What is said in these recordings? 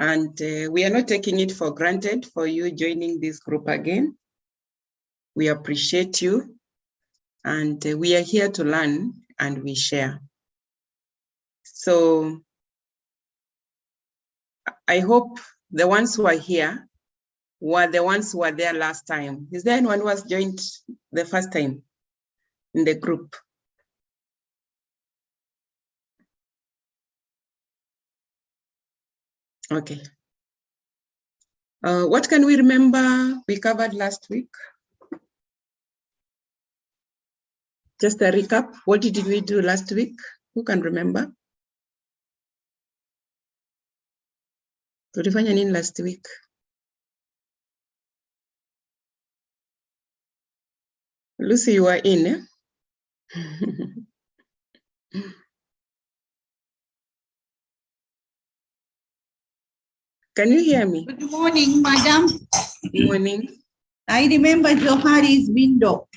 And we are not taking it for granted for you joining this group again. We appreciate you, and we are here to learn and we share. So I hope the ones who are here were the ones who were there last time. Is there anyone who has joined the first time in the group? Okay. What can we remember we covered last week? Just a recap. What did we do last week? Who can remember? Tulifanya nini last week? Lucy, you were in, eh? Can you hear me? Good morning, madam. Good morning. I remember Johari's window.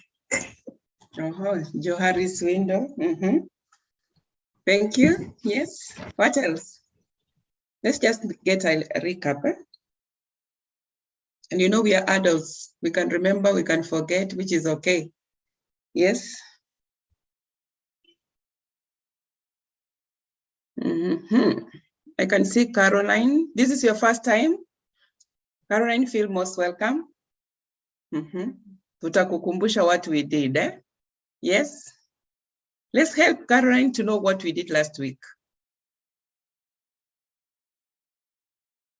Johari's window. Thank you. Yes. What else? Let's just get a recap. Eh? And you know, we are adults. We can remember, we can forget, which is okay. Yes. I can see Caroline. This is your first time? Caroline, feel most welcome. Tutakukumbusha what we did. Eh? Yes. Let's help Caroline to know what we did last week.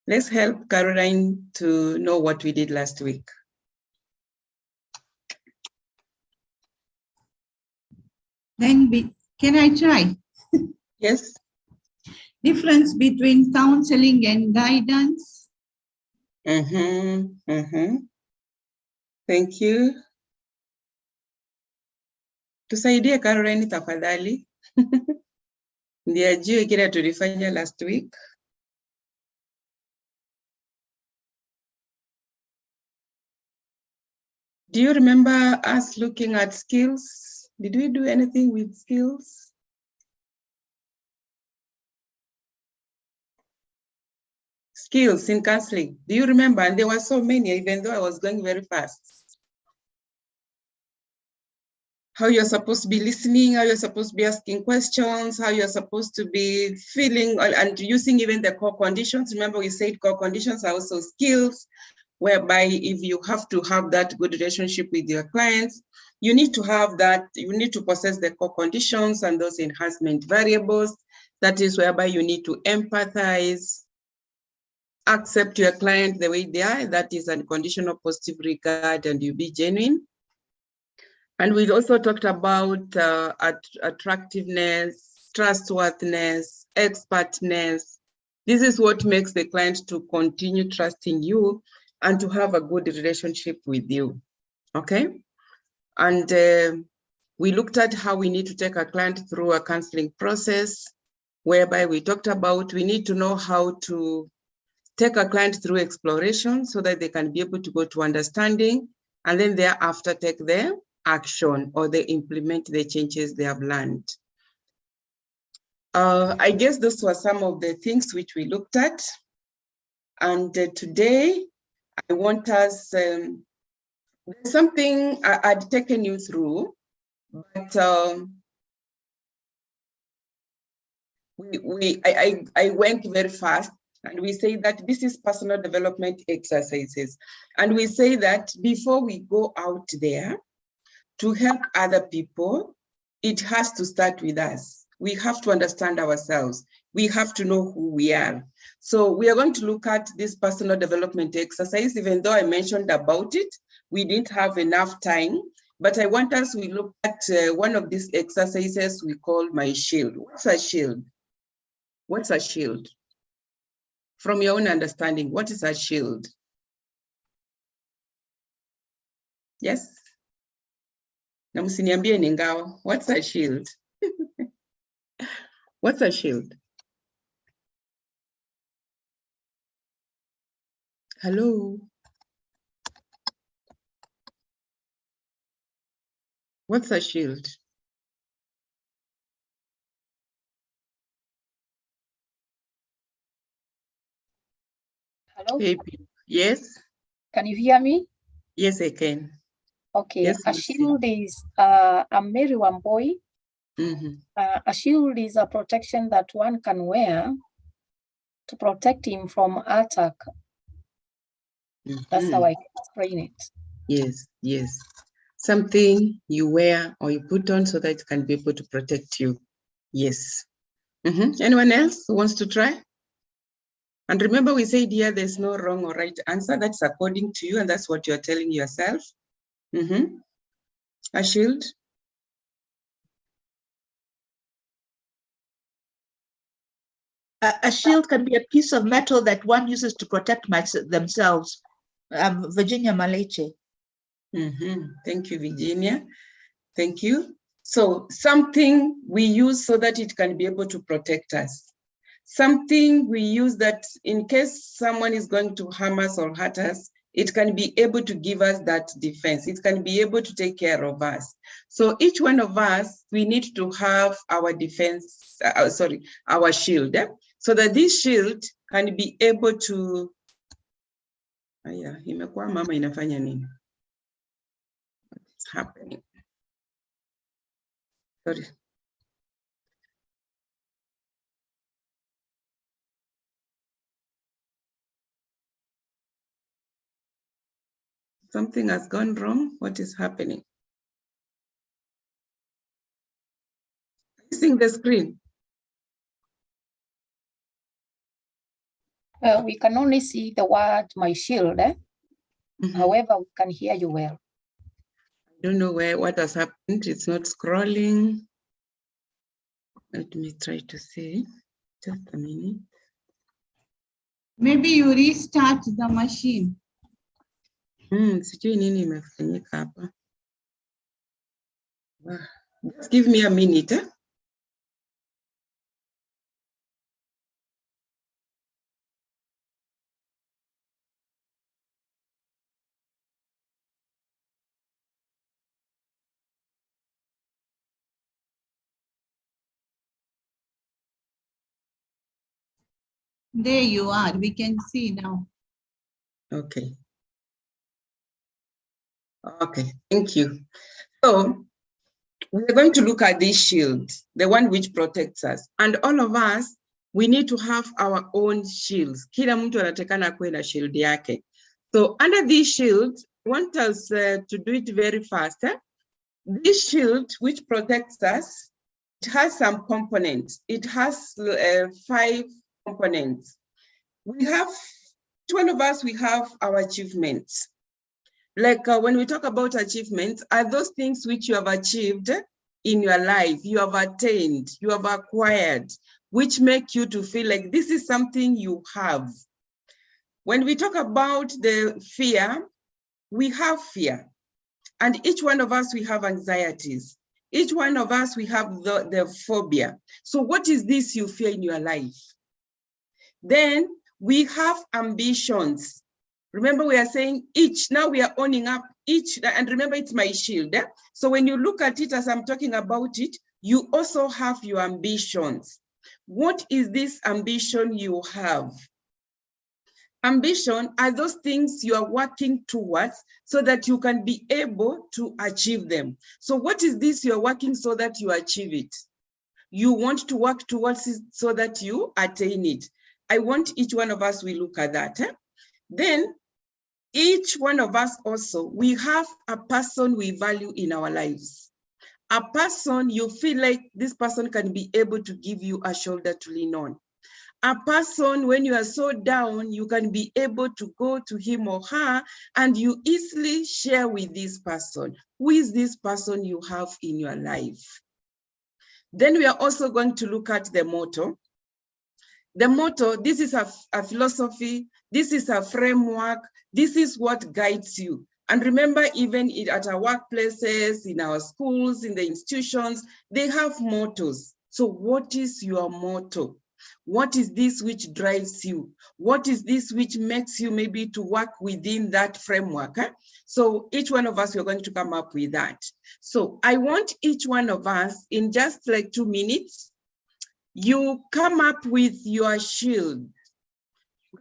Let's help Caroline to know what we did last week. Then can I try? Yes. Difference between counseling and guidance. Thank you. Tusaidie Caroline tafadhali. Ndiye ajue kile tulifanya last week. Do you remember us looking at skills? Did we do anything with skills? Skills in counseling. Do you remember? And there were so many, even though I was going very fast. How you're supposed to be listening, how you're supposed to be asking questions, how you're supposed to be feeling and using even the core conditions. Remember, we said core conditions are also skills, whereby if you have to have that good relationship with your clients, you need to have that, you need to possess the core conditions and those enhancement variables. That is whereby you need to empathize, accept your client the way they are. That is unconditional positive regard, and you be genuine. And we also talked about attractiveness, trustworthiness, expertness. This is what makes the client to continue trusting you and to have a good relationship with you, okay? And we looked at how we need to take a client through a counseling process, whereby we talked about we need to know how to take a client through exploration so that they can be able to go to understanding, and then thereafter take their action or they implement the changes they have learned. I guess those were some of the things which we looked at. And today, I want us, there's something I'd taken you through, but I went very fast, and we say that this is personal development exercises. And we say that before we go out there to help other people, it has to start with us. We have to understand ourselves. We have to know who we are. So we are going to look at this personal development exercise. Even though I mentioned about it, we didn't have enough time, but I want us, we look at one of these exercises we call my shield. What's a shield? What's a shield? From your own understanding, what is a shield? Yes? Na msiniambie ni ngao. What's a shield? What's a shield? Hello? What's a shield? Hello? Hey, yes, Can you hear me? yes, I can. Okay, Yes, a Lucy. shield is a Mary Wamboi. Mhm. A shield is a protection that one can wear to protect him from attack. That's how Mhm. I can explain it. Yes, yes. Something you wear or you put on so that it can be able to protect you. Yes. Anyone else who wants to try? And remember, we said here there's no wrong or right answer. That's according to you, and that's what you're telling yourself. A shield. A shield can be a piece of metal that one uses to protect themselves. Virginia Maleche. Thank you, Virginia. Thank you. So something we use so that it can be able to protect us. Something we use that in case someone is going to harm us or hurt us, it can be able to give us that defense. It can be able to take care of us. So each one of us, we need to have our defense, our shield, so that this shield can be able to, imekuwa mama inafanya nini? What's happening? Sorry. Something has gone wrong. What is happening? Are you seeing the screen? We can only see the word my shield. However, we can hear you well. I don't know what has happened. It's not scrolling. Let me try to see. Just a minute. Maybe you restart the machine. Sijui nini imefanyika hapa. Just give me a minute. There you are. We can see now. Okay. Okay, thank you. So we're going to look at this shield, the one which protects us. And all of us, we need to have our own shields. Kila mtu anatakana kuwe na shield yake. So under this shield, I want us to do it very fast. This shield, which protects us, it has some components. It has 5 components. We have, each one of us, we have our achievements. Like when we talk about achievements, are those things which you have achieved in your life, you have attained, you have acquired, which make you to feel like this is something you have. When we talk about the fear, we have fear. And each one of us, we have anxieties. Each one of us, we have the phobia. So what is this you fear in your life? Then we have ambitions. Remember, we are saying each, now we are owning up each, and remember it's my shield. So when you look at it as I'm talking about it, you also have your ambitions. What is this ambition you have? Ambition are those things you are working towards so that you can be able to achieve them. So what is this you're working so that you achieve it? You want to work towards it so that you attain it. I want each one of us, we look at that. Then each one of us also, we have a person we value in our lives. A person you feel like this person can be able to give you a shoulder to lean on. A person, when you are so down, you can be able to go to him or her and you easily share with this person. Who is this person you have in your life? Then we are also going to look at the motto. The motto, this is a philosophy, this is a framework, this is what guides you. And remember, even at our workplaces, in our schools, in the institutions, they have mottos. So what is your motto? What is this which drives you? What is this which makes you maybe to work within that framework? So each one of us, we're going to come up with that. So I want each one of us in just like 2 minutes, you come up with your shield.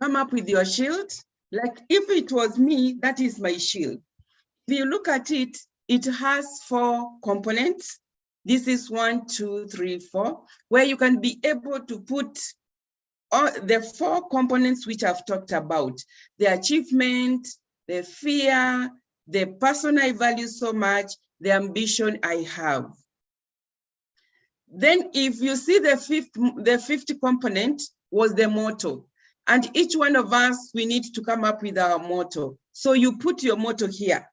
Come up with your shield. Like if it was me, that is my shield. If you look at it, it has 4 components. This is 1, 2, 3, 4, where you can be able to put all the 4 components which I've talked about: the achievement, the fear, the person I value so much, the ambition I have. Then if you see the fifth component was the motto. And each one of us, we need to come up with our motto. So you put your motto here.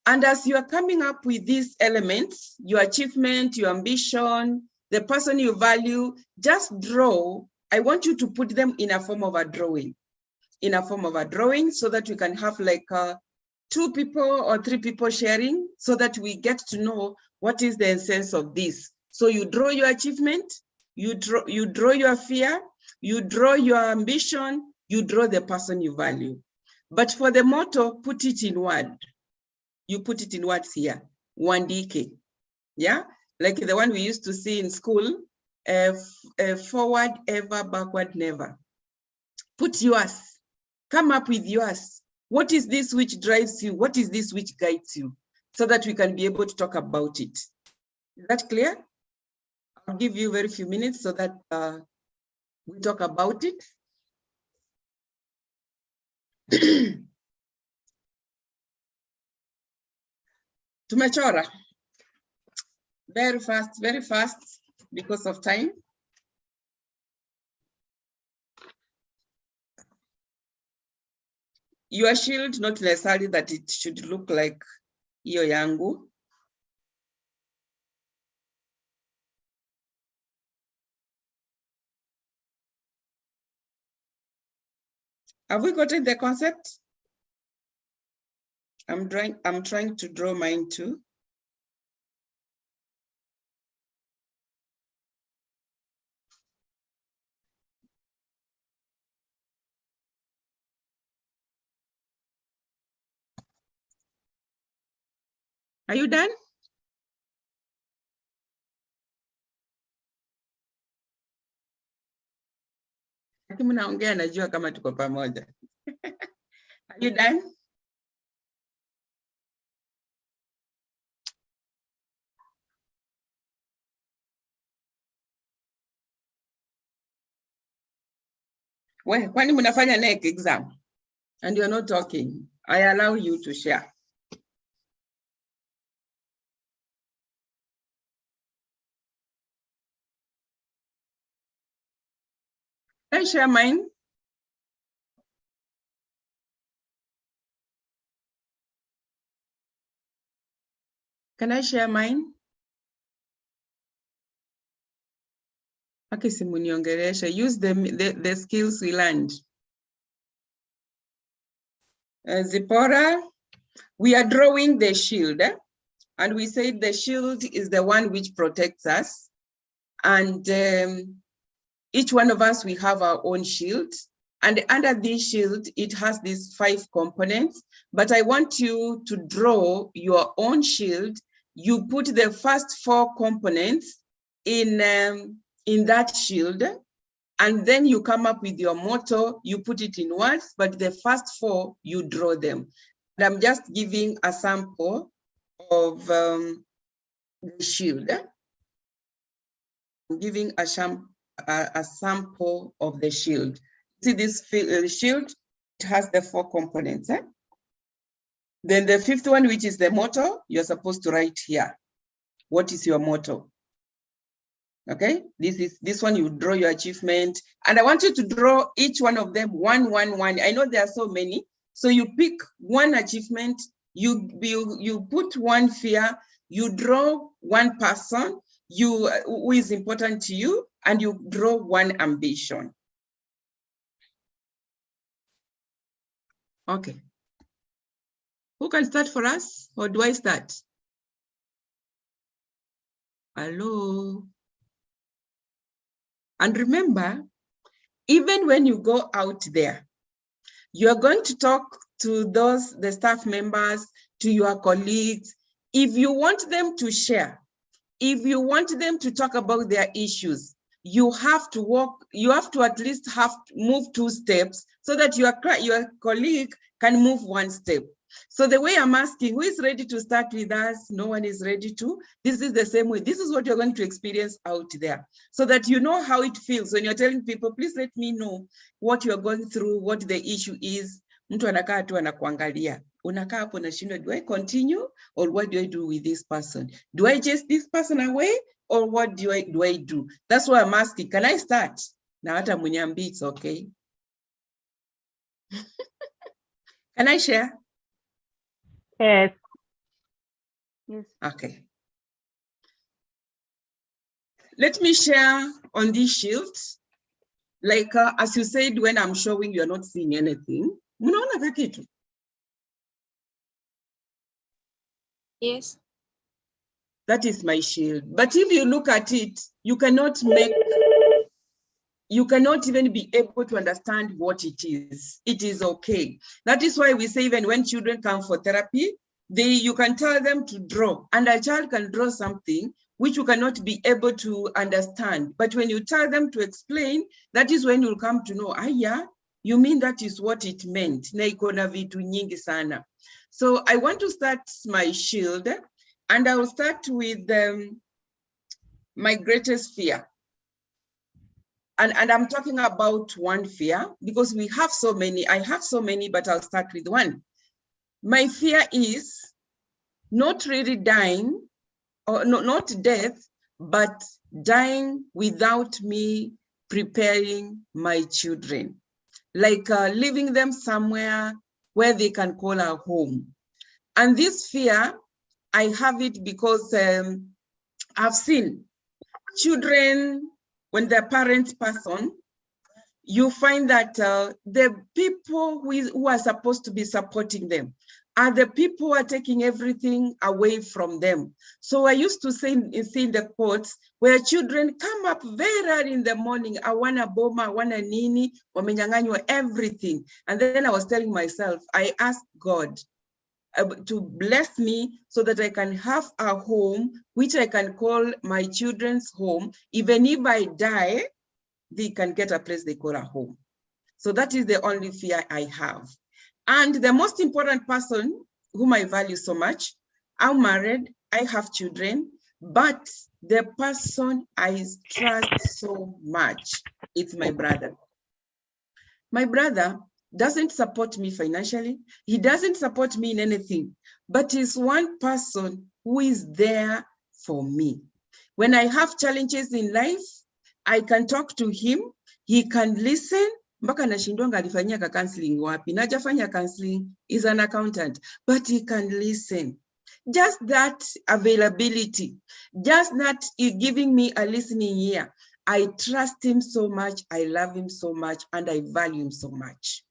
And as you are coming up with these elements, your achievement, your ambition, the person you value, just draw. I want you to put them in a form of a drawing. In a form of a drawing, so that we can have like 2 people or 3 people sharing, so that we get to know what is the essence of this. So you draw your achievement, you draw your fear, you draw your ambition, you draw the person you value. But for the motto, put it in word. You put it in words here, 1DK. Yeah, like the one we used to see in school, forward ever, backward never. Put yours. Come up with yours. What is this which drives you? What is this which guides you? So that we can be able to talk about it. Is that clear? I'll give you very few minutes so that we talk about it. Tumechora. Very fast, because of time. Your shield, not necessarily that it should look like hiyo yangu. Have we gotten the concept? I'm trying to draw mine too. Are you done? Mnaongea, najua kama tuko pamoja. Are you done? Kwani mnafanya NEC exam and you're not talking? I allow you to share. Can I share mine? Can I share mine? Okay, simuniongeleshe. Use the skills we learned. Zipporah, we are drawing the shield, and we said the shield is the one which protects us. And each one of us, we have our own shield. And under this shield, it has these 5 components. But I want you to draw your own shield. You put the first 4 components in that shield, and then you come up with your motto. You put it in words, but the first 4, you draw them. And I'm just giving a sample of the shield. I'm giving a sample of the shield. See this shield, it has the 4 components. Then the 5th one, which is the motto, you're supposed to write here. What is your motto? Okay, this one, you draw your achievement. And I want you to draw each one of them 1, 1, 1. I know there are so many. So you pick one achievement, you put one fear, you draw one person who is important to you, and you draw one ambition. Okay. Who can start for us, or do I start? Hello. And remember, even when you go out there, you're going to talk to the staff members, to your colleagues. If you want them to share, if you want them to talk about their issues, you have to walk, you have to at least move 2 steps so that your colleague can move 1 step. So the way I'm asking, who is ready to start with us? No one is ready to. This is the same way. This is what you're going to experience out there, so that you know how it feels when you're telling people, please let me know what you're going through, what the issue is. Mtu anakaa tu anakuangalia. Unakaa hapo unashindwa, do I continue or what do I do with this person? Do I chase this person away or what do I do? That's why I'm asking, can I start? Na hata mnyambi, it's okay. Can I share? Yes. Yes. Okay. Let me share on these shields. Like, as you said, when I'm showing, you're not seeing anything. Mnaona kakitu? Yes. That is my shield. But if you look at it, you cannot even be able to understand what it is. It is okay. That is why we say, even when children come for therapy, you can tell them to draw, and a child can draw something which you cannot be able to understand. But when you tell them to explain, that is when you'll come to know, yeah, you mean that is what it meant. Na iko na vitu nyingi sana. So I want to start my shield, and I will start with my greatest fear. And I'm talking about one fear, because we have so many. I have so many, but I'll start with one. My fear is not really dying, or not death, but dying without me preparing my children. Like leaving them somewhere where they can call a home. And this fear, I have it because I've seen children, when their parents pass on, you find that the people who are supposed to be supporting them are the people who are taking everything away from them. So I used to say in the quotes where children come up very early in the morning, awana boma, awana nini, wamenyanganywa everything. And then I was telling myself, I asked God to bless me so that I can have a home which I can call my children's home. Even if I die, they can get a place they call a home. So that is the only fear I have. And the most important person whom I value so much, I'm married, I have children, but the person I trust so much, it's my brother. My brother doesn't support me financially. He doesn't support me in anything, but he's one person who is there for me. When I have challenges in life, I can talk to him. He can listen. Mpaka nashindwanga alifanyia ka counseling wapi. Najafanya counseling, is an accountant, but he can listen. Just that availability, just that giving me a listening ear. I trust him so much, I love him so much, and I value him so much.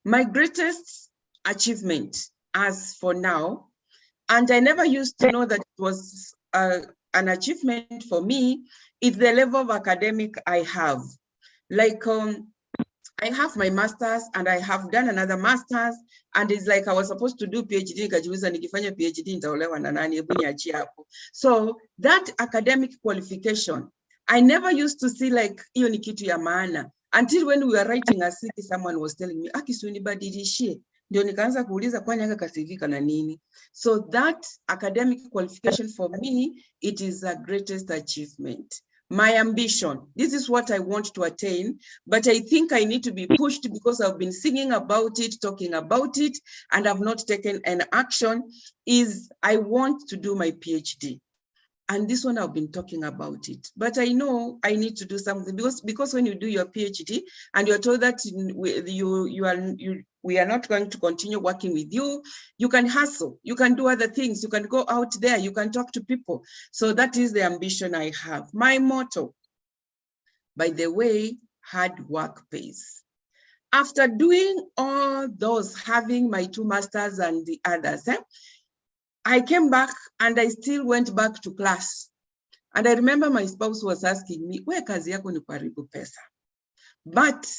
My greatest achievement as for now, and I never used to know that it was an achievement for me, is the level of academic I have. Like, I have my master's and I have done another master's, and it's like I was supposed to do PhD, nikajiuliza nikifanya PhD nitaolewa na nani, hebu niachie hapo. So that academic qualification, I never used to see like hiyo ni kitu ya maana until when we were writing a CV, someone was telling me, Aki, unibadilishie. Ndio nikaanza kuuliza kwani aka kasivika na nini. So that academic qualification for me, it is the greatest achievement. My ambition, this is what I want to attain, but I think I need to be pushed because I've been singing about it, talking about it, and I've not taken an action, is I want to do my PhD. And this one I've been talking about it, but I know I need to do something because when you do your PhD and you're told that we are not going to continue working with you, you can hustle, you can do other things, you can go out there, you can talk to people. So that is the ambition I have. My motto, by the way, hard work pays. After doing all those, having my 2 masters and the others, I came back and I still went back to class. And I remember my spouse was asking me, where kazi yako ni kuharibu pesa? But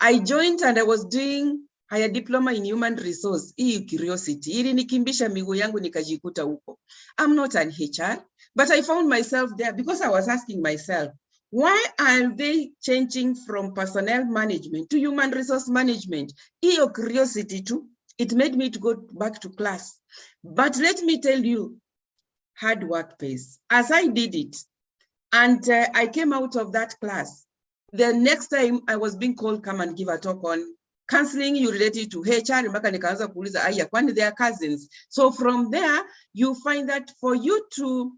I joined and I was doing higher diploma in human resource, curiosity. Ili nikimbisha miguu yangu nikajikuta huko. I'm not an HR, but I found myself there because I was asking myself, Why are they changing from personnel management to human resource management? Iyo curiosity too, it made me to go back to class. But let me tell you, hard work pays. As I did it, and I came out of that class, the next time I was being called, come and give a talk on counseling you related to HR, mpaka nikaanza kuuliza aya, kwani they are cousins. So from there, you find that for you to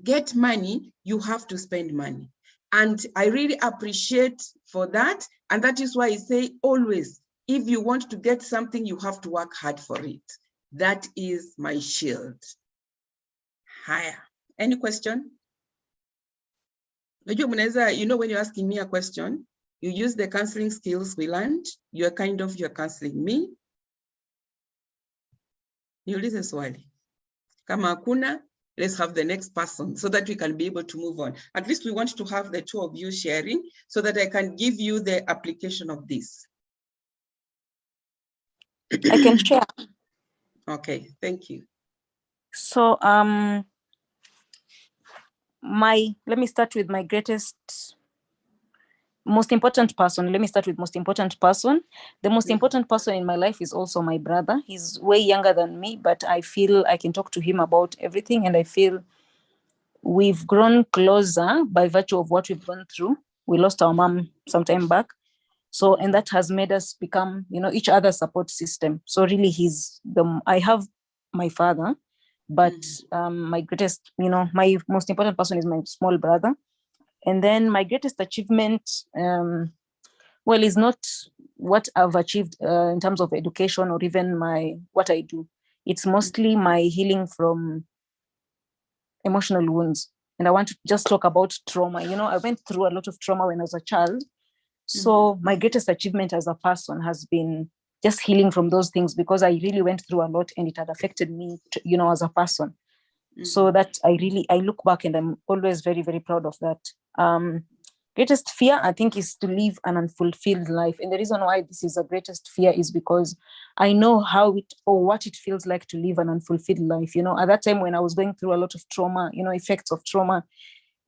get money, you have to spend money. And I really appreciate for that. And that is why I say always, if you want to get something, you have to work hard for it. That is my shield. Higher. Any question? You know, when you're asking me a question, you use the counseling skills we learned, you're counseling me. Niulize swali. Kama hakuna, let's have the next person so that we can be able to move on. At least we want to have the two of you sharing so that I can give you the application of this. I can share. Okay, thank you. So let me start with my most important person. Let me start with most important person. The most important person in my life is also my brother. He's way younger than me, but I feel I can talk to him about everything, and I feel we've grown closer by virtue of what we've gone through. We lost our mom some time back. So, and that has made us become, each other's support system. So really I have my father, but my greatest, my most important person is my small brother. And then my greatest achievement, is not what I've achieved in terms of education or even what I do. It's mostly my healing from emotional wounds. And I want to just talk about trauma. I went through a lot of trauma when I was a child. So my greatest achievement as a person has been just healing from those things, because I really went through a lot and it had affected me, as a person. So that I look back and I'm always very, very proud of that. Greatest fear, I think, is to live an unfulfilled life. And the reason why this is a greatest fear is because I know what it feels like to live an unfulfilled life. At that time when I was going through a lot of trauma, effects of trauma,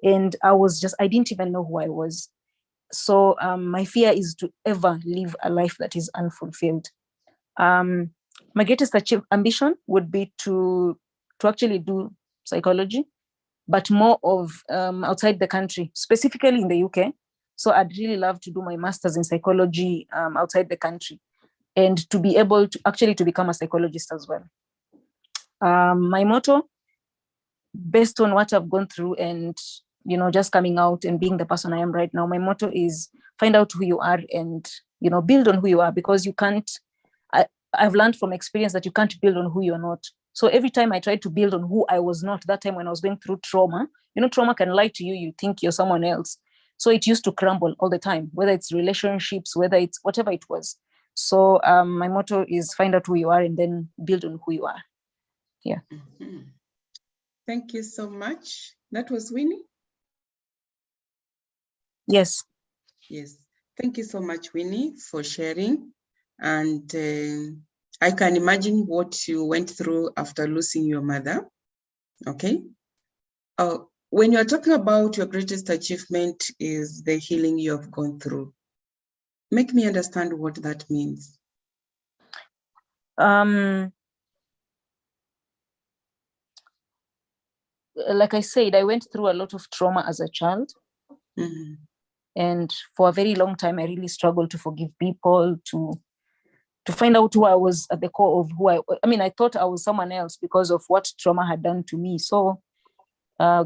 and I didn't even know who I was. So my fear is to ever live a life that is unfulfilled. My greatest ambition would be to actually do psychology, but more of outside the country, specifically in the UK. So I'd really love to do my master's in psychology outside the country, and to be able to actually to become a psychologist as well. My motto, based on what I've gone through and just coming out and being the person I am right now, my motto is find out who you are and build on who you are, because you can't. I've learned from experience that you can't build on who you're not. So every time I tried to build on who I was not, that time when I was going through trauma, trauma can lie to you. You think you're someone else. So it used to crumble all the time, whether it's relationships, whether it's whatever it was. So my motto is find out who you are and then build on who you are. Yeah. Thank you so much. That was Winnie? Yes. Yes. Thank you so much, Winnie, for sharing. And I can imagine what you went through after losing your mother. Okay. When you're talking about your greatest achievement is the healing you have gone through, make me understand what that means. Like I said, I went through a lot of trauma as a child. And for a very long time, I really struggled to forgive people, to find out who I was at the core of who I thought I was someone else because of what trauma had done to me. So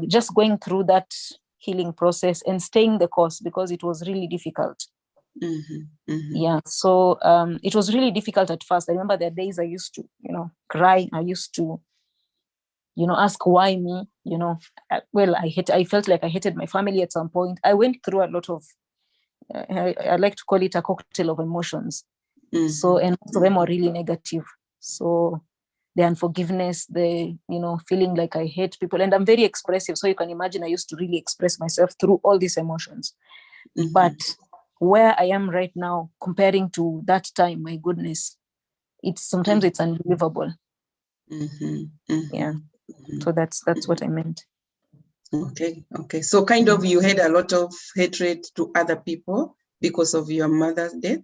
just going through that healing process and staying the course, because it was really difficult. Yeah. So it was really difficult at first. I remember there are days I used to, cry. I used to, ask why me, I felt like I hated my family at some point. I went through a lot of, I like to call it a cocktail of emotions. So, and most of them are really negative. So the unforgiveness, the, feeling like I hate people, and I'm very expressive. So you can imagine I used to really express myself through all these emotions. But where I am right now, comparing to that time, my goodness, sometimes it's unbelievable. Yeah. So that's what I meant. Okay, okay. So kind of you had a lot of hatred to other people because of your mother's death?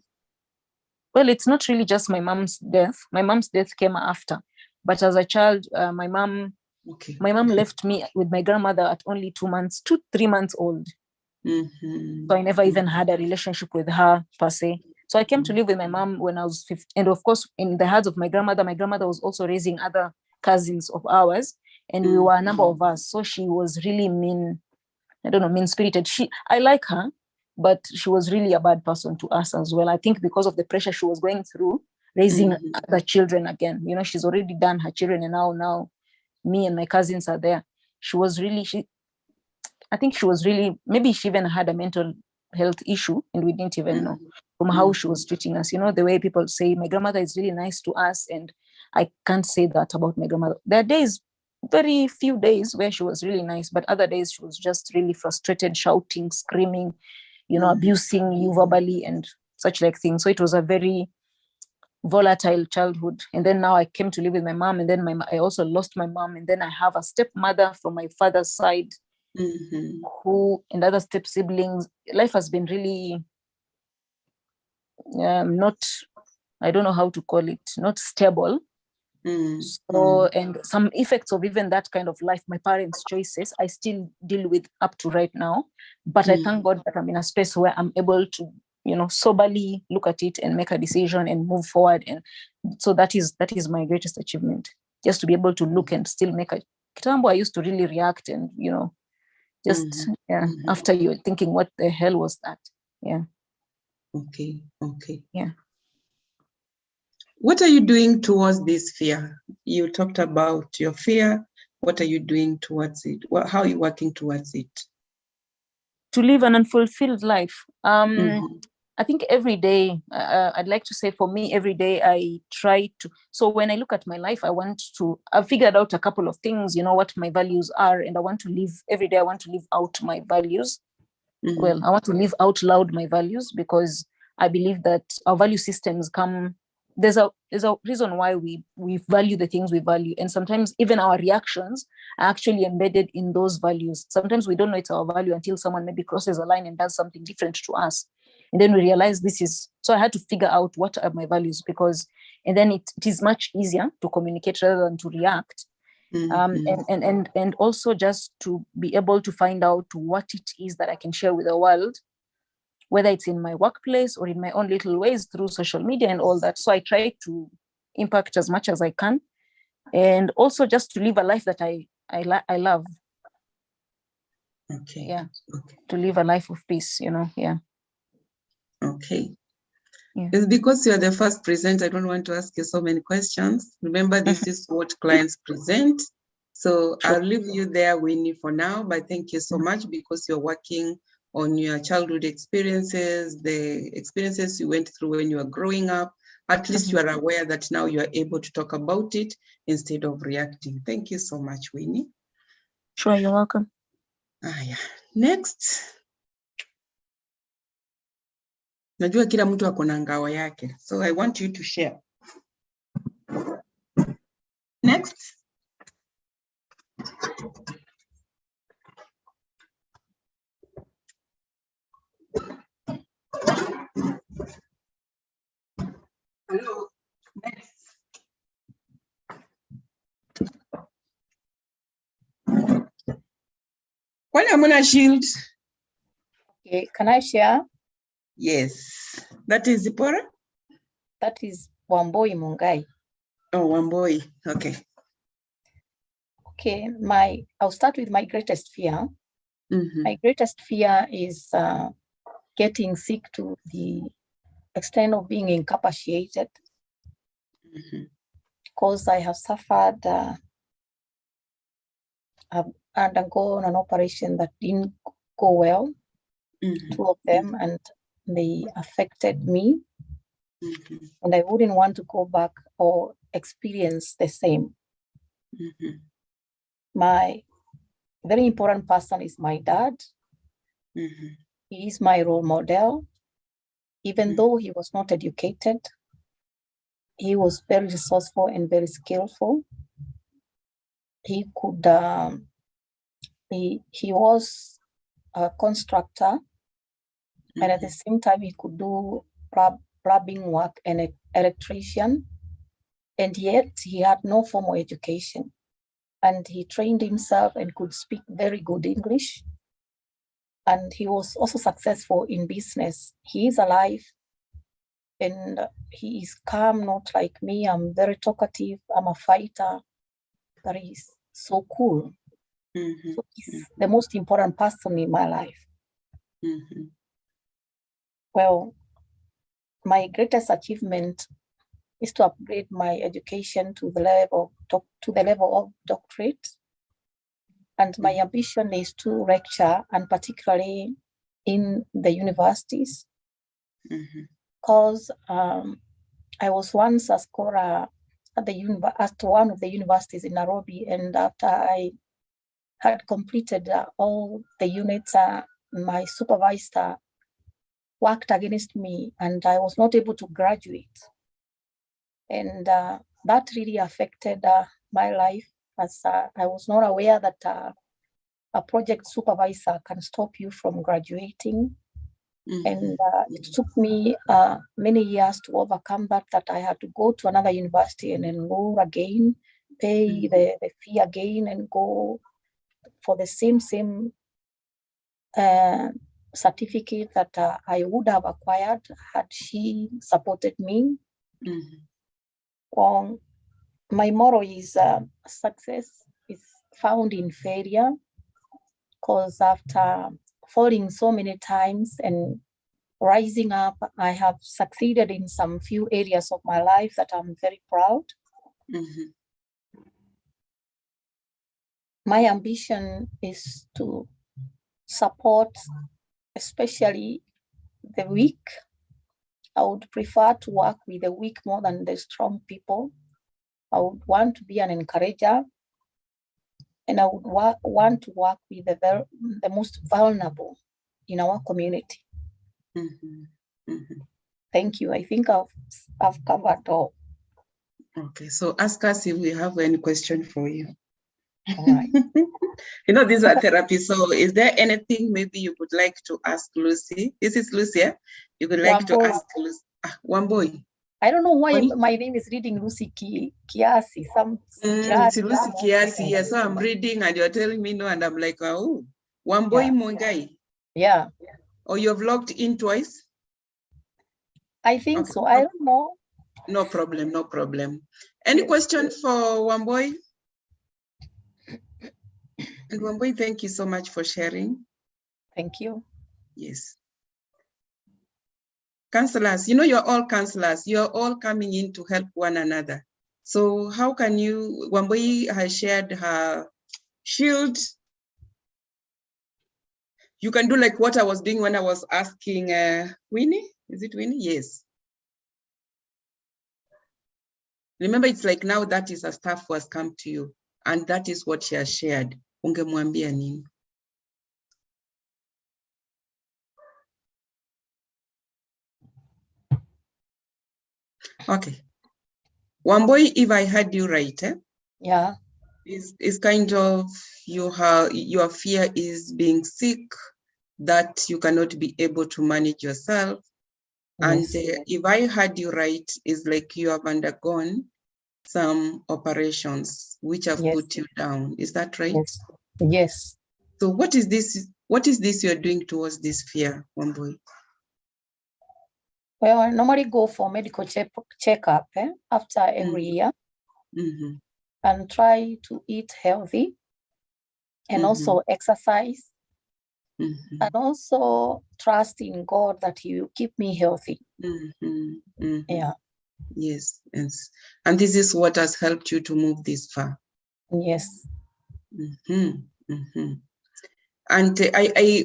Well, it's not really just my mom's death. My mom's death came after. But as a child, my mom Okay. left me with my grandmother at only 3 months old. Mhm. So I never even had a relationship with her per se. So I came to live with my mom when I was 15. And of course, in the hands of my grandmother was also raising other cousins of ours. And we were a number of us. So she was really mean-spirited. I like her, but she was really a bad person to us as well. I think because of the pressure she was going through, raising other children again. You know, she's already done her children, and now me and my cousins are there. I think she was really, maybe she even had a mental health issue and we didn't even know from how she was treating us. You know, the way people say, my grandmother is really nice to us, and I can't say that about my grandmother. There are days, very few days where she was really nice, but other days she was just really frustrated, shouting, screaming, you know, abusing you verbally and such like things. So it was a very volatile childhood. And then now I came to live with my mom, and then I also lost my mom, and then I have a stepmother from my father's side who, and other step siblings. Life has been really not, I don't know how to call it, not stable. So, and some effects of even that kind of life, my parents' choices, I still deal with up to right now. But I thank God that I'm in a space where I'm able to, you know, soberly look at it and make a decision and move forward. And so that is my greatest achievement, just to be able to look and still make a. Kitambo, I used to really react and, you know, just after you're thinking, what the hell was that? Yeah. Okay. Yeah. What are you doing towards this fear? You talked about your fear. What are you doing towards it? How are you working towards it? To live an unfulfilled life. I think every day, I'd like to say for me, every day I try to. So when I look at my life, I've figured out a couple of things, you know, what my values are, and I want to live every day. I want to live out my values. Well, I want to live out loud my values, because I believe that our value systems there's a reason why we value the things we value. And sometimes even our reactions are actually embedded in those values. Sometimes we don't know it's our value until someone maybe crosses a line and does something different to us. And then we realize so I had to figure out what are my values, and then it is much easier to communicate rather than to react. And also just to be able to find out what it is that I can share with the world, whether it's in my workplace or in my own little ways through social media and all that. So I try to impact as much as I can, and also just to live a life that I love. Okay. Yeah. Okay. To live a life of peace, you know. Yeah. Okay. Yeah. It's because you're the first presenter. I don't want to ask you so many questions. Remember, this is what clients present. So I'll leave you there, Winnie, for now. But thank you so much, because you're working on your childhood experiences, the experiences you went through when you were growing up. At least you are aware that now you are able to talk about it instead of reacting. Thank you so much, Winnie. Sure, you're welcome. Yeah. Next. Najua kila mtu ako na ngao yake. So I want you to share. Next. Hello. Next. Kwani hamuna shield? Okay, can I share? Yes. That is Zipporah? That is Wamboi Mungai. Oh, Wamboi. Okay. Okay, I'll start with my greatest fear. My greatest fear is getting sick to the extent of being incapacitated, because I have suffered, I've undergone an operation that didn't go well, 2 of them, and they affected me. And I wouldn't want to go back or experience the same. My very important person is my dad. He is my role model. Even though he was not educated, he was very resourceful and very skillful. He could he was a constructor, and at the Mhm. same time he could do plumbing work and an electrician, and yet he had no formal education. And he trained himself and could speak very good English. And he was also successful in business. He is alive, and he is calm, not like me. I'm very talkative. I'm a fighter, but he's so cool. Mhm. So he's the most important person in my life. Mhm. Well, my greatest achievement is to upgrade my education to the level of doctorate. And my ambition is to lecture, and particularly in the universities, Mhm. because I was once a scholar at one of the universities in Nairobi, and after I had completed all the units, my supervisor worked against me, and I was not able to graduate. And that really affected my life, as I was not aware that a project supervisor can stop you from graduating. And it took me many years to overcome that I had to go to another university and enroll again, pay the fee again, and go for the same certificate that I would have acquired had she supported me. Well, my motto is success is found in failure, because after falling so many times and rising up, I have succeeded in some few areas of my life that I'm very proud. My ambition is to support especially the weak. I would prefer to work with the weak more than the strong people. I would want to be an encourager, and I would want to work with the most vulnerable in our community. Thank you. I think I've covered all. Okay, so ask us if we have any question for you. All right. You know, these are therapy. So is there anything maybe you would like to ask Lucy? This is Lucy, yeah? You would like to ask Lucy. One boy. I don't know why my name is reading Lucy Kiasi. It's Lucy Kiasi. Yeah, so I'm reading and you're telling me no, and I'm like, oh, one boy Mungai. Yeah. Or you've logged in twice? I think so. I don't know. No problem, no problem. Any question for one boy? And one boy, thank you so much for sharing. Thank you. Yes. Counselors, you know, you're all counselors. You're all coming in to help one another. So how can you, Wambui has shared her shield. You can do like what I was doing when I was asking Winnie. Is it Winnie? Yes. Remember, it's like now that is a staff who has come to you, and that is what she has shared. Ungemwambia nini? Okay. Wambui, if I heard you right, yeah, is kind of your fear is being sick, that you cannot be able to manage yourself. And if I heard you right, is like you have undergone some operations which have put you down. Is that right? Yes. Yes. So what is this? What is this you're doing towards this fear, Wambui? Well, I normally go for medical checkup after every year, and try to eat healthy, and also exercise, and also trust in God that He will keep me healthy. Yeah. Yes, yes. And this is what has helped you to move this far. Yes. And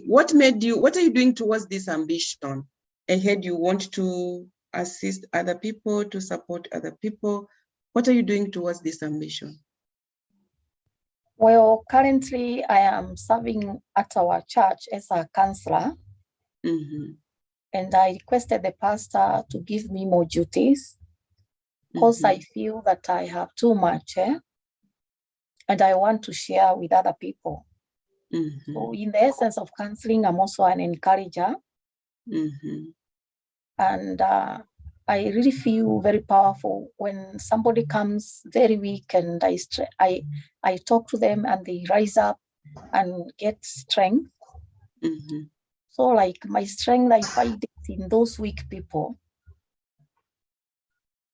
what made you, what are you doing towards this ambition? I heard you want to assist other people, to support other people. What are you doing towards this ambition? Well, currently I am serving at our church as a counselor. And I requested the pastor to give me more duties, because I feel that I have too much, and I want to share with other people. Mhm. So in the essence of counseling, I'm also an encourager. Mhm. And I really feel very powerful when somebody comes very weak and I talk to them and they rise up and get strength. Mhm. So like my strength, I find it in those weak people.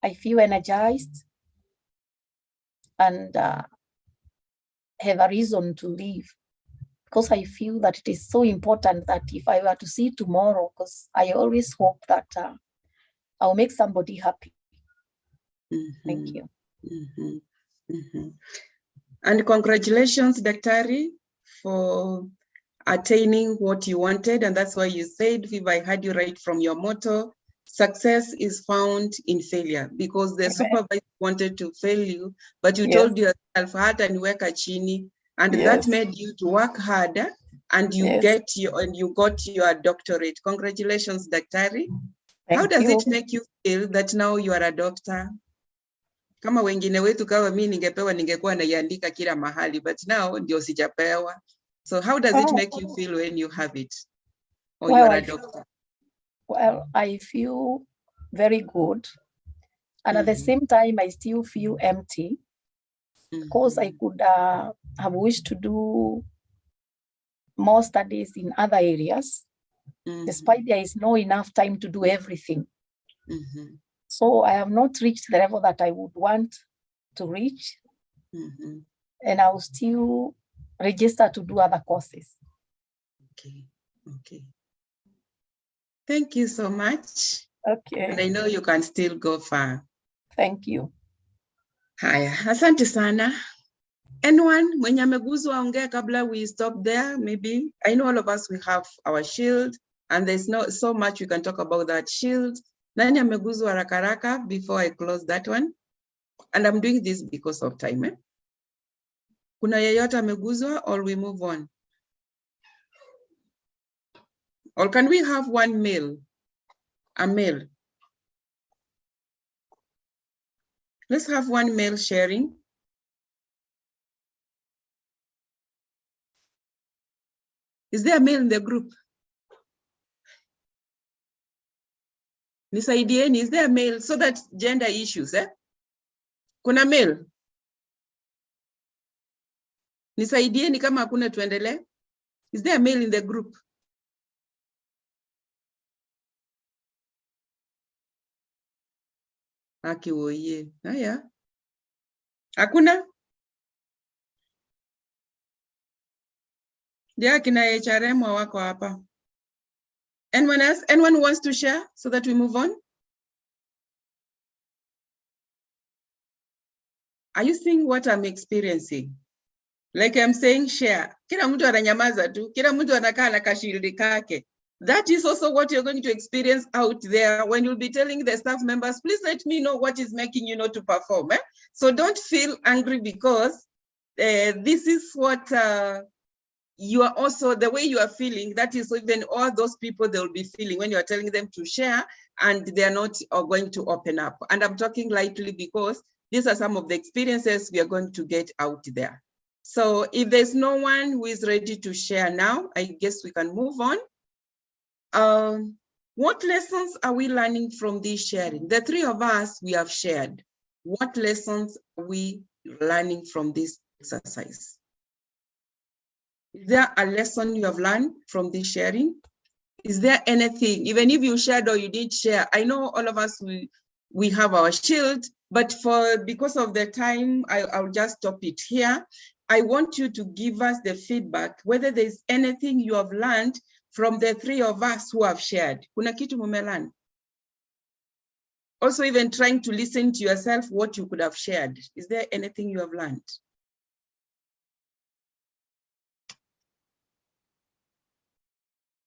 I feel energized and have a reason to live, because I feel that it is so important that if I were to see tomorrow, because I always hope that I'll make somebody happy. Thank Mhm. you. Mhm. Mhm. And congratulations, Daktari, for attaining what you wanted. And that's why you said, if I heard you right from your motto, success is found in failure, because the Amen. supervisor wanted to fail you, but you Yes. told yourself, hata niweka chini, and that Yes. made you to work harder, and you Yes. got your doctorate. Congratulations, Daktari. How Thank does you. it make you feel that now you are a doctor? Kama wengine wetu kama mimi ningepewa ningekuwa naiandika kila mahali, but now ndio sijapewa. So how does it make you feel when you have it? Or you Well, are a doctor? I feel very good. And at the same time, I still feel empty, because I could have wished to do more studies in other areas, despite there is no enough time to do everything. So I have not reached the level that I would want to reach, and I will still register to do other courses. Okay, okay. Thank you so much. Okay. And I know you can still go far. Thank you. Haya, asante sana. Anyone mwenye ameguzwa ongea kabla we stop there, maybe. I know all of us, we have our shield, and there's no so much we can talk about that shield. Nani ameguzwa haraka haraka before I close that one? And I'm doing this because of time. Eh? Kuna yeyote ameguzwa, or we move on? Or can we have one male? A male. Let's have one male sharing. Is there a male in the group? Nisaidieni, is there a male? So that gender issues, eh? Kuna male? Nisaidieni kama hakuna tuendelee. Is there a male in the group? Aki oye. Haya. Hakuna? Ndio kina HRM wako hapa. Anyone else? Anyone who wants to share so that we move on? Are you seeing what I'm experiencing? Like I'm saying, share. Kila mtu ananyamaza tu. Kila mtu anakaa na kashildi kake. That is also what you're going to experience out there when you'll be telling the staff members, please let me know what is making you not to perform. Eh? So don't feel angry, because this is what you are also, the way you are feeling, that is even all those people they'll be feeling when you are telling them to share and they're not going to open up. And I'm talking lightly because these are some of the experiences we are going to get out there. So if there's no one who is ready to share now, I guess we can move on. What lessons are we learning from this sharing? The three of us, we have shared. What lessons are we learning from this exercise? Is there a lesson you have learned from this sharing? Is there anything, even if you shared or you didn't share? I know all of us, we have our shield, but because of the time, I'll just stop it here. I want you to give us the feedback, whether there's anything you have learned from the three of us who have shared. Kuna kitu mumelan? Also, even trying to listen to yourself, what you could have shared. Is there anything you have learned?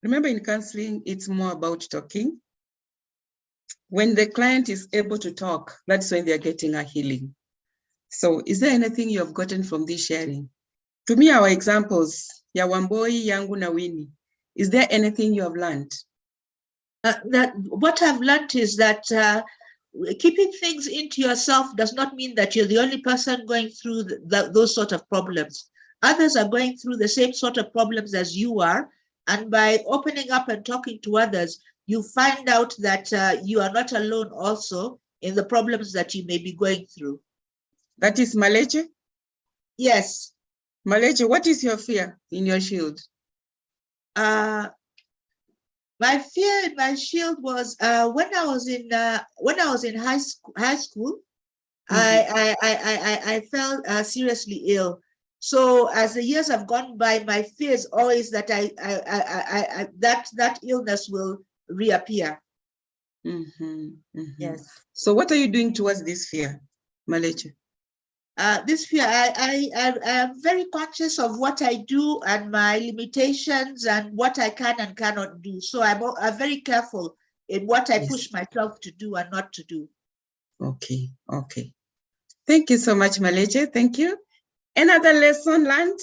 Remember, in counseling, it's more about talking. When the client is able to talk, that's when they're getting a healing. So is there anything you have gotten from this sharing? To me, our examples, ya Wamboi, yangu na Winnie. Is there anything you have learned? What I've learned is that keeping things into yourself does not mean that you're the only person going through those sort of problems. others are going through the same sort of problems as you are. And by opening up and talking to others, you find out that you are not alone also in the problems that you may be going through. That is Maleche? Yes. Maleche, what is your fear in your shield? My fear in my shield was when I was in high school, I felt seriously ill. So as the years have gone by, my fear is always that that illness will reappear. Yes. So what are you doing towards this fear, Maleche? This fear, I am very conscious of what I do and my limitations and what I can and cannot do. So I'm very careful in what I push myself to do and not to do. Okay, okay. Thank you so much, Maleche. Thank you. Another lesson learned?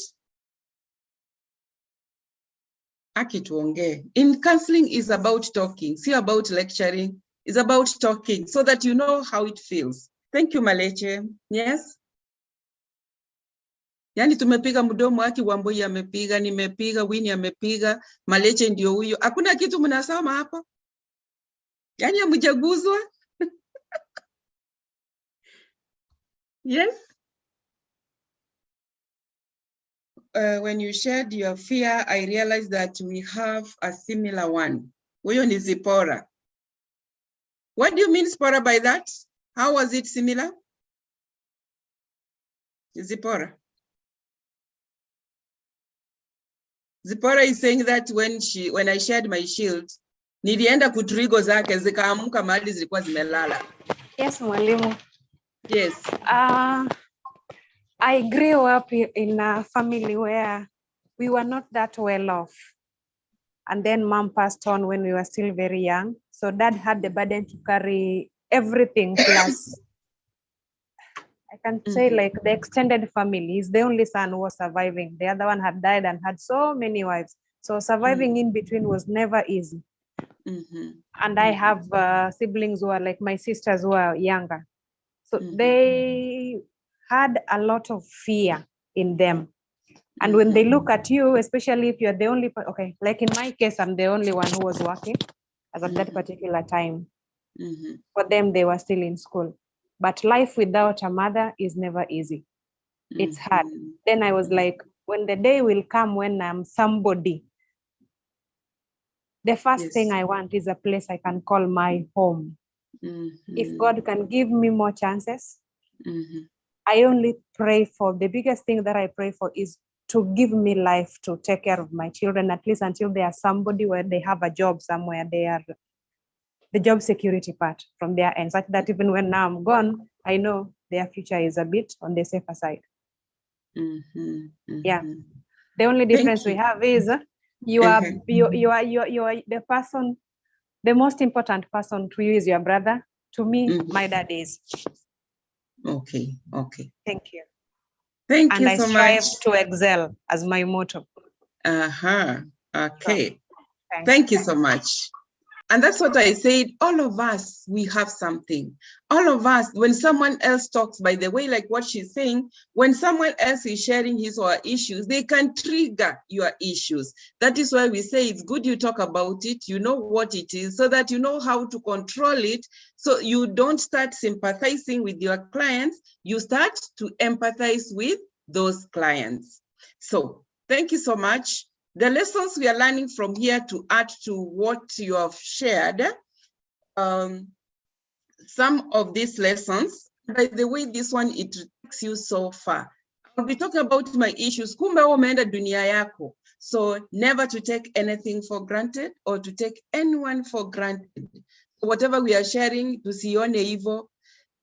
Akituonge. In counseling is about talking, see about lecturing, it's about talking so that you know how it feels. Thank you, Maleche. Yes? Yani tumepiga mdomo wake, Wambui amepiga, nimepiga, Winnie amepiga, Maleche ndio huyo. Hakuna kitu mnasoma hapo? Yani hamjaguzwa? Yes? When you shared your fear, I realized that we have a similar one. Huyo ni Zipporah. What do you mean, Zipporah, by that? How was it similar? Zipporah. Zipporah is saying that when I shared my shield, nilienda kutrigo zake zikaamka mahali zilikuwa zimelala. Yes, mwalimu. Yes. I grew up in a family where we were not that well off. And then mom passed on when we were still very young. So dad had the burden to carry everything plus. I can say like the extended family is the only son who was surviving. The other one had died and had so many wives. So surviving in between was never easy. And I have siblings who are like my sisters who are younger. So they had a lot of fear in them. And when they look at you, especially if you're the only, okay, like in my case, I'm the only one who was working as at that particular time. For them, they were still in school. But life without a mother is never easy. It's hard. Then I was like, when the day will come when I'm somebody, the first thing I want is a place I can call my home. If God can give me more chances, I only pray for, the biggest thing that I pray for is to give me life to take care of my children, at least until they are somebody where they have a job somewhere, they are the job security part from their end, such that even when now I'm gone, I know their future is a bit on the safer side. Yeah. The only difference we have is you are the person, the most important person to you is your brother. To me, my dad is. Okay, okay. Thank you. Thank you and so I strive much. to excel as my motto. Okay. Thanks. Thank you so much. And that's what I said, all of us, we have something. All of us, when someone else talks, by the way, like what she's saying, when someone else is sharing his or her issues, they can trigger your issues. That is why we say it's good you talk about it, you know what it is, so that you know how to control it, so you don't start sympathizing with your clients, you start to empathize with those clients. So thank you so much. The lessons we are learning from here to add to what you have shared, some of these lessons, by the way, this one, it takes you so far. I'll be talking about my issues. Kumbe umeenda dunia yako. So never to take anything for granted or to take anyone for granted. Whatever we are sharing, tusione hivyo.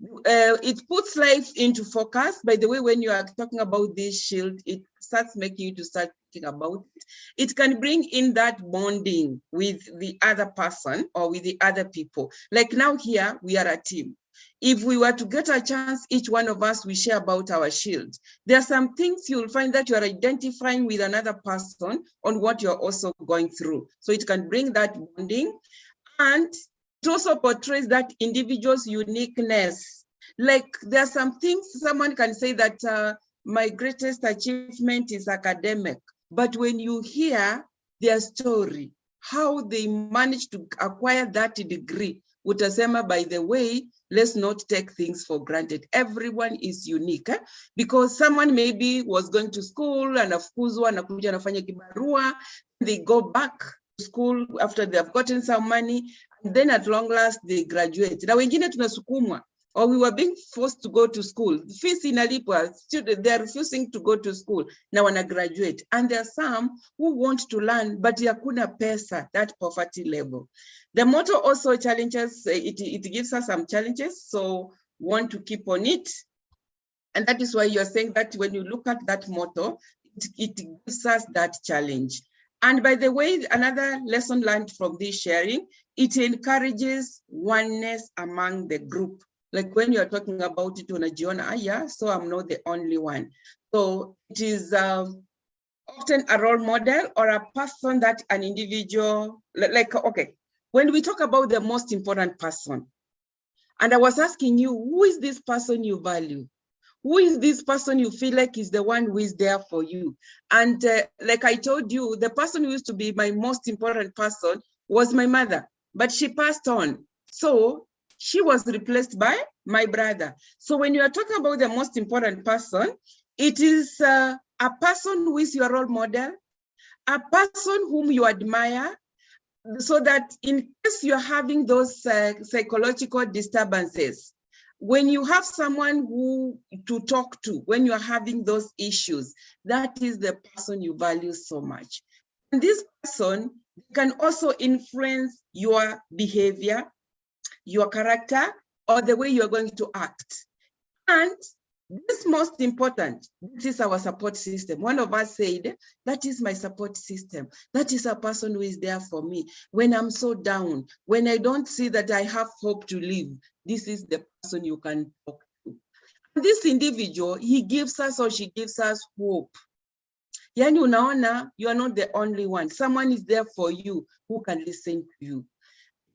It puts life into focus. By the way, when you are talking about this shield, it starts making you to start thinking about it. It can bring in that bonding with the other person or with the other people. Like now here, we are a team. If we were to get a chance, each one of us, we share about our shield. There are some things you'll find that you are identifying with another person on what you're also going through. So it can bring that bonding. And it also portrays that individual's uniqueness. Like there are some things someone can say that my greatest achievement is academic. But when you hear their story, how they managed to acquire that degree, utasema, by the way, let's not take things for granted. Everyone is unique, because someone maybe was going to school and afukuzwa anakuja anafanya kibarua, they go back to school after they have gotten some money, and then at long last they graduate. Na wengine tunasukumwa, or we were being forced to go to school. Fees inalipwa, students, they are refusing to go to school. Now wanna graduate. And there are some who want to learn, but hakuna pesa, that poverty level. The motto also challenges, it gives us some challenges, so want to keep on it. And that is why you're saying that when you look at that motto, it gives us that challenge. And by the way, another lesson learned from this sharing, it encourages oneness among the group. Like when you're talking about it, unajiona, yeah, so I'm not the only one. So it is often a role model or a person that an individual, like, okay, when we talk about the most important person, and I was asking you, who is this person you value? Who is this person you feel like is the one who is there for you? And like I told you, the person who used to be my most important person was my mother, but she passed on. So she was replaced by my brother. So when you are talking about the most important person, it is a person who is your role model, a person whom you admire, so that in case you're having those psychological disturbances, when you have someone who to talk to, when you're having those issues, that is the person you value so much. And this person can also influence your behavior, your character, or the way you're going to act. And this most important, this is our support system. One of us said, that is my support system. That is a person who is there for me. When I'm so down, when I don't see that I have hope to live, this is the person you can talk to. And this individual, he gives us or she gives us hope. Yani unaona, you are not the only one. Someone is there for you who can listen to you.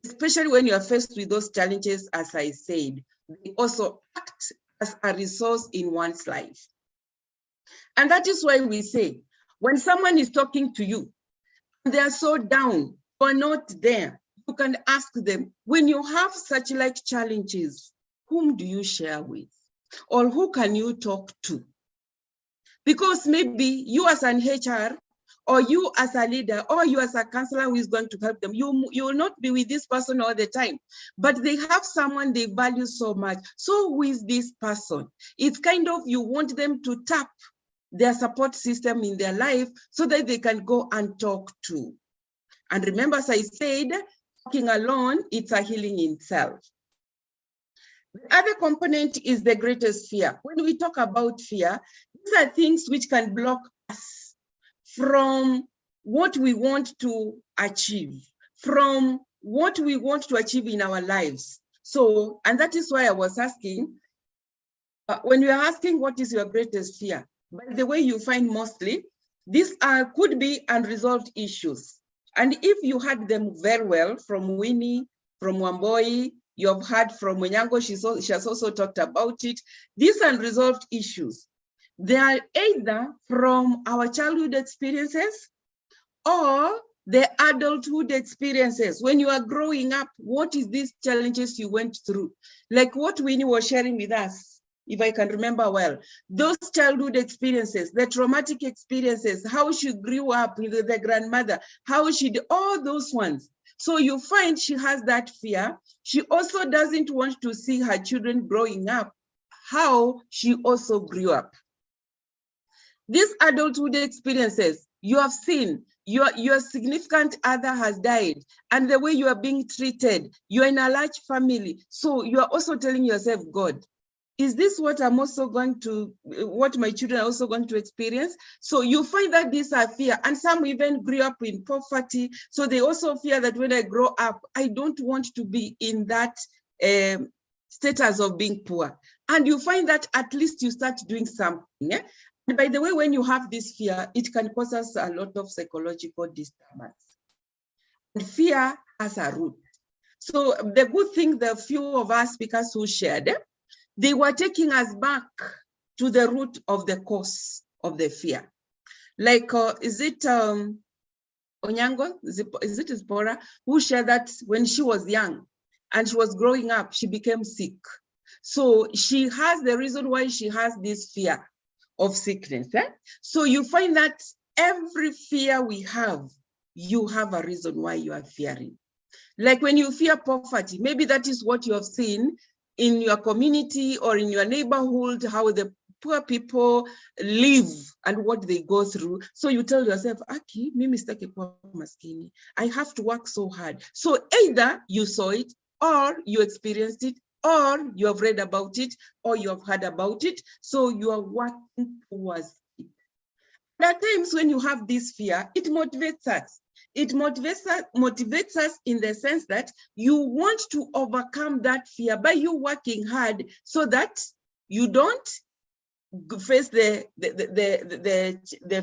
Especially when you are faced with those challenges, as I said, they also act as a resource in one's life. And that is why we say, when someone is talking to you, and they are so down, you are not there, you can ask them, when you have such like challenges, whom do you share with? Or who can you talk to? Because maybe you as an HR, or you as a leader, or you as a counselor who is going to help them, you will not be with this person all the time, but they have someone they value so much. So who is this person? It's kind of, you want them to tap their support system in their life so that they can go and talk to. And remember, as I said, talking alone, it's a healing in itself. The other component is the greatest fear. When we talk about fear, these are things which can block us from what we want to achieve, from what we want to achieve in our lives. So, and that is why I was asking, when you're asking what is your greatest fear, by the way, you find mostly, these could be unresolved issues. And if you had them very well from Winnie, from Wamboi, you have heard from Munyango, she has also talked about it, these unresolved issues, they are either from our childhood experiences or the adulthood experiences. When you are growing up, what is these challenges you went through? Like what Winnie was sharing with us, if I can remember well, those childhood experiences, the traumatic experiences, how she grew up with the grandmother, how she did all those ones. So you find she has that fear. She also doesn't want to see her children growing up, how she also grew up. These adulthood experiences, you have seen your significant other has died, and the way you are being treated, you're in a large family. So you are also telling yourself, God, is this what I'm also going to, what my children are also going to experience? So you find that these are fear, and some even grew up in poverty. So they also fear that when I grow up, I don't want to be in that status of being poor. And you find that at least you start doing something. Yeah? And by the way, when you have this fear, it can cause us a lot of psychological disturbance. And fear has a root. So the good thing, the few of us speakers who shared, they were taking us back to the root of the cause of the fear. Like, is it Onyango, is it Zipporah, who shared that when she was young and she was growing up, she became sick. So she has the reason why she has this fear of sickness. So you find that every fear we have, you have a reason why you are fearing. Like when you fear poverty, maybe that is what you have seen in your community or in your neighborhood, how the poor people live and what they go through. So you tell yourself, Aki, mimi sitaki kuwa maskini. I have to work so hard. So either you saw it, or you experienced it, or you have read about it, or you have heard about it. So you are working towards it. There are times when you have this fear, it motivates us. It motivates us in the sense that you want to overcome that fear by you working hard so that you don't face the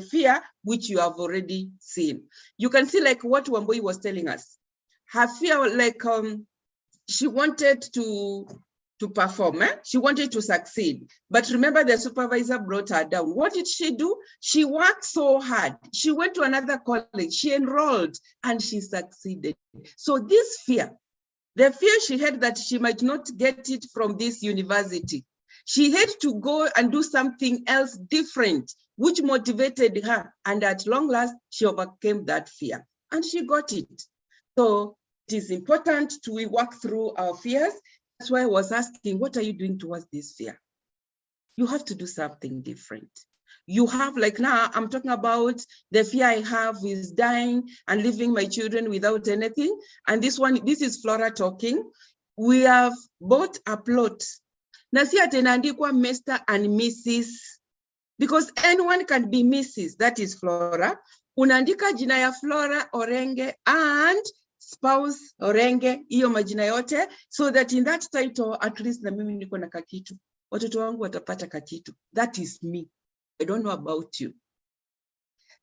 fear which you have already seen. You can see like what Wambui was telling us. Her fear, like she wanted to perform, she wanted to succeed. But remember, the supervisor brought her down. What did she do? She worked so hard. She went to another college, she enrolled, and she succeeded. So this fear, the fear she had that she might not get it from this university, she had to go and do something else different, which motivated her. And at long last, she overcame that fear and she got it. So it is important to work through our fears. That's why I was asking, what are you doing towards this fear? You have to do something different. You have, like now, I'm talking about the fear I have is dying and leaving my children without anything. And this is Flora talking. We have bought a plot. Na si atenaandikwa Mr. and Mrs. Because anyone can be Mrs. That is Flora. Unaandika jina ya Flora Orenge and spouse Orenge, iyo majina yote, so that in that title, at least na mimi niko na kakitu. Watoto wangu watapata kakitu. That is me. I don't know about you.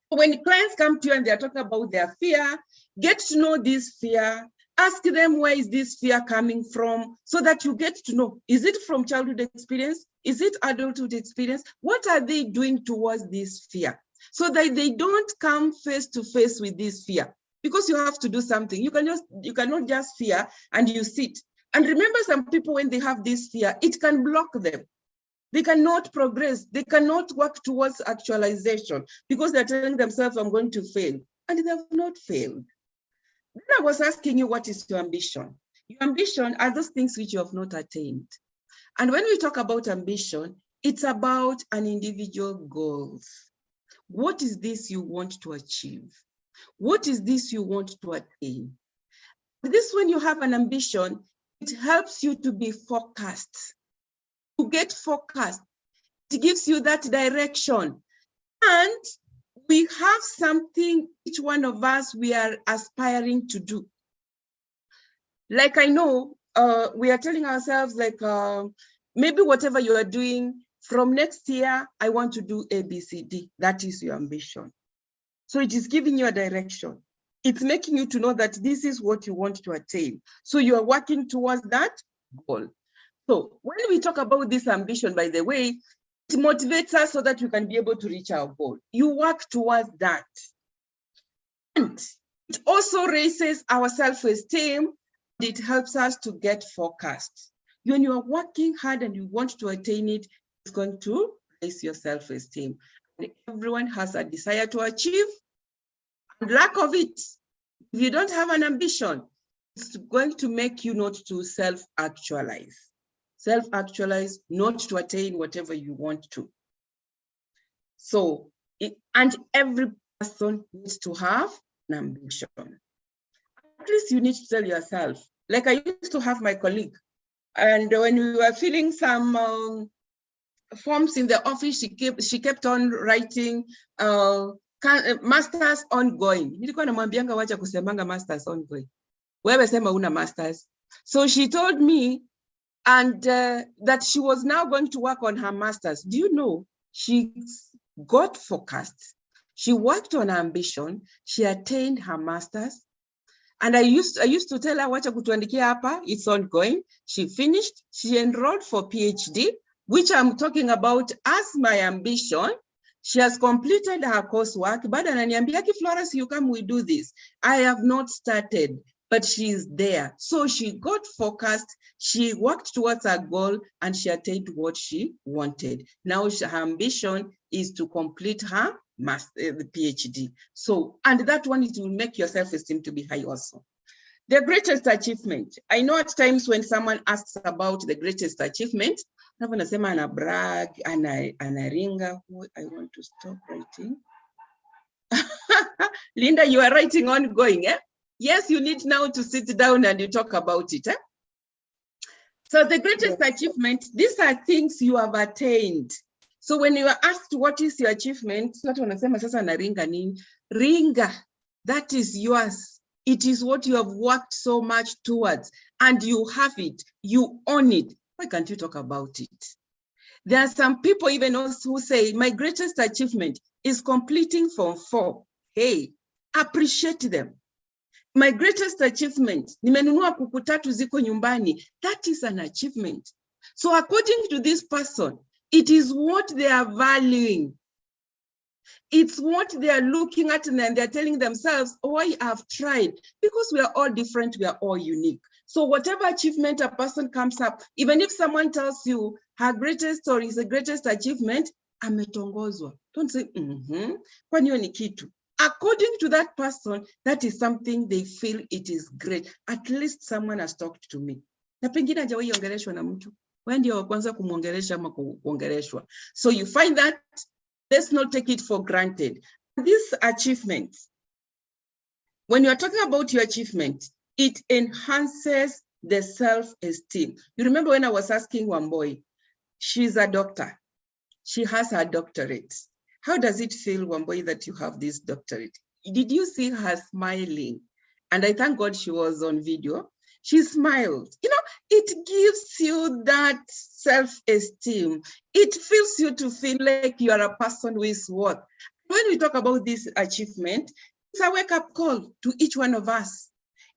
When clients come to you and they're talking about their fear, get to know this fear. Ask them, where is this fear coming from? So that you get to know, is it from childhood experience? Is it adulthood experience? What are they doing towards this fear? So that they don't come face to face with this fear. Because you have to do something. You cannot just fear and you sit. And remember, some people, when they have this fear, it can block them. They cannot progress. They cannot work towards actualization because they're telling themselves, I'm going to fail. And they have not failed. Then I was asking you, what is your ambition? Your ambition are those things which you have not attained. And when we talk about ambition, it's about an individual goals. What is this you want to achieve? What is this you want to attain? This, when you have an ambition, it helps you to be focused. To get focused, it gives you that direction. And we have something, each one of us, we are aspiring to do. Like I know, we are telling ourselves like, maybe whatever you are doing, from next year, I want to do A, B, C, D. That is your ambition. So it is giving you a direction. It's making you to know that this is what you want to attain. So you are working towards that goal. So when we talk about this ambition, by the way, it motivates us so that we can be able to reach our goal. You work towards that. And it also raises our self-esteem. It helps us to get focused. When you are working hard and you want to attain it, it's going to raise your self-esteem. Everyone has a desire to achieve, and lack of it, if you don't have an ambition, it's going to make you not to self-actualize. Self-actualize, not to attain whatever you want to. So, and every person needs to have an ambition. At least you need to tell yourself, like I used to have my colleague, and when we were filling some forms in the office, she kept on writing masters ongoing. Nilikuwa namwambianga wacha kusemanga masters ongoing. Wewe sema una masters. So she told me and that she was now going to work on her masters. Do you know, she got focused. She worked on her ambition. She attained her masters. And I used to tell her, wacha kutuandikia hapa, it's ongoing. She finished, she enrolled for PhD. which I'm talking about as my ambition. She has completed her coursework, but ananiambia, Florence, you come, we do this. I have not started, but she's there. So she got focused, she worked towards her goal, and she attained what she wanted. Now her ambition is to complete her the PhD. So, and that one, it will make your self-esteem to be high also. The greatest achievement. I know at times when someone asks about the greatest achievement, nasema ana brag, anaringa. I want to stop writing. Linda, you are writing ongoing, eh? Yes, you need now to sit down and you talk about it. Eh? So the greatest achievement, these are things you have attained. So when you are asked what is your achievement, ringa, that is yours. It is what you have worked so much towards, and you have it, you own it. Why can't you talk about it? There are some people even who say, my greatest achievement is completing Form 4. Hey, appreciate them. My greatest achievement, nimenunua kuku 3 ziko nyumbani. That is an achievement. So according to this person, it is what they are valuing. It's what they are looking at, and then they're telling themselves, oh, I have tried, because we are all different, we are all unique. So whatever achievement a person comes up, even if someone tells you her greatest or his greatest achievement, ametongozwa. Don't say, kwani hiyo ni kitu. According to that person, that is something they feel it is great. At least someone has talked to me. Na pengine hajawahi ongeleshwa na mtu. Wewe ndio wa kwanza kumuongelesha ama kuongeleshwa. So you find that, let's not take it for granted. This achievement, when you are talking about your achievement, it enhances the self-esteem. You remember when I was asking Wamboi, she's a doctor. She has her doctorate. How does it feel, Wamboi, that you have this doctorate? Did you see her smiling? And I thank God she was on video. She smiled. You know, it gives you that self-esteem. It feels you to feel like you are a person who is worth. When we talk about this achievement, it's a wake-up call to each one of us,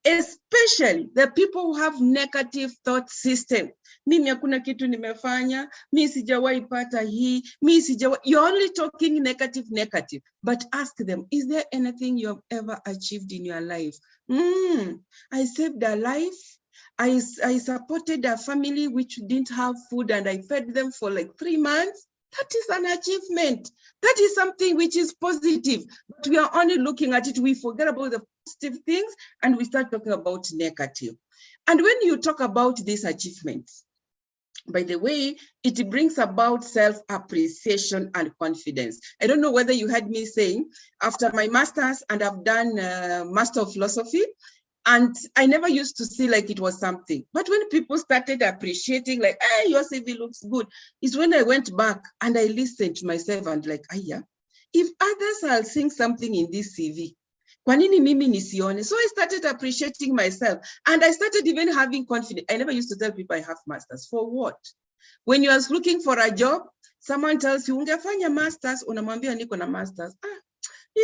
especially the people who have negative thought system. Mimi hakuna kitu nimefanya, mimi sijawahi pata hii, mimi sijawahi. You're only talking negative. But ask them, is there anything you have ever achieved in your life? I saved a life. I supported a family which didn't have food, and I fed them for like 3 months. That is an achievement. That is something which is positive. But we are only looking at it. We forget about the positive things and we start talking about negative. And when you talk about these achievements, by the way, it brings about self-appreciation and confidence. I don't know whether you heard me saying, after my master's, and I've done Master of Philosophy, and I never used to see like it was something. But when people started appreciating, like, hey, your CV looks good, is when I went back and I listened to myself and like, yeah, if others are seeing something in this CV, kwa nini mimi nisione? So I started appreciating myself, and I started even having confidence. I never used to tell people I have masters. For what? When you are looking for a job, someone tells you, ungefanya masters, unamwambia niko na masters.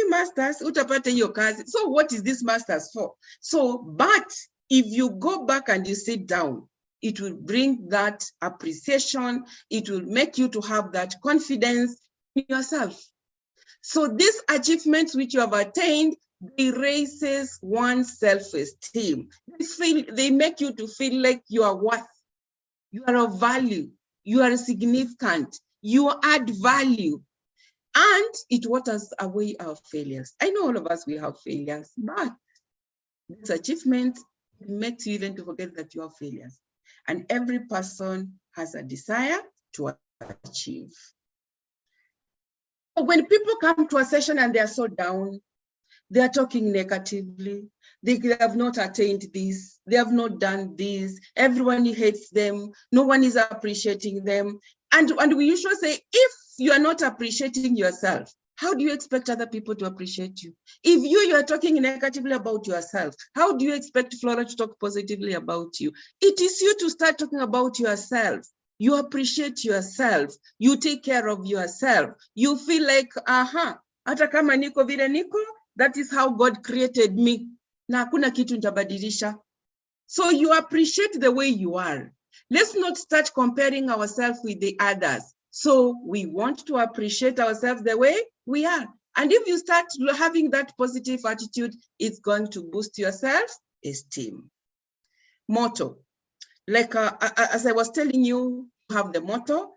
Masters, utapata hiyo kazi. So what is this masters for? So, but if you go back and you sit down, it will bring that appreciation. It will make you to have that confidence in yourself. So these achievements which you have attained, they raises one's self-esteem. They make you to feel like you are worth, you are of value, you are significant, you add value. And it waters away our failures. I know all of us, we have failures, but this achievement makes you even to forget that you have failures. And every person has a desire to achieve. So when people come to a session and they are so down, they are talking negatively, they have not attained this, they have not done this, everyone hates them, no one is appreciating them. And we usually say, if you are not appreciating yourself, how do you expect other people to appreciate you? If you are talking negatively about yourself, how do you expect Flora to talk positively about you? It is you to start talking about yourself. You appreciate yourself. You take care of yourself. You feel like, hata kama niko vile niko, that is how God created me. Na hakuna kitu nitabadilisha. So you appreciate the way you are. Let's not start comparing ourselves with the others. So we want to appreciate ourselves the way we are. And if you start having that positive attitude, it's going to boost your self-esteem. Motto. Like as I was telling you, you have the motto.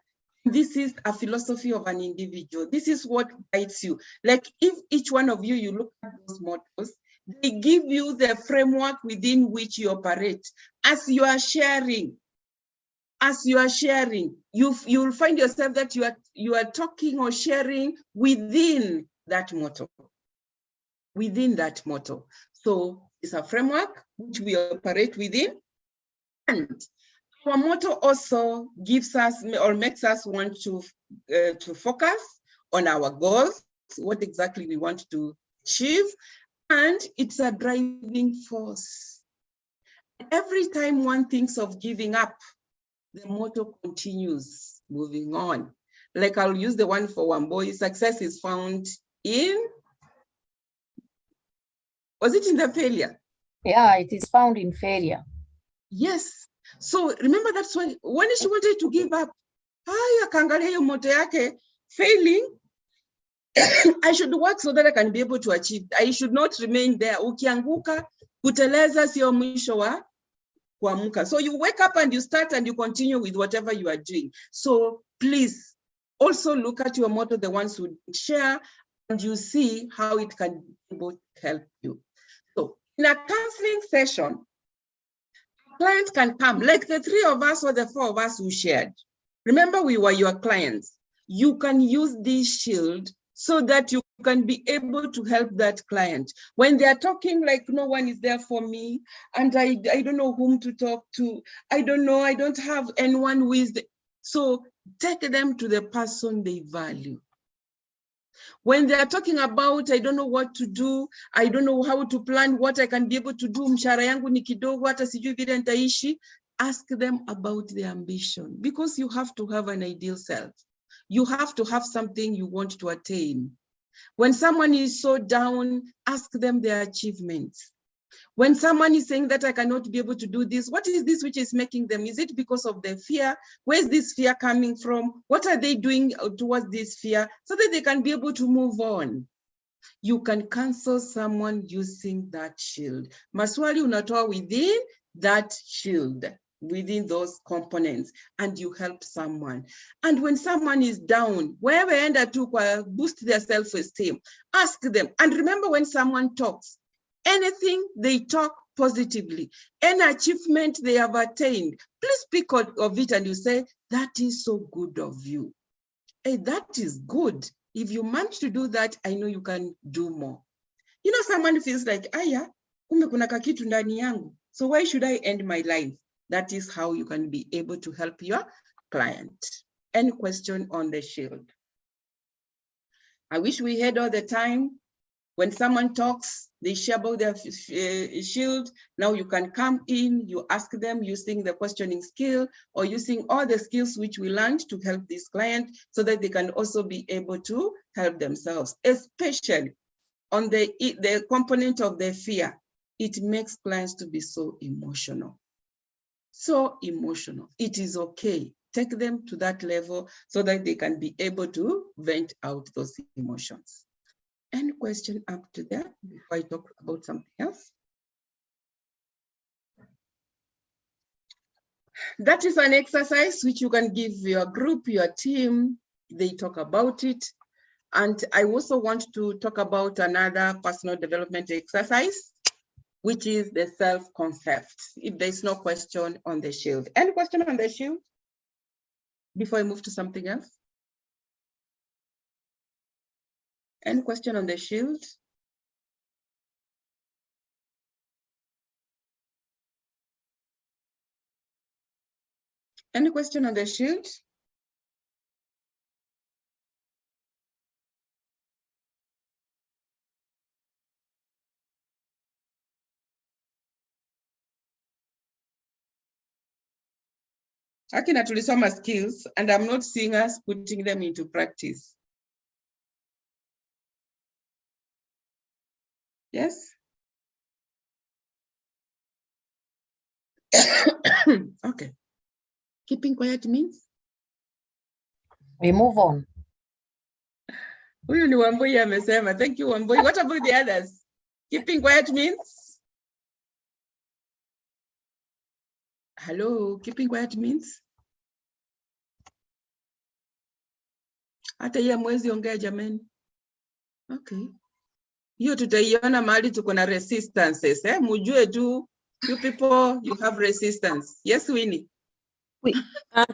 This is a philosophy of an individual. This is what guides you. Like if each one of you, you look at those mottos, they give you the framework within which you operate. As you are sharing, you'll find yourself that you are talking or sharing within that motto. Within that motto. So it's a framework which we operate within. And our motto also gives us or makes us want to focus on our goals, what exactly we want to achieve, and it's a driving force. Every time one thinks of giving up, the motto continues moving on. Like I'll use the one for one boy, success is found in, was it in the failure? Yeah, it is found in failure. Yes. So remember that's why when she wanted to give up, akaangalia hiyo motto yake, failing, I should work so that I can be able to achieve. I should not remain there. Ukianguka, kuteleza sio mwisho wa kuamka. So you wake up and you start and you continue with whatever you are doing. So please also look at your motto, the ones who share, and you see how it can help you. So in a counseling session, client can come, like the 3 of us or the 4 of us who shared. Remember, we were your clients. You can use this shield so that you can be able to help that client. When they are talking like no one is there for me, and I don't know whom to talk to, I don't know, I don't have anyone who is so take them to the person they value. When they are talking about, I don't know what to do, I don't know how to plan what I can be able to do, mshahara yangu ni kidogo, hata sijui vile nitaishi, ask them about their ambition, because you have to have an ideal self. You have to have something you want to attain. When someone is so down, ask them their achievements. When someone is saying that I cannot be able to do this, what is this which is making them? Is it because of the fear? Where is this fear coming from? What are they doing towards this fear so that they can be able to move on? You can counsel someone using that shield. Maswali unatoa within that shield, within those components, and you help someone. And when someone is down, wherever enda to boost their self-esteem, ask them. And remember, when someone talks, anything they talk positively, any achievement they have attained, please speak of it and you say, that is so good of you. Hey, that is good. If you manage to do that, I know you can do more. You know, someone feels like, aya, kumbe kuna kakitu ndani yangu. So why should I end my life? That is how you can be able to help your client. Any question on the shield? I wish we had all the time. When someone talks, they share about their shield. Now you can come in, you ask them using the questioning skill or using all the skills which we learned to help this client so that they can also be able to help themselves, especially on the component of the fear. It makes clients to be so emotional. So emotional. It is okay. Take them to that level so that they can be able to vent out those emotions. Any question up to there before I talk about something else? That is an exercise which you can give your group, your team, they talk about it. And I also want to talk about another personal development exercise, which is the self-concept. If there's no question on the shield. Any question on the shield before I move to something else? Any question on the shield? Any question on the shield? Akina tulisoma skills and I'm not seeing us putting them into practice. Yes? Okay. Keeping quiet means? We move on. Huyu ni Wambui amesema. Thank you, Wambui. What about the others? Keeping quiet means? Hello, keeping quiet means? Hata hiyo mwezi ongea jameni. Okay. Hiyo tutaiona mahali tuko na resistances, mujue tu, you people, you have resistance. Yes, Winnie?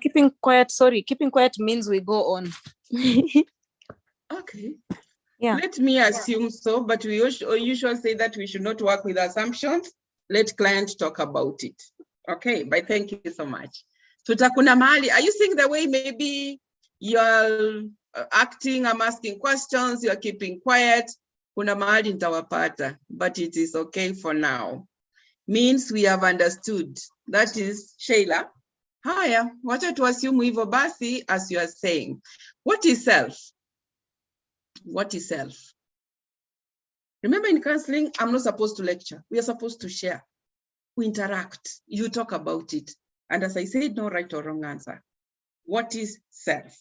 Keeping quiet means we go on. Okay. Yeah. Let me assume so, but we usually say that we should not work with assumptions. Let client talk about it. Okay, but thank you so much. Tutakuna mahali, are you seeing the way maybe you're acting, I'm asking questions, you're keeping quiet? Kuna mahali nitawapata, but it is okay for now. Means we have understood. That is Sheila. Haya, wacha tuassume hivyo basi, as you are saying. What is self? What is self? Remember, in counseling, I'm not supposed to lecture. We are supposed to share. We interact. You talk about it. And as I said, no right or wrong answer. What is self?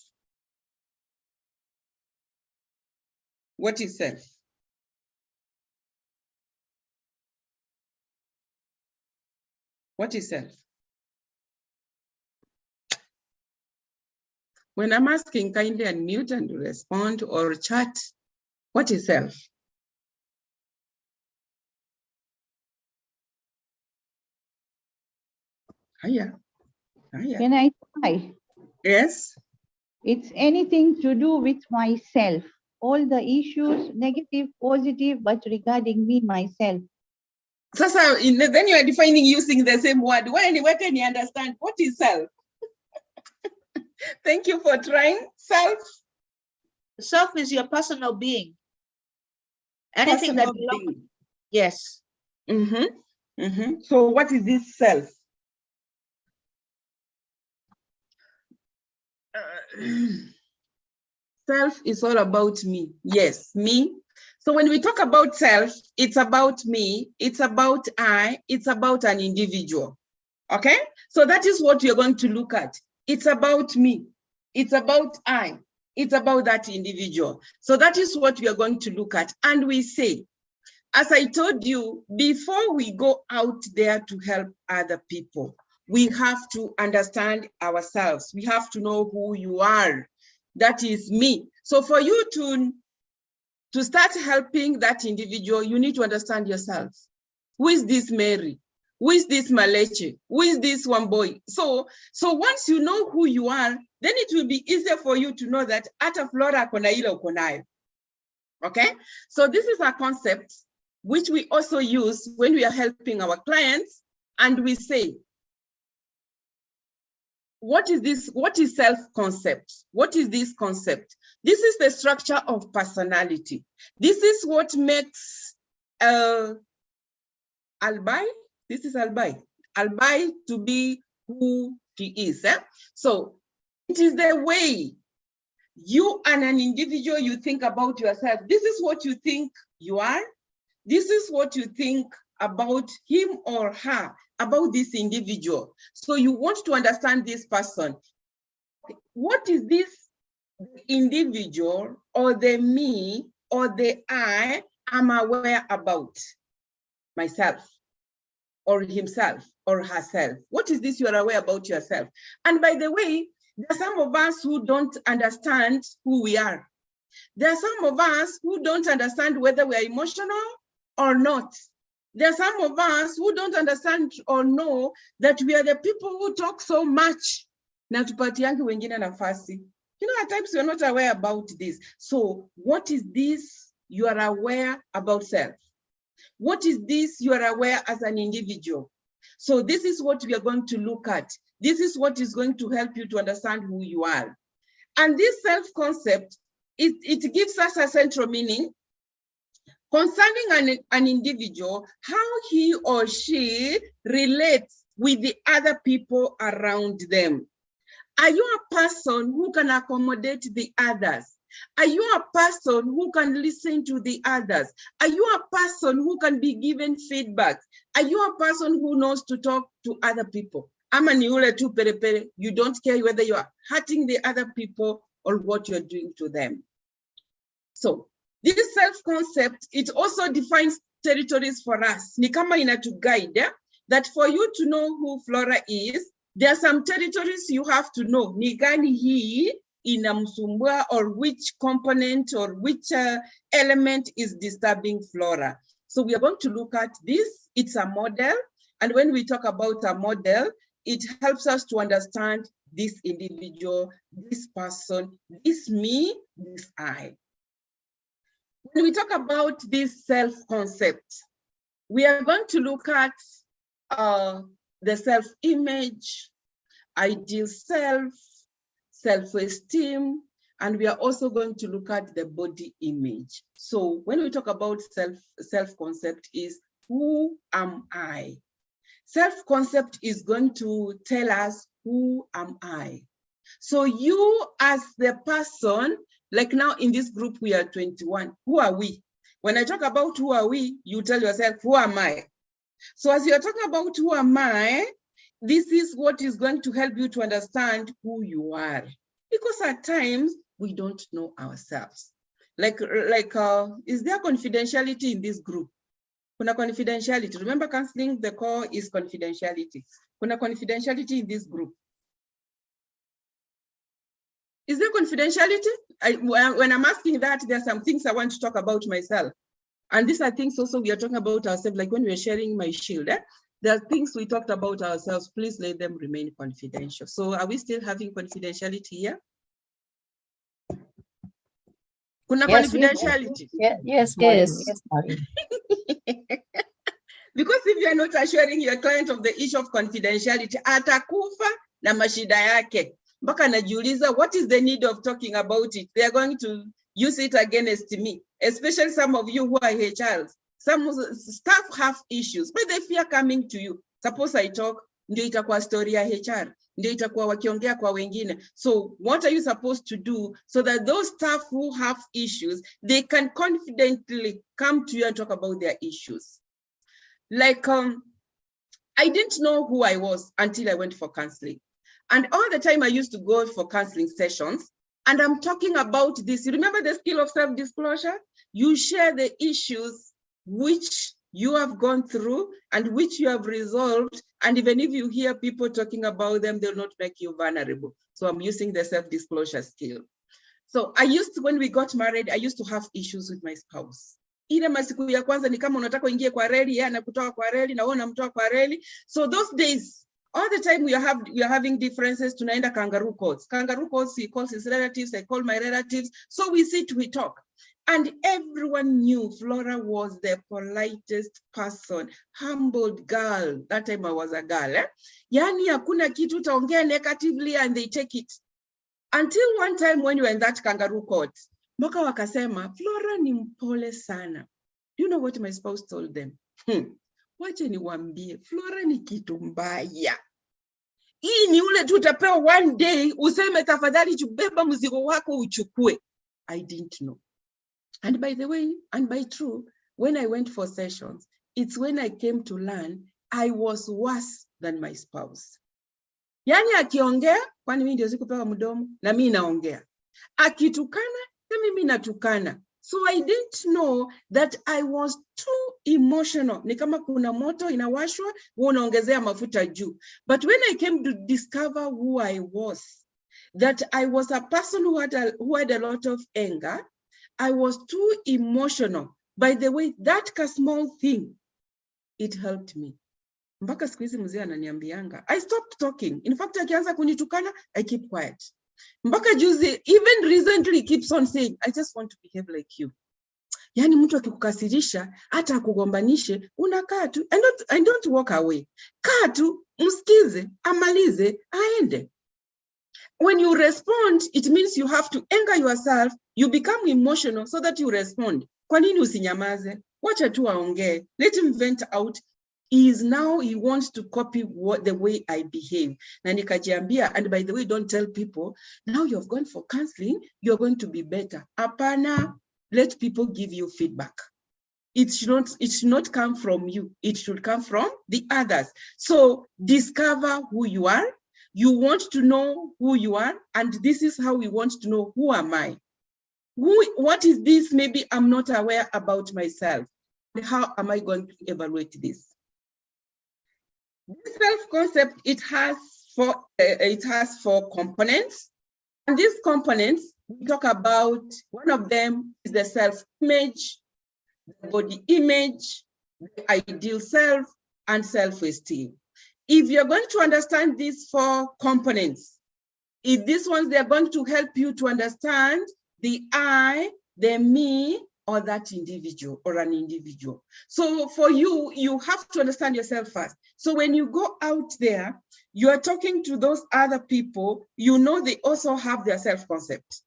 What is self? What is self? When I'm asking, kindly unmute and respond or chat. What is self? Hiya. Hiya. Can I try? Yes. It's anything to do with myself. All the issues, negative, positive, but regarding me, myself. Sasa, then you are defining using the same word. Where can you understand what is self? Thank you for trying. Self. Self is your personal being. Anything that belongs. Yes. So what is this self? Self is all about me. Yes, me. So when we talk about self, it's about me, it's about I, it's about an individual. Okay? So that is what you're going to look at. It's about me, it's about I, it's about that individual. So that is what we are going to look at. And we say, as I told you, before we go out there to help other people, we have to understand ourselves. We have to know who you are. That is me. So for you to start helping that individual, you need to understand yourself. Who is this Mary? Who is this Maleche? Who is this one boy? So once you know who you are, then it will be easier for you to know that ata Flora kona ile uko nayo. Okay? So this is a concept which we also use when we are helping our clients, and we say, what is this? What is self-concept? What is this concept? This is the structure of personality. This is what makes Albai, this is Albai to be who he is. So it is the way you and an individual, you think about yourself. This is what you think you are. This is what you think about him or her, about this individual. So you want to understand this person. What is this individual or the me or the I am aware about myself or himself or herself? What is this you are aware about yourself? And by the way, there are some of us who don't understand who we are. There are some of us who don't understand whether we are emotional or not. There are some of us who don't understand or know that we are the people who talk so much. Na tupatiangi wengine nafasi. You know, at times we're not aware about this. So what is this you are aware about self? What is this you are aware as an individual? So this is what we are going to look at. This is what is going to help you to understand who you are. And this self-concept, it gives us a central meaning concerning an individual, how he or she relates with the other people around them. Are you a person who can accommodate the others? Are you a person who can listen to the others? Are you a person who can be given feedback? Are you a person who knows to talk to other people? ama ni ule tu perepere, you don't care whether you are hurting the other people or what you're doing to them. So this self-concept, it also defines territories for us. Ni kama inatu guide, that for you to know who Flora is, there are some territories you have to know. Ni gani hii inamsumbua, or which component or which element is disturbing Flora. So we are going to look at this. It's a model. And when we talk about a model, it helps us to understand this individual, this person, this me, this I. When we talk about this self-concept, we are going to look at the self-image, ideal self, self-esteem, and we are also going to look at the body image. So when we talk about self-concept is, who am I? Self-concept is going to tell us, who am I? So you as the person, like now in this group, we are 21. Who are we? When I talk about who are we, you tell yourself, who am I? So as you're talking about who am I, this is what is going to help you to understand who you are. Because at times, we don't know ourselves. Like is there confidentiality in this group? Kuna confidentiality. Remember, counseling, the core is confidentiality. Kuna confidentiality in this group. Is there confidentiality? When I'm asking that, there are some things I want to talk about myself. And these are things also we are talking about ourselves, like when we are sharing my shield. There are things we talked about ourselves. Please let them remain confidential. So are we still having confidentiality here? Kuna confidentiality? Yes, madam. Yes, madam. Because if you are not assuring your client of the issue of confidentiality, atakufa na mashida yake. Mpaka najiuliza, what is the need of talking about it? They are going to use it against me, especially some of you who are HRs. Some staff have issues, but they fear coming to you. Suppose I talk, ndio itakuwa story ya HR, ndio itakuwa wakiongea kwa wengine. So what are you supposed to do so that those staff who have issues, they can confidently come to you and talk about their issues? Like, I didn't know who I was until I went for counseling. And all the time I used to go for counseling sessions, and I'm talking about this. You remember the skill of self-disclosure? You share the issues which you have gone through and which you have resolved. And even if you hear people talking about them, they'll not make you vulnerable. So I'm using the self-disclosure skill. So I used to, when we got married, I used to have issues with my spouse. Ile masiku ya kwanza ni kama unataka uingie kwa reli, yeye anakutoa kwa reli na wewe unamtoa kwa reli. So those days, all the time we are having differences, tunaenda kangaroo courts. Kangaroo courts, he calls his relatives, I call my relatives. So we sit, we talk. And everyone knew Flora was the politest person, humbled girl. That time I was a girl. Yani hakuna kitu utaongea negatively and they take it. Until one time when you were in that kangaroo court, mpaka wakasema, Flora ni mpole sana. You know what my spouse told them? Wache niwaambie, Flora ni kitu mbaya. Hii ni ule tu utapewa one day, useme tafadhali chubeba mzigo wako uchukue. I didn't know. And by the way, and by true, when I went for sessions, it's when I came to learn, I was worse than my spouse. Yani akiongea, kwani mimi ndio sikupewa mdomo, na mimi naongea. Akitukana, na mimi natukana. So I didn't know that I was too emotional. Ni kama kuna moto inawashwa, unaongezea mafuta juu. But when I came to discover who I was, that I was a person who had a lot of anger, I was too emotional. By the way, that small thing, it helped me. Mpaka siku hizi mzee ananiambianga, I stopped talking. In fact, akianza kunitukana, I keep quiet. Mpaka juzi, even recently, he keeps on saying, I just want to behave like you. Yani mtu akikukasirisha, hata akugombanishe, unakaa tu, and don't walk away. Kaa tu, msikize, amalize, aende. When you respond, it means you have to anger yourself, you become emotional so that you respond. Kwa nini usinyamaze? Wacha tu aongee. Let him vent out. He wants to copy the way I behave. Na nikajiambia, and by the way, don't tell people, now you've gone for counseling, you're going to be better. Apana, let people give you feedback. it should not come from you. It should come from the others. So discover who you are. You want to know who you are, and this is how we want to know, who am I? What is this? Maybe I'm not aware about myself. How am I going to evaluate this? This self-concept, it has four components. And these components, we talk about, one of them is the self-image, the body image, the ideal self, and self-esteem. If you're going to understand these four components, if these ones, they're going to help you to understand the I, the me, or that individual or an individual. So for you, you have to understand yourself first. So when you go out there, you are talking to those other people, you know they also have their self-concept.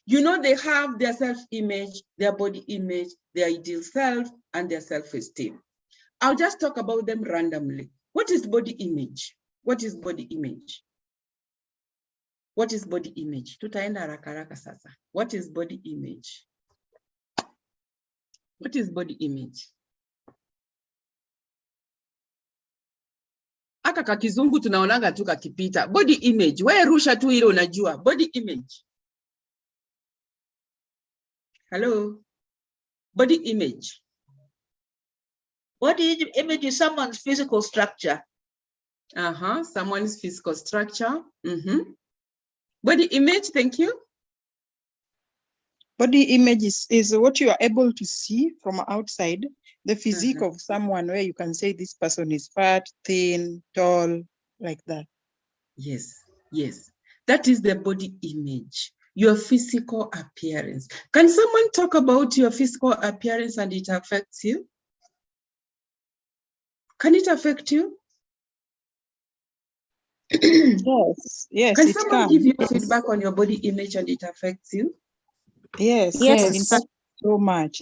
You know they have their self-image, their body image, their ideal self, and their self-esteem. I'll just talk about them randomly. What is body image? What is body image? What is body image? Tutaenda haraka haraka sasa. What is body image? What is body image? Aka kakizungu tunaonanga tu kakipita. Body image. Wewe rusha tu ile unajua. Body image. Hello. Body image. Body image is someone's physical structure. Someone's physical structure. Body image, thank you. Body image is what you are able to see from outside, the physique of someone, where you can say this person is fat, thin, tall, like that. Yes, yes. That is the body image, your physical appearance. Can someone talk about your physical appearance and it affects you? Can it affect you? Yes, Can it someone can. give you feedback on your body image and it affects you? Yes, Yes. in fact, so much.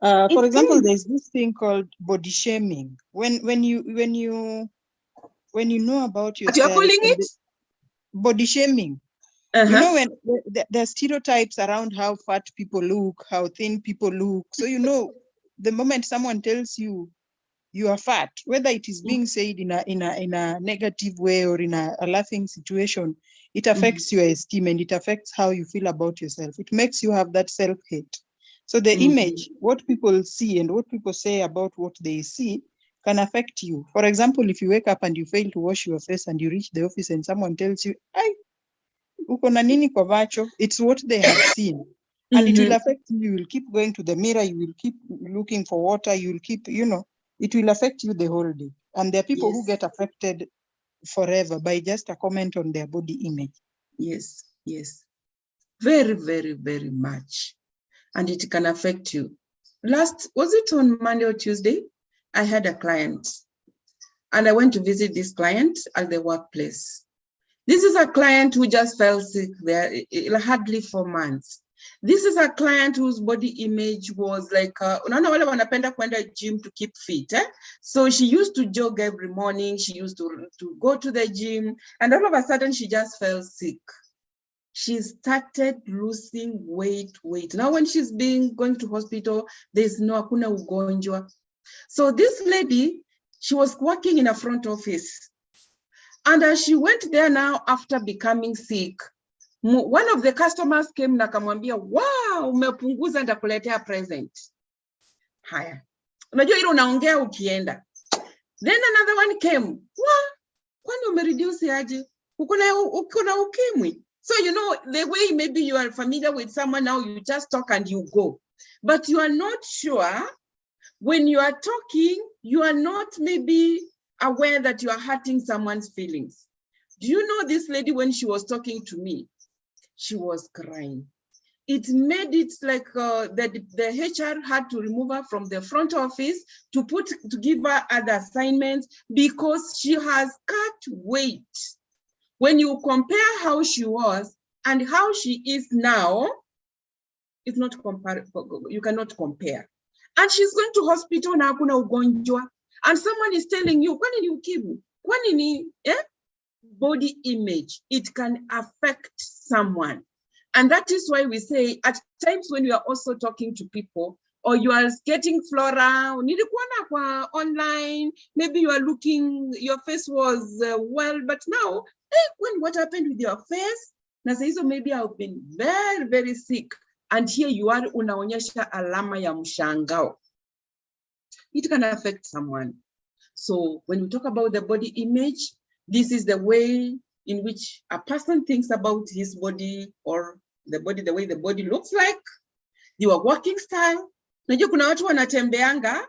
For example, there's this thing called body shaming. When you know about yourself. What you're calling it? Body shaming. You know, when there are stereotypes around how fat people look, how thin people look. So you know, the moment someone tells you you are fat, whether it is being said in a negative way or in a laughing situation, it affects your esteem and it affects how you feel about yourself. It makes you have that self-hate. So the image, what people see and what people say about what they see can affect you. For example, if you wake up and you fail to wash your face and you reach the office and someone tells you, "Ay, uko na nini kwa macho?" It's what they have seen. And it will affect you. You will keep going to the mirror. You will keep looking for water. You will keep, it will affect you the whole day. And there are people who get affected forever by just a comment on their body image. Yes, yes. Very, very, very much. And it can affect you. Was it on Monday or Tuesday? I had a client and I went to visit this client at the workplace. This is a client who just fell sick there, hardly 4 months. This is a client whose body image was like, unaona wale wanapenda kwenda gym to keep fit. So she used to jog every morning. She used to go to the gym. And all of a sudden, she just fell sick. She started losing weight. Now, when she's going to hospital, there's no hakuna ugonjwa. So this lady, she was working in a front office. And as she went there now after becoming sick, one of the customers came na kamwambia, wow, umepunguza ndakuletea present. Haya. Unajua ile unaongea ukienda. Then another one came. Kwani umereduce aje? Uko na ukimwi. So, the way maybe you are familiar with someone now, you just talk and you go. But you are not sure when you are talking, you are not maybe aware that you are hurting someone's feelings. Do you know this lady, when she was talking to me, she was crying. It made it like the HR had to remove her from the front office to give her other assignments because she has cut weight. When you compare how she was and how she is now, it's not comparable. You cannot compare. And she's going to hospital na hakuna ugonjwa. And someone is telling you, kwani ni ukimwi? Kwani ni body image? It can affect someone. And that is why we say at times when we are also talking to people, or you are getting Flora, nilikuona kwa online, maybe you are looking, your face was well, but now, what happened with your face? Na saizo maybe I've been very, very sick, and here you are unaonyesha alama ya mshangao. It can affect someone. So when we talk about the body image, this is the way in which a person thinks about his body, or the body, the way the body looks like, your walking style. Najua kuna watu wanatembeanga,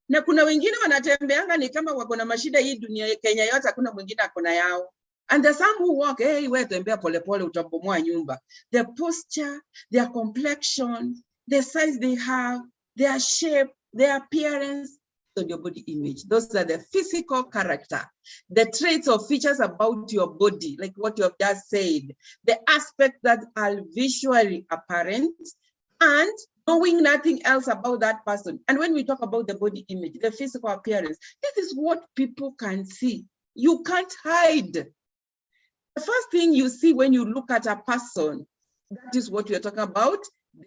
na kuna wengine wanatembeanga ni kama wako na mashida hii dunia Kenya yote hakuna mwingine akona yao. And there's some who walk, hey, wewe tembea pole pole utabomoa nyumba. Their posture, their complexion, the size they have, their shape, their appearance, on your body image. Those are the physical character, the traits or features about your body, like what you have just said, the aspects that are visually apparent, and knowing nothing else about that person. And when we talk about the body image, the physical appearance, this is what people can see. You can't hide. The first thing you see when you look at a person, that is what we are talking about,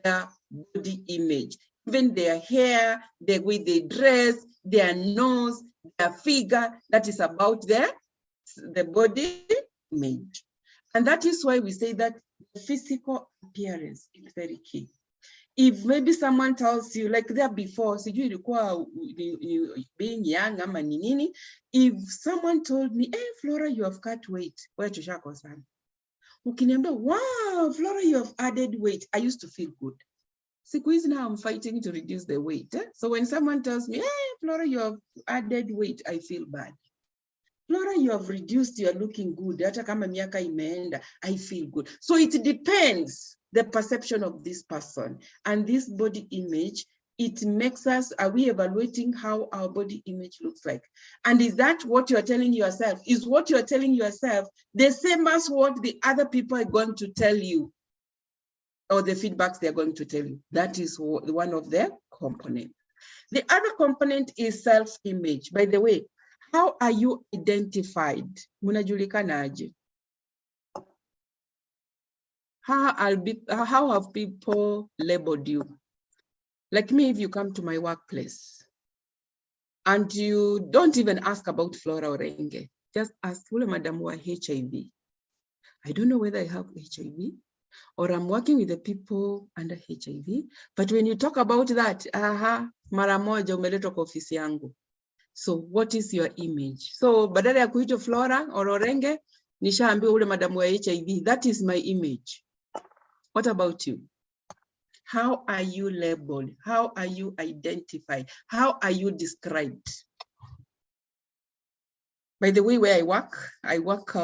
their body image. Even their hair, the way they dress, their nose, their figure, that is about the body image. And that is why we say that the physical appearance is very key. If maybe someone tells you, like there before, sijui ilikuwa being young ama ni nini, if someone told me, hey, Flora, you have cut weight, wewe tushako sana. Ukiniambia, wow, Flora, you have added weight, I used to feel good. Siku hizi now I'm fighting to reduce the weight. So when someone tells me, hey, Flora, you have added weight, I feel bad. Flora, you have reduced, you are looking good. Hata kama miaka imeenda, I feel good. So it depends the perception of this person. And this body image, it makes us, are we evaluating how our body image looks like? And is that what you're telling yourself? Is what you're telling yourself the same as what the other people are going to tell you? Or the feedbacks they're going to tell you? That is one of the components. The other component is self-image. By the way, how are you identified? Munajulikana aje? How have people labeled you? Like me, if you come to my workplace and you don't even ask about Flora or Enge, just ask, ule madam wa HIV. I don't know whether I have HIV or I'm working with the people under HIV, but when you talk about that, mara moja umeletwa kwa ofisi yangu. So what is your image? So badala ya kuitwa Flora or Orenge, nishaambiwa ule madam wa HIV. That is my image. What about you? How are you labeled? How are you identified? How are you described? By the way, where I work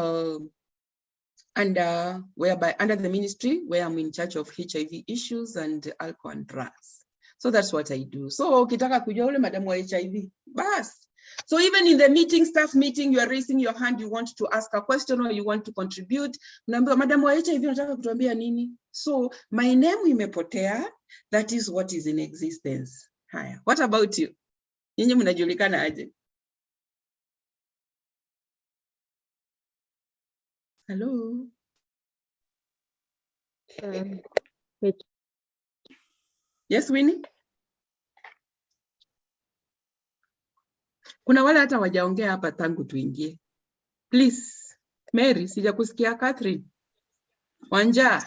under the ministry where I'm in charge of HIV issues and alcohol and drugs. So that's what I do. So ukitaka kujua ule madam wa HIV, bas. So even in the meeting, staff meeting, you are raising your hand, you want to ask a question or you want to contribute. Unaambiwa madam wa HIV unataka kutuambia nini? So my name imepotea, that is what is in existence. Haya, what about you? Nyinyi mnajulikana aje? Hello. Yes, Winnie? Kuna wale hata wajaongea hapa tangu tuingie. Please, Mary, sijakusikia. Catherine. Wanja,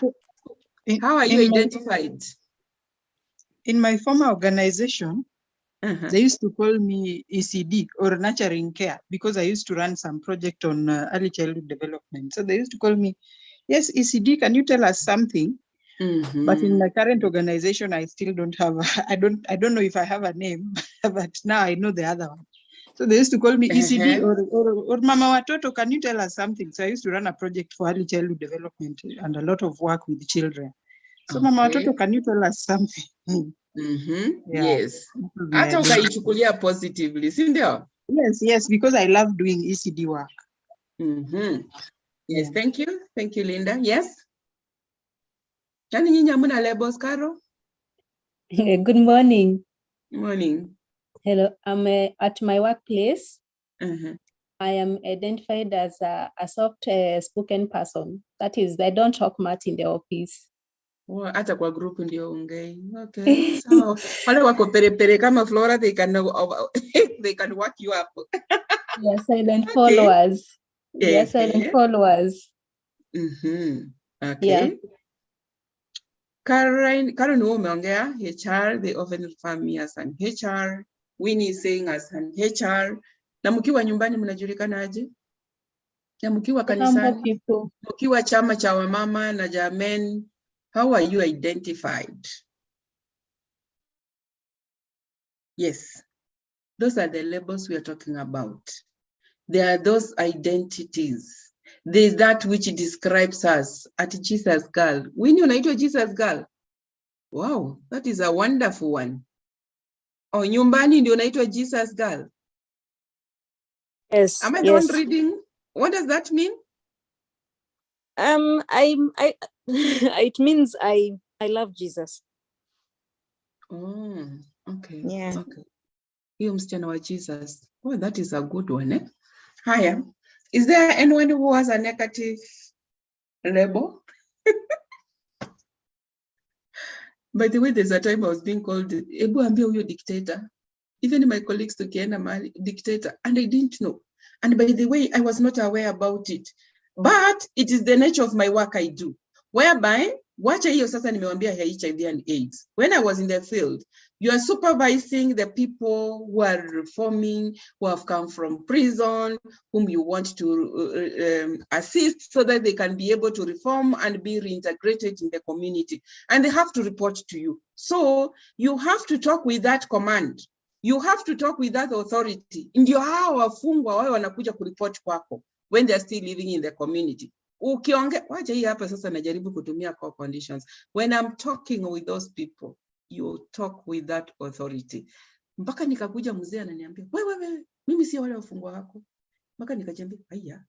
how are you identified? In my former organization, they used to call me ECD, or nurturing care, because I used to run some project on early childhood development. So they used to call me, yes, ECD, can you tell us something? But in my current organization, I still don't have, I don't know if I have a name, but now I know the other one. So they used to call me ECD or Mama Watoto, can you tell us something? So I used to run a project for early childhood development and a lot of work with children. So Mama Watoto, can you tell us something? Yes. Hata ukaichukulia positively, si ndio? Yes, because I love doing ECD work. Yes, thank you. Thank you, Linda. Yes? Nani nyinyi hamna labels, Caro? Good morning. Morning. Hello, I'm at my workplace. I am identified as a soft spoken person. That is, I don't talk much in the office. Hata kwa group ndio ongei. Okay. So wale wako perepere kama Flora, they can they can work you up. Yeah, silent followers. Yeah, silent followers. Okay. Yeah. Karen umeongea HR, they often refer me as an HR. Winnie is saying as an HR. Na mkiwa nyumbani mnajulikana aje? Na mkiwa kanisani, mkiwa chama cha wamama na jamen, how are you identified? Yes, those are the labels we are talking about. There are those identities. There's that which describes us at Jesus girl. Winnie unaitwa Jesus girl? Wow, that is a wonderful one. Oh, nyumbani ndio unaitwa Jesus girl? Yes. Am I the one reading? What does that mean? It means I love Jesus. Oh, okay. Yeah. Okay. Hiyo msichana wa Jesus. Oh, that is a good one, eh? Haya. Is there anyone who has a negative label? By the way, there's a time I was being called, Ebu ambia huyo dictator. Even my colleagues tukienda mahali, dictator, and I didn't know. And by the way, I was not aware about it. But it is the nature of my work I do. Whereby, wacha hiyo sasa nimewambia HIV and AIDS. When I was in the field, you are supervising the people who are reforming, who have come from prison, whom you want to assist so that they can be able to reform and be reintegrated in the community. And they have to report to you. So you have to talk with that command. You have to talk with that authority. Ndio hao wafungwa wao wanakuja kuripoti kwako when they are still living in the community. Wacha hii hapa sasa najaribu kutumia core conditions. When I'm talking with those people, you talk with that authority. Mpaka nikakuja mzee ananiambia, wewe, mimi si wale wafungwa wako. Mpaka nikajambia, haya.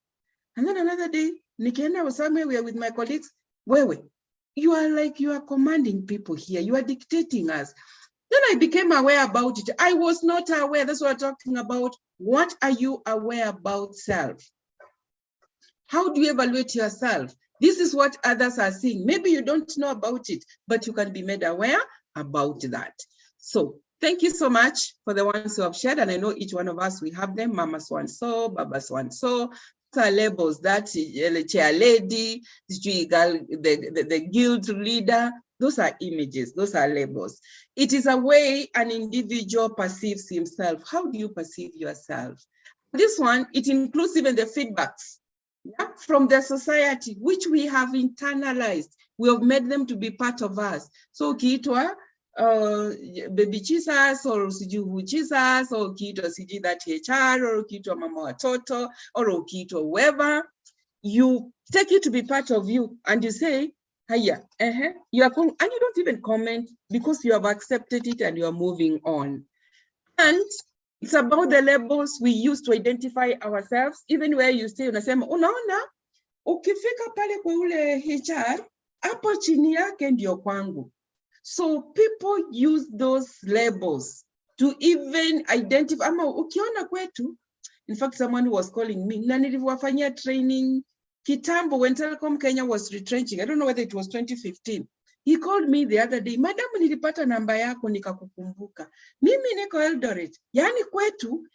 And then another day, nikienda somewhere with my colleagues, wewe, you are commanding people here. You are dictating us. Then I became aware about it. I was not aware. That's what I'm talking about. What are you aware about self? How do you evaluate yourself? This is what others are seeing. Maybe you don't know about it, but you can be made aware about that. So thank you so much for the ones who have shared. And I know each one of us, we have them. Mama so-and-so, Baba so-and-so. Those are labels. That chair lady, the guild leader. Those are images. Those are labels. It is a way an individual perceives himself. How do you perceive yourself? This one, it includes even the feedbacks. Yeah, from the society, which we have internalized. We have made them to be part of us. So ukiitwa baby Jesus or usijuhu Jesus or ukiitwa siji that HR or ukiitwa mama watoto or ukiitwa whoever, you take it to be part of you and you say, hiya, you are and you don't even comment because you have accepted it and you are moving on. And it's about the labels we use to identify ourselves, even where you stay, unasema, unaona, ukifika pale kwa ule HR, hapo chini yake ndio kwangu. So people use those labels to even identify, ama ukiona kwetu, in fact, someone was calling me, na niliwafanyia training kitambo when Telecom Kenya was retrenching. I don't know whether it was 2015. He called me the other day, madam, nilipata namba yako nikakukumbuka. Mimi niko Eldoret. Yani kwetu,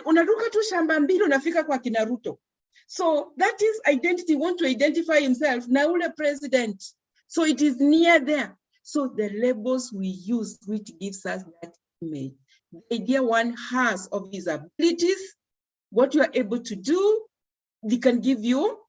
unaruka tu shamba mbili unafika kwa kina Ruto. So that is identity, want to identify himself, na ule president. So it is near there. So the labels we use, which gives us that image. The idea one has of his abilities, what you are able to do, they can give you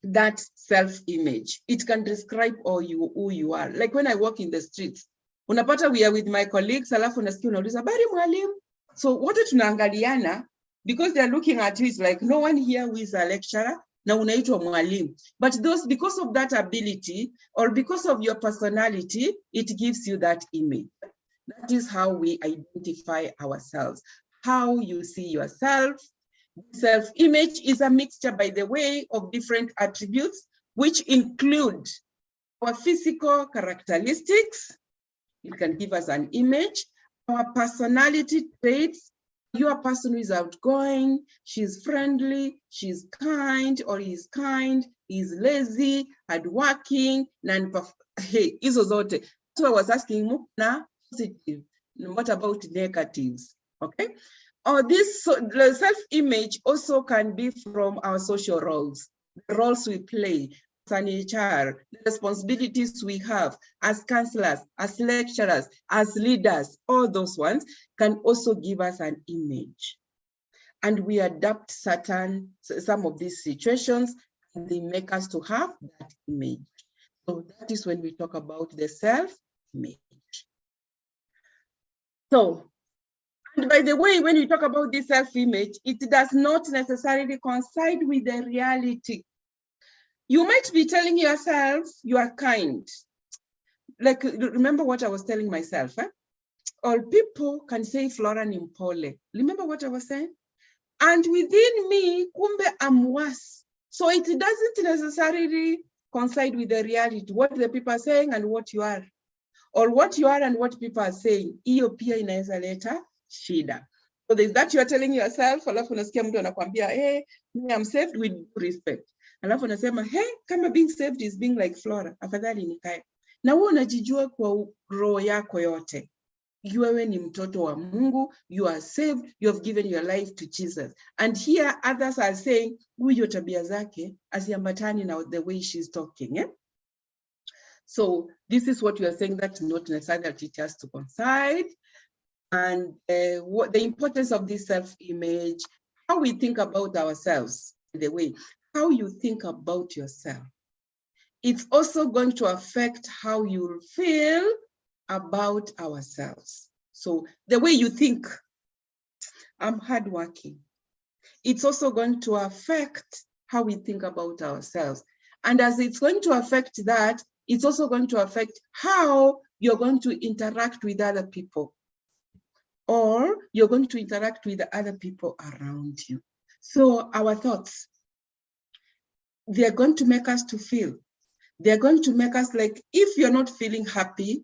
that self-image. It can describe who you are. Like when I walk in the streets, unapata we are with my colleagues, alafu nasikia unauliza, bari mwalimu. So wote tunaangaliana, because they're looking at you, it's like no one here who is a lecturer, na unaitwa mwalimu. But those, because of that ability, or because of your personality, it gives you that image. That is how we identify ourselves. How you see yourself. Self-image is a mixture, by the way, of different attributes, which include our physical characteristics. It can give us an image. Our personality traits. You're a person who is outgoing, she's friendly, she's kind, or he's kind. is lazy, hardworking, hey, hizo zote. So I was asking na positive. What about negatives? Okay. Or this self-image also can be from our social roles, the roles we play as an HR, the responsibilities we have as counselors, as lecturers, as leaders. All those ones can also give us an image. And we adapt some of these situations, and they make us to have that image. So that is when we talk about the self-image. So, and by the way, when we talk about this self-image, it does not necessarily coincide with the reality. You might be telling yourself you are kind. Like, remember what I was telling myself, eh? All people can say Flora Nimpole. Remember what I was saying? And within me, kumbe I'm worse. So it doesn't necessarily coincide with the reality, what the people are saying and what you are. Or what you are and what people are saying. Iyo pia inaweza leta shida. So there's that you are telling yourself, alafu unasikia mtu anakuambia, hey, me I'm saved with respect. Alafu unasema, hey, kama being saved is being like Flora, afadhali nikae. Na wewe unajijua kwa roho yako yote. Wewe ni mtoto wa Mungu, you are saved, you have given your life to Jesus. And here others are saying, huyo tabia zake haziambatani na the way she's talking. Eh? So this is what we are saying, that not necessarily that it has to coincide. And what the importance of this self-image, how we think about ourselves, the way, how you think about yourself. It's also going to affect how you feel about ourselves. So the way you think, I'm hardworking. It's also going to affect how we think about ourselves. And as it's going to affect that, it's also going to affect how you're going to interact with other people, or you're going to interact with the other people around you. So our thoughts, they're going to make us to feel. They're going to make us like, if you're not feeling happy,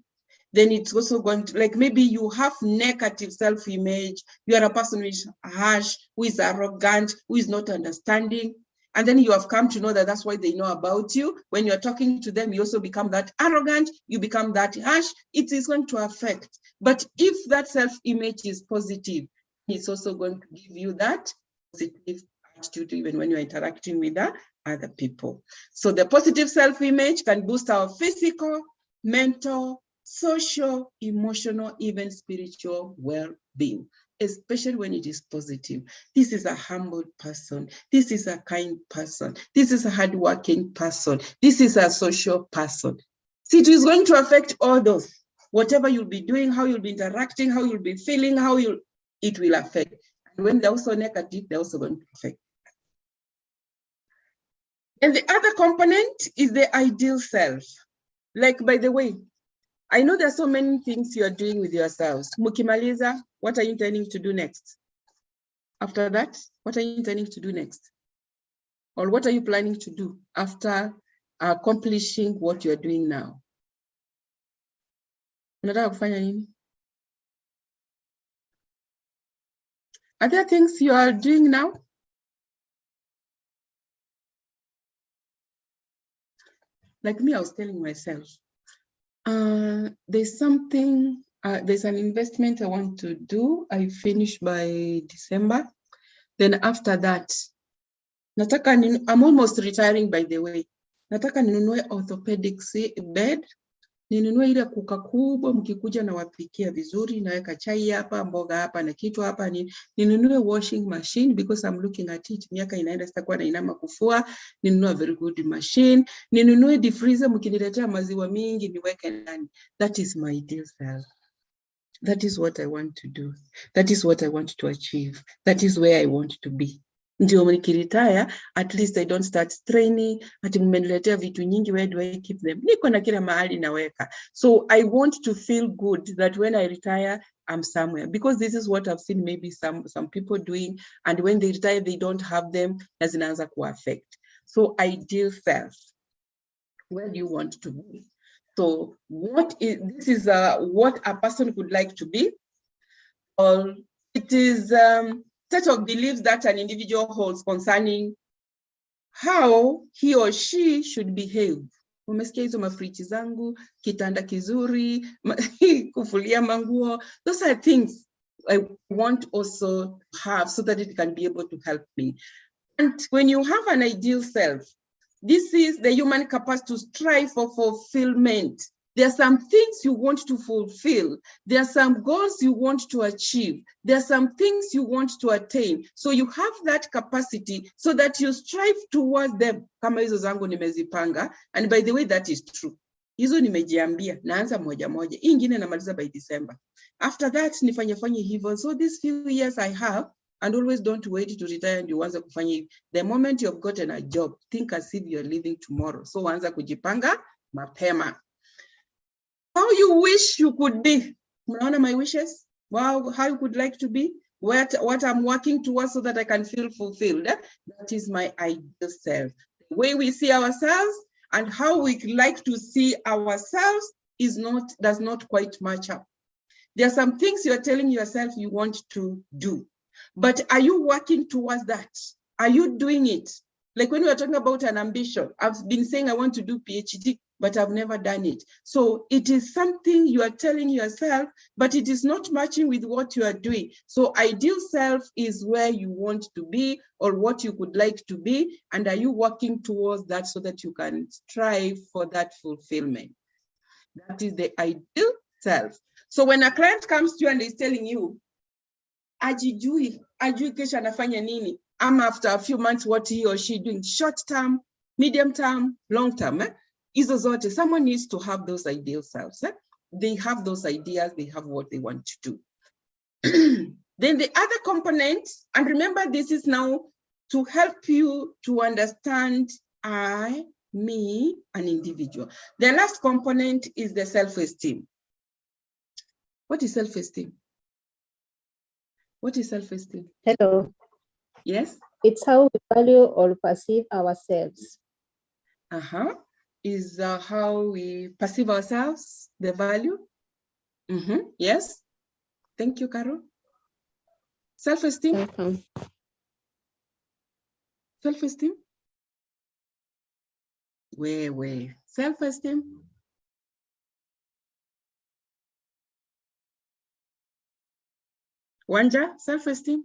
then it's also going to, like, maybe you have negative self-image, you are a person who is harsh, who is arrogant, who is not understanding, and then you have come to know that that's why they know about you. When you're talking to them, you also become that arrogant, you become that harsh, it is going to affect. But if that self-image is positive, it's also going to give you that positive attitude even when you're interacting with the other people. So the positive self-image can boost our physical, mental, social, emotional, even spiritual well-being, especially when it is positive. This is a humble person. This is a kind person. This is a hardworking person. This is a social person. See, it is going to affect all those. Whatever you'll be doing, how you'll be interacting, how you'll be feeling, it will affect. And when they're also negative, they're also going to affect. And the other component is the ideal self. Like, by the way, I know there are so many things you are doing with yourselves. Mukimaliza, what are you intending to do next? After that, what are you intending to do next? Or what are you planning to do after accomplishing what you're doing now? Unataka kufanya nini? Are there things you are doing now? Like me, I was telling myself, there's something, there's an investment I want to do. I finish by December. Then after that, I'm almost retiring, by the way. Nataka ninunue orthopedic bed, ninunue ile kuka kubwa, mkikuja na wapikia vizuri, naweka chai hapa, mboga hapa na kitu hapa, ninunue washing machine because I'm looking at it. Miaka inaenda sitakuwa na inama kufua, ninunue very good machine, ninunue deep freezer, mkiniletea maziwa mingi niweke ndani. That is my ideal self. That is what I want to do. That is what I want to achieve. That is where I want to be. Ndio nikiretire, at least I don't start straining, ati mmeniletea vitu nyingi, where do I keep them? Niko na kila mahali naweka. So I want to feel good that when I retire, I'm somewhere. Because this is what I've seen maybe some people doing, and when they retire, they don't have them, na zinaanza kuaffect. So ideal self, where do you want to be? So this is what a person would like to be, or it is set of beliefs that an individual holds concerning how he or she should behave. Umesikia hizo mafrichi zangu, kitanda kizuri, kufulia manguo. Those are things I want also to have so that it can be able to help me. And when you have an ideal self, this is the human capacity to strive for fulfillment. There are some things you want to fulfill. There are some goals you want to achieve. There are some things you want to attain. So you have that capacity so that you strive towards them. Kama hizo zangu nimezipanga. And by the way, that is true. Hizo nimejiambia, naanza moja moja. Hii ingine namaliza by December. After that, nifanye hivyo. So these few years I have, and always don't wait to retire and you wanza kufanya hivi. The moment you have gotten a job, think as if you're living tomorrow. So wanza kujipanga mapema. How you wish you could be. Unaona my wishes? Wow, how you could like to be? What I'm working towards so that I can feel fulfilled. That is my ideal self. The way we see ourselves and how we like to see ourselves does not quite match up. There are some things you're telling yourself you want to do, but are you working towards that? Are you doing it? Like when we are talking about an ambition, I've been saying I want to do PhD, but I've never done it. So it is something you are telling yourself, but it is not matching with what you are doing. So ideal self is where you want to be or what you would like to be. And are you working towards that so that you can strive for that fulfillment? That is the ideal self. So when a client comes to you and is telling you, ajijui kesho anafanya nini? After a few months, what he or she doing? Short term, medium term, long term. Hizo zote, someone needs to have those ideal selves. They have those ideas, they have what they want to do. Then the other component, and remember this is now to help you to understand I, me, an individual. The last component is the self-esteem. What is self-esteem? What is self-esteem? Hello. Yes? It's how we value or perceive ourselves. Is how we perceive ourselves, the value? Yes? Thank you, Carol. Self-esteem? Welcome. Self-esteem? Where? Self-esteem? Wanja, self-esteem?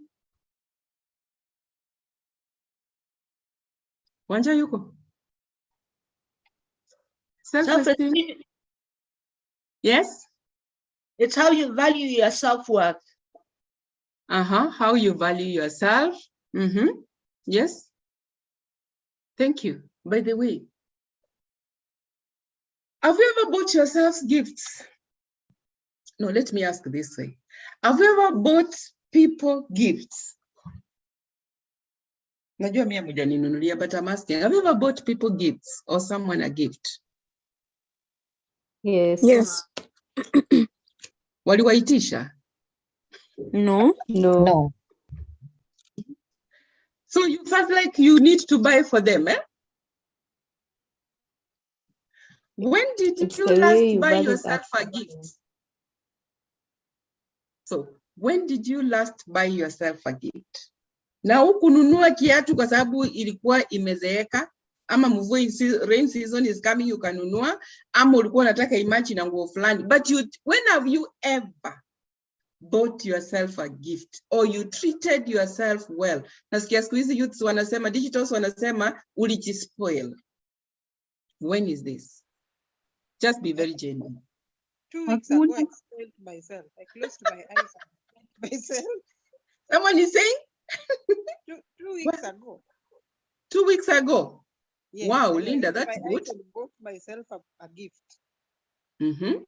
Wanja yuko? Self-esteem? Yes? It's how you value your self-worth. How you value yourself. Yes? Thank you. By the way, have you ever bought yourself gifts? No, let me ask this way. Have you ever bought people gifts? Najua mimi hamjaninunulia, but I'm asking, have you ever bought people gifts or someone a gift? Yes. Waliwaitisha? No. So you felt like you need to buy for them, eh? When did you last buy yourself a gift? So when did you last buy yourself a gift? Na hukununua kiatu kwa sababu ilikuwa imezeeka, ama rain season is coming, you kanunua, ama ulikuwa unataka imachi na nguo fulani. But when have you ever bought yourself a gift or you treated yourself well? Nasikia siku hizi youths wanasema, digitals wanasema ulijispoil. When is this? Just be very genuine. 2 weeks ago, I spoiled myself. I closed my eyes and myself. Someone is saying? 2 weeks ago. 2 weeks ago? Yes, wow, Linda, that's good. I bought myself a gift. Mimi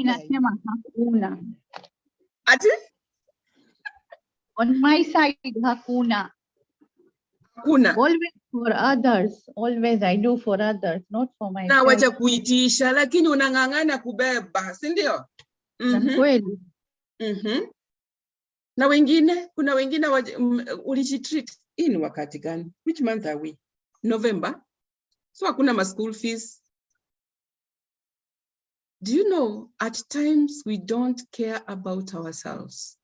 nasema hakuna. Ati? On my side, hakuna. Hakuna. Always for others. Always I do for others, not for myself. Na wacha kuitisha, lakini unang'ang'ana kubeba, si ndio? Kweli. Na wengine, kuna wengine ulijitreat. Hii ni wakati gani? Which month are we? November? So hakuna ma school fees. Do you know, at times we don't care about ourselves.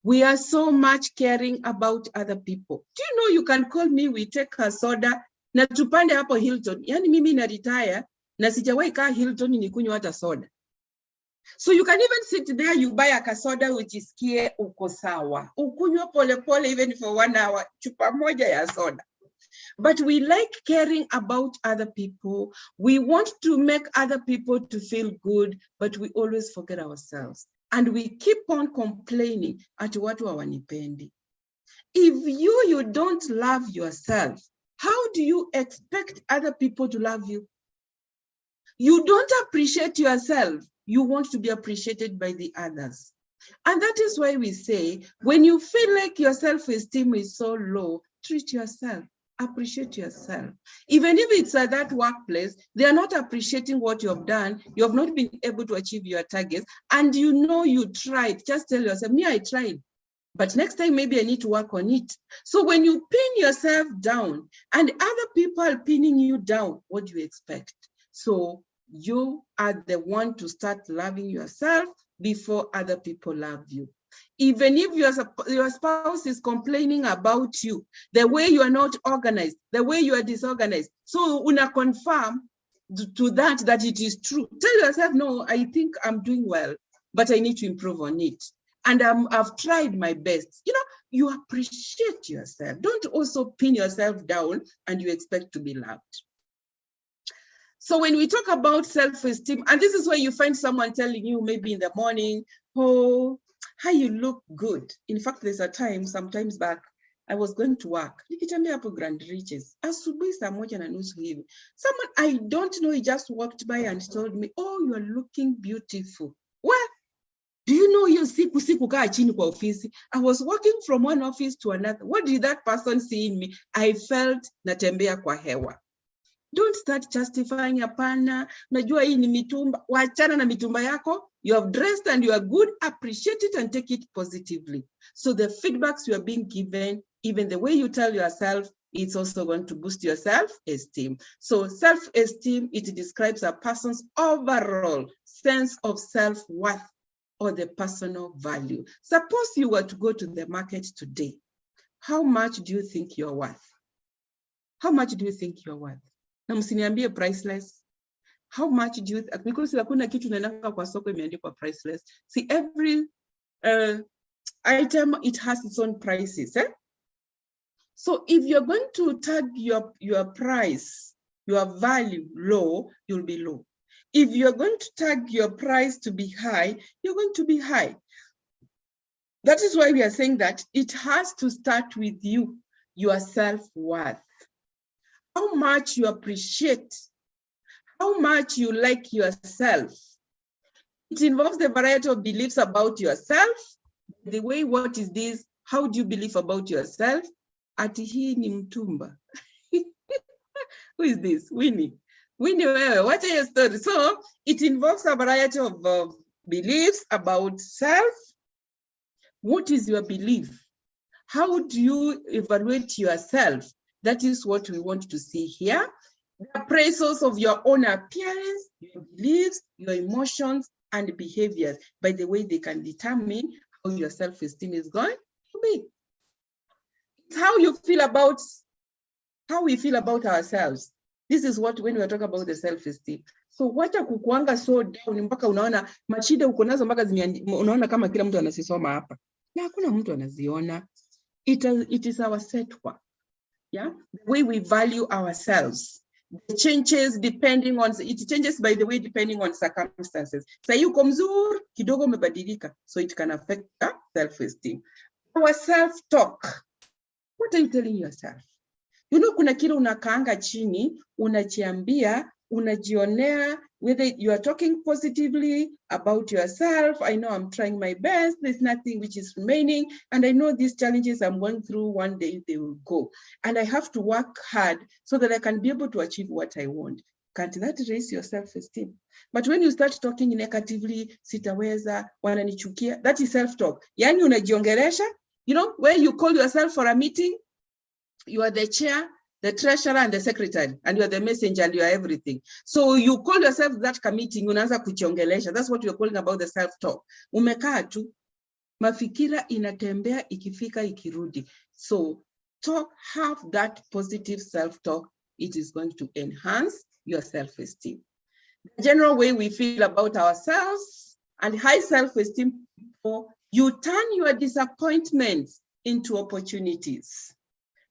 We are so much caring about other people. Do you know you can call me, we take a soda, na tupande hapo Hilton. Yani mimi na retire, na sijawahi kaa Hilton nikunywa hata soda. So you can even sit there, you buy a kasoda ujisikie uko sawa. Ukunywa pole pole even for 1 hour, chupa moja ya soda. But we like caring about other people. We want to make other people to feel good, but we always forget ourselves. And we keep on complaining at watu hawanipendi. If you don't love yourself, how do you expect other people to love you? You don't appreciate yourself. You want to be appreciated by the others. And that is why we say, when you feel like your self-esteem is so low, treat yourself, appreciate yourself. Even if it's at that workplace, they are not appreciating what you have done. You have not been able to achieve your targets. And you know you tried. Just tell yourself, me, I tried. But next time, maybe I need to work on it. So when you pin yourself down and other people are pinning you down, what do you expect? So you are the one to start loving yourself before other people love you. Even if your spouse is complaining about you, the way you are not organized, the way you are disorganized, so una confirm to that it is true. Tell yourself, no, I think I'm doing well, but I need to improve on it. And I've tried my best. You know, you appreciate yourself. Don't also pin yourself down and you expect to be loved. So when we talk about self-esteem, and this is where you find someone telling you maybe in the morning, oh, how you look good. In fact, there's a time, sometimes back, I was going to work. Nikitembea hapo Grand Riches. Asubuhi saa moja na nusu hivi. Someone I don't know, he just walked by and told me, oh, you are looking beautiful. Well, do you know hiyo siku kaa chini kwa ofisi? I was walking from one office to another. What did that person see in me? I felt natembea kwa hewa. Don't start justifying hapana. Najua hii ni mitumba. Wachana na mitumba yako. You have dressed and you are good. Appreciate it and take it positively. So the feedbacks you are being given, even the way you tell yourself, it's also going to boost your self-esteem. So self-esteem, it describes a person's overall sense of self-worth or the personal value. Suppose you were to go to the market today. How much do you think you're worth? How much do you think you're worth? Na msiniambie priceless. How much do you think? Because hakuna kitu naendanga kwa soko imeandikwa priceless. See, every item, it has its own prices. Eh? So if you're going to tag your price, your value low, you'll be low. If you're going to tag your price to be high, you're going to be high. That is why we are saying that it has to start with you, your self-worth. How much you appreciate, how much you like yourself. It involves a variety of beliefs about yourself. The way, what is this? How do you believe about yourself? Ati hii ni mtumba. Who is this? Winnie. Winnie, what is your story? So it involves a variety of beliefs about self. What is your belief? How do you evaluate yourself? That is what we want to see here. The appraisals of your own appearance, your beliefs, your emotions, and behaviors. By the way, they can determine how your self-esteem is going to be. It's how you feel about, how we feel about ourselves. This is what, when we are talking about the self-esteem. So wacha kukuanga so down mpaka unaona mashida uko nazo mpaka unaona kama kila mtu anasisoma hapa. Na hakuna mtu anaziona. It is our set work. Yeah, the way we value ourselves. It changes depending on, it changes by the way depending on circumstances. Sasa yuko mzuri, kidogo umebadilika, so it can affect self-esteem. Our self-talk. What are you telling yourself? You know, kuna kile unakaanga chini, unajiambia, unajionea, whether you are talking positively about yourself. I know I'm trying my best. There's nothing which is remaining. And I know these challenges I'm going through, one day they will go. And I have to work hard so that I can be able to achieve what I want. Can't that raise your self-esteem? But when you start talking negatively, sitaweza, wananichukia, that is self-talk. Yani unajiongelesha, you know, where you call yourself for a meeting, you are the chair, the treasurer, and the secretary, and you are the messenger, and you are everything. So you call yourself that committee, unaanza kujiongelesha. That's what you're calling about the self-talk. Umekaa tu. Mafikira inatembea ikifika ikirudi. So have that positive self-talk. It is going to enhance your self-esteem. The general way we feel about ourselves and high self-esteem, you turn your disappointments into opportunities.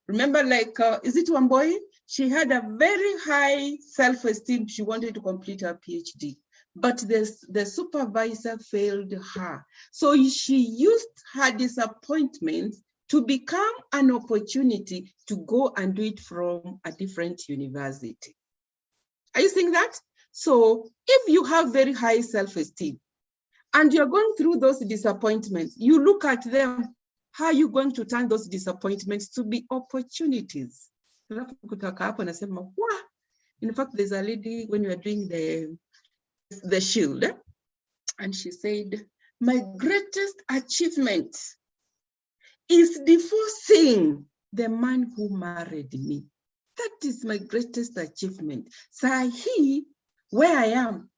Remember, like, is it Wamboi? She had a very high self-esteem. She wanted to complete her PhD, but the supervisor failed her. So she used her disappointments to become an opportunity to go and do it from a different university. Are you seeing that? So if you have very high self-esteem and you're going through those disappointments, you look at them, how are you going to turn those disappointments to be opportunities? In fact, there's a lady, when we were doing the shield, and she said, my greatest achievement is divorcing the man who married me. That is my greatest achievement. Sahi, where I am,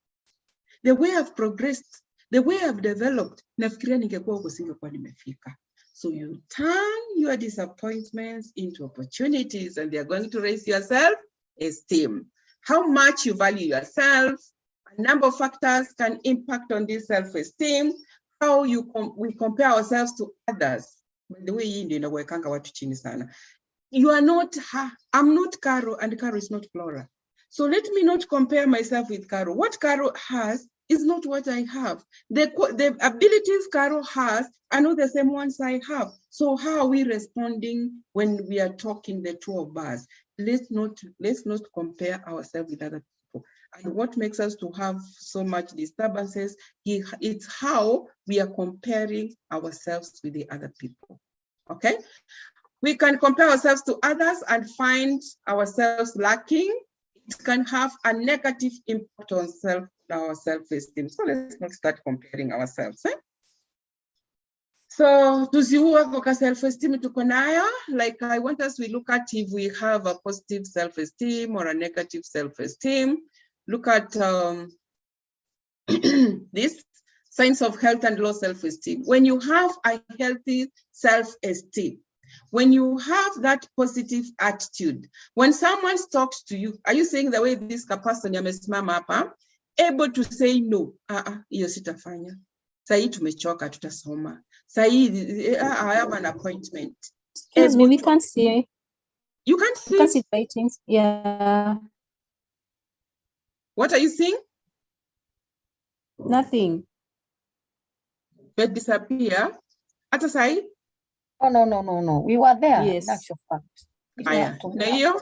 the way I've progressed, the way I've developed, nafikiria ningekuwa huko singekuwa nimefika. So you turn your disappointments into opportunities, and they're going to raise your self-esteem. How much you value yourself, a number of factors can impact on this self-esteem. How we compare ourselves to others. By the way, you are not her. I'm not Caro, and Caro is not Flora. So let me not compare myself with Caro. What Caro has is not what I have. The abilities Caro has are not the same ones I have. So how are we responding when we are talking, the two of us? Let's not compare ourselves with other people. And what makes us to have so much disturbances, it's how we are comparing ourselves with the other people. Okay? We can compare ourselves to others and find ourselves lacking. It can have a negative impact on our self-esteem. So let's not start comparing ourselves. So tuziua self-esteem tuko nayo. Like I want us to look at if we have a positive self-esteem or a negative self-esteem. Look at this signs of health and low self-esteem. When you have a healthy self-esteem, when you have that positive attitude, when someone talks to you, are you saying the way this person yamesimama hapa, able to say no, hiyo sitafanya. Sahi tumechoka tutasoma. Sahi I have an appointment. Excuse me, we can't see. You can't see? You can't see writings. Yeah. What are you seeing? Nothing. But disappear. Ata sahi? Oh, no. We were there. Yes. That's your fact. Aya. Na hiyo?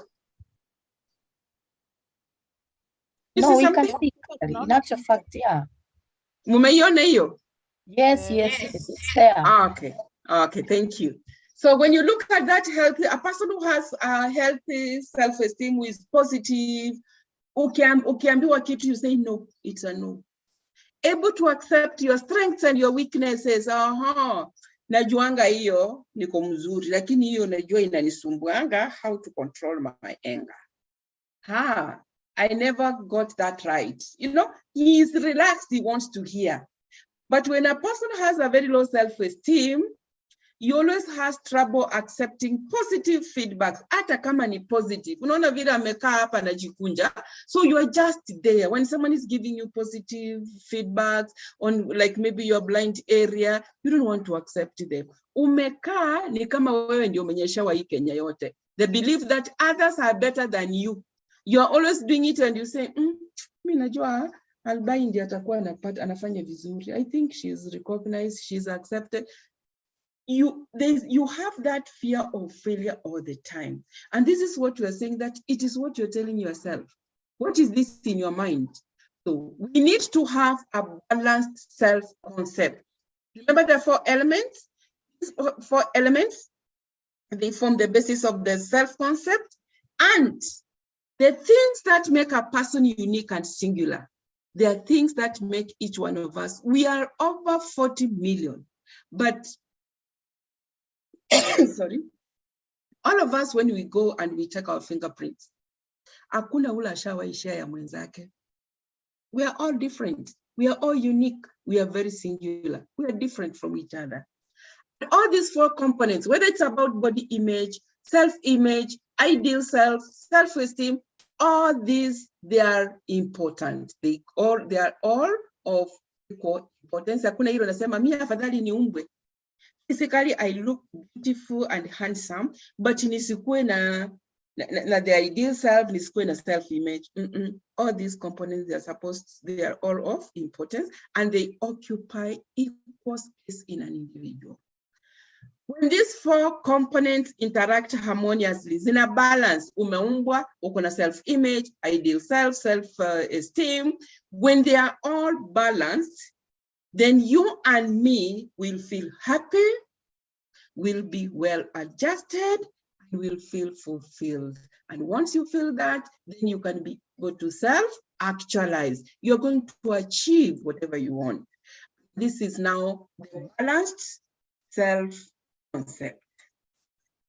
No, we can see. In actual fact, yeah. Mumeiona hiyo? Yes, it's there. Okay, thank you. So when you look at that a person who has a healthy self-esteem, who is positive, ukiambiwa kitu, you say no, it's a no. Able to accept your strengths and your weaknesses. Najuanga hiyo niko mzuri, lakini hiyo najua inanisumbuanga, how to control my anger. I never got that right. You know, he is relaxed, he wants to hear. But when a person has a very low self-esteem, he always has trouble accepting positive feedbacks. Hata kama ni positive. Unaona vile amekaa hapa anajikunja. So you are just there. When someone is giving you positive feedbacks on like maybe your blind area, you don't want to accept them. Umekaa ni kama wewe ndio umenyeshewa hii Kenya yote. The belief that others are better than you. You are always doing it and you say, mimi najua Albai ndiye atakuwa anafanya vizuri. I think she's recognized, she's accepted. You have that fear of failure all the time. And this is what we are saying, that it is what you're telling yourself. What is this in your mind? So we need to have a balanced self-concept. Remember the 4 elements? These 4 elements, they form the basis of the self-concept and the things that make a person unique and singular. There are things that make each one of us. We are over 40 million, but sorry, all of us, when we go and we check our fingerprints, hakuna ula ashawahi ya mwenzake. We are all different. We are all unique. We are very singular. We are different from each other. All these 4 components, whether it's about body image, self-image, ideal self, self-esteem, all these, they are important. They are all of equal importance. Hakuna hilo nasema mimi afadhali niumbwe. Physically, I look beautiful and handsome, but nisikuwe na the ideal self, nisikuwe na self-image. All these components, they are all of importance, and they occupy equal space in an individual. When these 4 components interact harmoniously, zina balance, umeumbwa, uko na self-image, ideal self, self-esteem, when they are all balanced, then you and me will feel happy, will be well adjusted, and will feel fulfilled. And once you feel that, then you can be able to self-actualize. You're going to achieve whatever you want. This is now the balanced self-concept.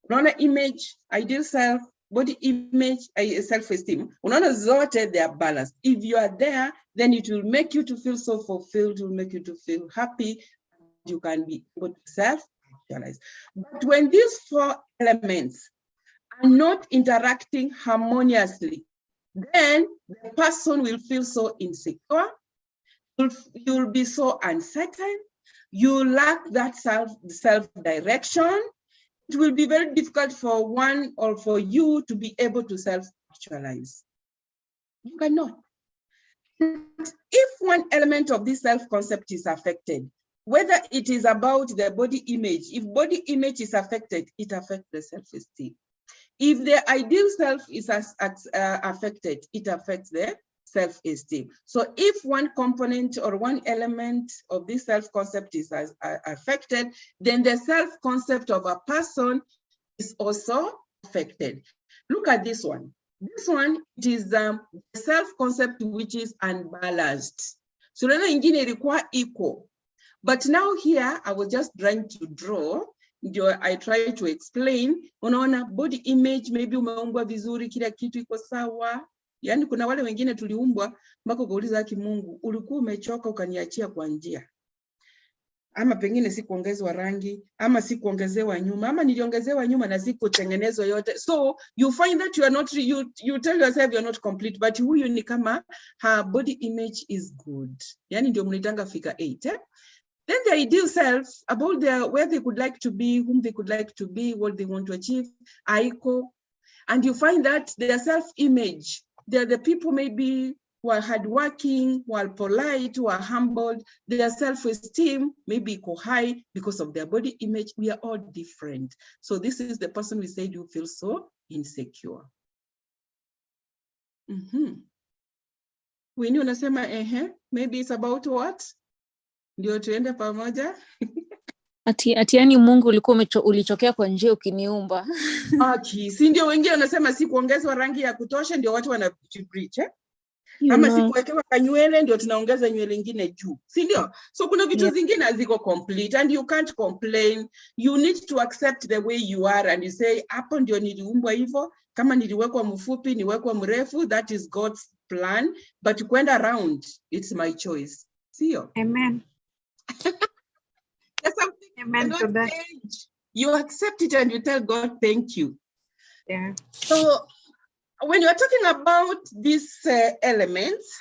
Unaona image, ideal self, body image, self-esteem. Unaona zote, they are balanced. If you are there, then it will make you to feel so fulfilled, it will make you to feel happy. You can be able to self-actualize. But when these 4 elements are not interacting harmoniously, then the person will feel so insecure. You'll be so uncertain. You lack that self-direction. It will be very difficult for one or for you to be able to self-actualize. You cannot. If one element of this self-concept is affected, whether it is about the body image, if body image is affected, it affects the self-esteem. If the ideal self is affected, it affects the self-esteem. So if one component or one element of this self-concept is affected, then the self-concept of a person is also affected. Look at this one. This one, it is the self-concept which is unbalanced. So neno ingine ilikuwa equal. But now here, I was just trying to draw, I try to explain, unaona body image, maybe umeumbwa vizuri, kila kitu iko sawa. Yani kuna wale wengine tuliumbwa, mpaka kuuliza haki Mungu, ulikuwa umechoka ukaniachia kwa njia. Ama pengine si kuongezwa rangi, ama si kuongezewa nyuma, ama niliongezewa nyuma na si kutengenezwa yote. So you find that you are not, you tell yourself you're not complete, but huyu ni kama her body image is good. Yani ndio mnitanga figure 8. Then the ideal self, about where they could like to be, whom they could like to be, what they want to achieve, are equal. And you find that their self-image, they're the people maybe who are hardworking, who are polite, who are humbled, their self-esteem maybe equal high because of their body image. We are all different. So this is the person we said you feel so insecure. When you unasema maybe it's about what? Ndio tuende pamoja. Ati yani Mungu ulikuwa ulichokea kwa njia ukiniumba. Si ndio wengine wanasema si kuongezwa rangi ya kutosha ndio watu wanajipreach ama si kuwekewa kanywele ndio tunaongeza nywele nyingine juu. Si ndio? So kuna vitu zingine haziko complete and you can't complain. You need to accept the way you are and you say hapo ndio niliumbwa hivyo, kama niliwekwa mfupi niwekwa mrefu, that is God's plan, but kwenda around, it's my choice. Sio? Amen. There's something Amen to that. You accept it and you tell God, thank you. Yeah. So when you're talking about these elements,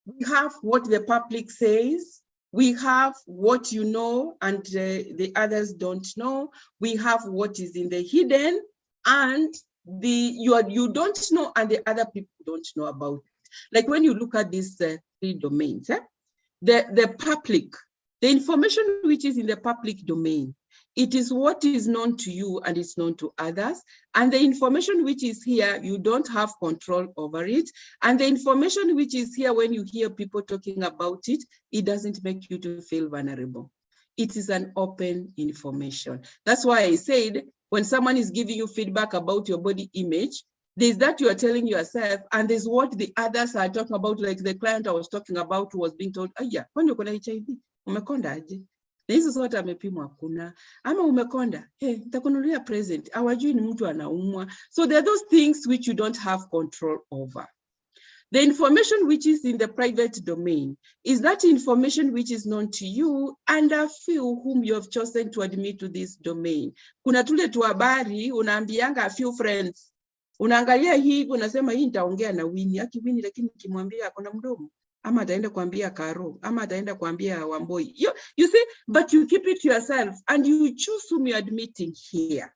we have what the public says, we have what you know and the others don't know, we have what is in the hidden, and you don't know and the other people don't know about it. Like when you look at these 3 domains, the public, the information which is in the public domain, it is what is known to you and it's known to others. And the information which is here, you don't have control over it. And the information which is here, when you hear people talking about it, it doesn't make you to feel vulnerable. It is an open information. That's why I said, when someone is giving you feedback about your body image, there's that you are telling yourself, and there's what the others are talking about, like the client I was talking about who was being told, kwani uko na HIV? Umekonda aje? Na hizo zote amepimwa hakuna. Ama umekonda, nitakununulia present. Hawajui ni mtu anaumwa. So there are those things which you don't have control over. The information which is in the private domain is that information which is known to you and a few whom you have chosen to admit to this domain. Kuna tule tu habari, unaambianga a few friends. Unaangalia hivi, unasema hii nitaongea na Winnie. Aki Winnie lakini nikimwambia akona mdomo. Ama ataenda kuambia Karo. Ama ataenda kuambia Wamboi. You see, but you keep it to yourself and you choose whom you're admitting here.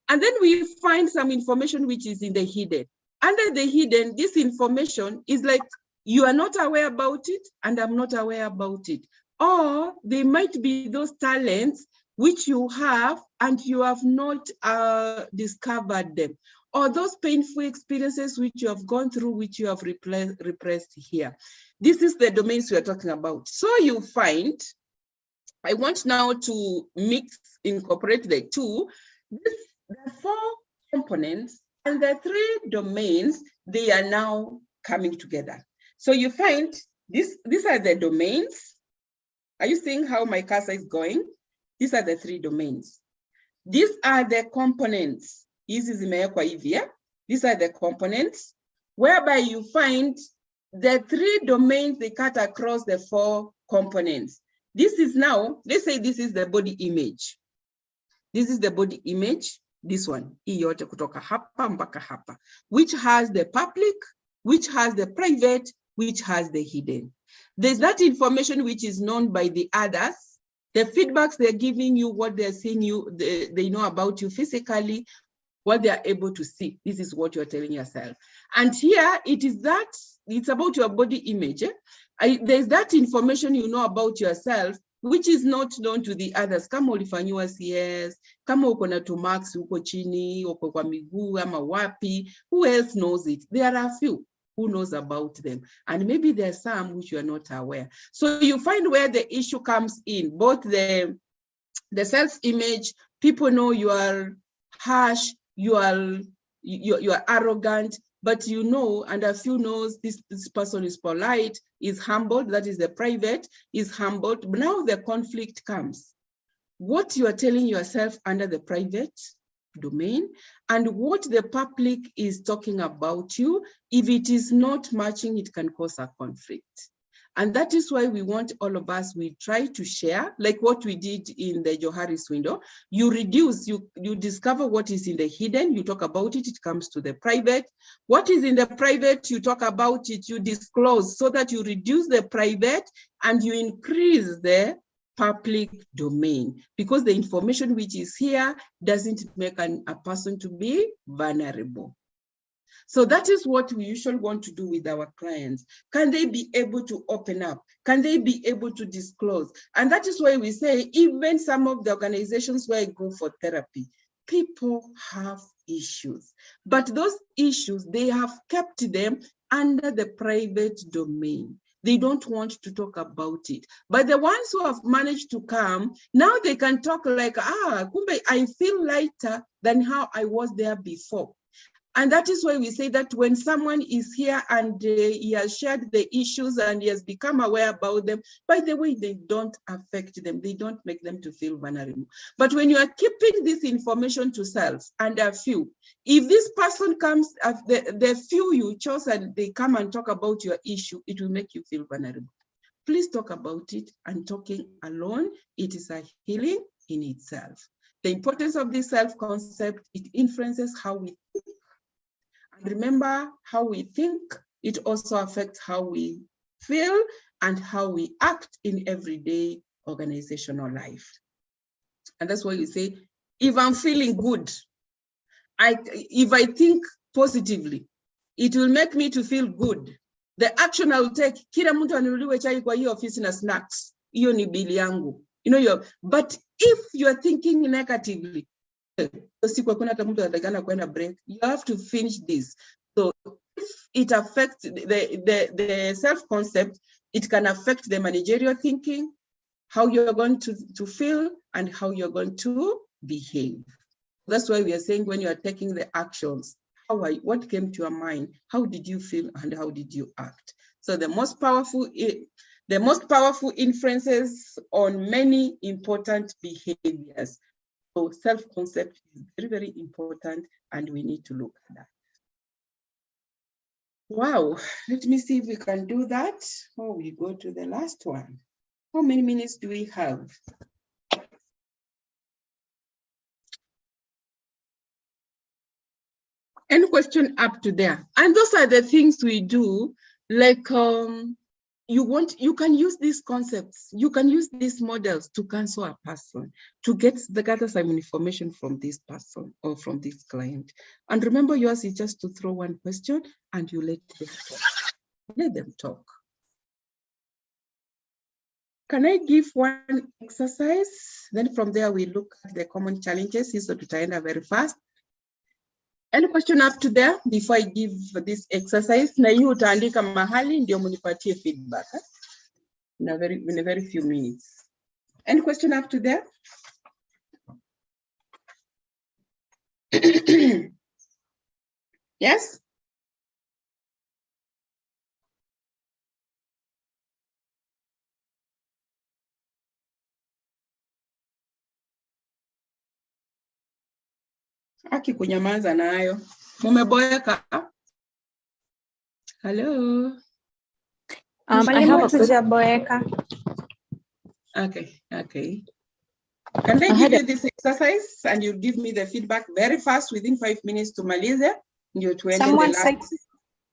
And then we find some information which is in the hidden. Under the hidden, this information is like you are not aware about it and I'm not aware about it. Or they might be those talents which you have and you have not discovered them. Or those painful experiences which you have gone through, which you have repressed here. This is the domains we are talking about. So you find, I want now to incorporate the two. The four components and the three domains, they are now coming together. So you find these are the domains. Are you seeing how my cursor is going? These are the three domains. These are the components. These are the components whereby you find the three domains, they cut across the four components. This is now, let's say this is the body image. This is the body image. This one, yote kutoka hapa mpaka hapa, which has the public, which has the private, which has the hidden. There's that information which is known by the others, the feedbacks they're giving you, what they're seeing you, they know about you physically, what they are able to see. This is what you're telling yourself. And here it is that, it's about your body image. There's that information you know about yourself, which is not known to the others. Kama ulifanyiwa CS, kama uko na tumax uko chini, uko kwa miguu ama wapi, who else knows it? There are a few who knows about them. And maybe there are some which you are not aware. So you find where the issue comes in, both the self-image, people know you are harsh, you are arrogant, but you know, and a few knows this person is polite, is humbled, that is the private, is humbled. But now the conflict comes. What you are telling yourself under the private domain and what the public is talking about you, if it is not matching, it can cause a conflict. And that is why we want all of us, we try to share, like what we did in the Johari's window. You reduce, you discover what is in the hidden, you talk about it, it comes to the private. What is in the private, you talk about it, you disclose, so that you reduce the private and you increase the public domain, because the information which is here doesn't make a person to be vulnerable. So that is what we usually want to do with our clients. Can they be able to open up? Can they be able to disclose? And that is why we say, even some of the organizations where I go for therapy, people have issues, but those issues, they have kept them under the private domain. They don't want to talk about it. But the ones who have managed to come, now they can talk like, kumbe, I feel lighter than how I was there before. And that is why we say that when someone is here and he has shared the issues and he has become aware about them, by the way, they don't affect them. They don't make them to feel vulnerable. But when you are keeping this information to self and a few, if this person comes, the few you chose and they come and talk about your issue, it will make you feel vulnerable. Please talk about it, and talking alone, it is a healing in itself. The importance of this self-concept, it influences how we think. And remember, how we think, it also affects how we feel and how we act in everyday organizational life. And that's why we say, if I'm feeling good, if I think positively, it will make me to feel good. The action I will take, kila mtu anunuliwe chai kwa hiyo ofisi na snacks, hiyo ni bili yangu. But if you're thinking negatively, you have to finish this. So if it affects the self-concept, it can affect the managerial thinking, how you're going to feel and how you're going to behave. That's why we are saying, when you are taking the actions, what came to your mind? How did you feel and how did you act? So the most powerful influences on many important behaviors. So self-concept is very, very important, and we need to look at that. Wow, let me see if we can do that. Oh, we go to the last one. How many minutes do we have? Any question up to there? And those are the things we do, like you can use these concepts, you can use these models to counsel a person, to gather some information from this person or from this client. And remember, yours is just to throw one question and you let them talk. Let them talk. Can I give one exercise? Then from there, we look at the common challenges. So tutaenda very fast. Any question up to there before I give this exercise? Na hii utaandika mahali ndio munipatie feedback in a very few minutes. Any question up to there? Yes? Aki kunyamaza nayo. Mumeboeka? Hello? I have a question. Okay. Can I give you this exercise and you give me the feedback very fast within 5 minutes to malize?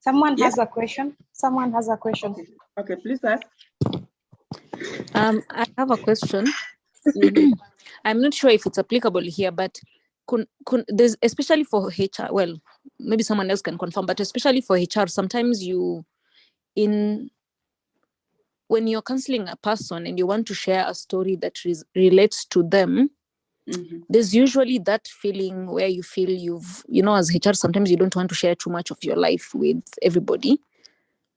Someone has a question. Someone has a question. Okay, please ask. I have a question. I'm not sure if it's applicable here, but there's, especially for HR, well, maybe someone else can confirm, but especially for HR, sometimes when you're counseling a person and you want to share a story that relates to them, there's usually that feeling where you feel as HR, sometimes you don't want to share too much of your life with everybody.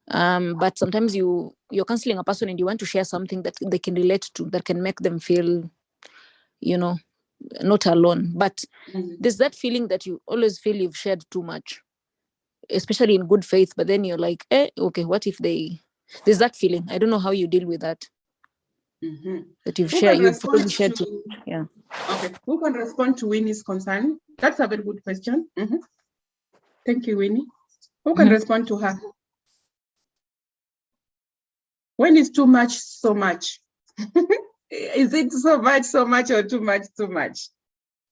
But sometimes you're counseling a person and you want to share something that they can relate to, that can make them feel, not alone. But there's that feeling that you always feel you've shared too much, especially in good faith. But then you're like, okay, what if there's that feeling. I don't know how you deal with that. That you've probably shared too much. Yeah. Okay, who can respond to Winnie's concern? That's a very good question. Thank you, Winnie. Who can respond to her? When is too much, so much? Is it so much, or too much?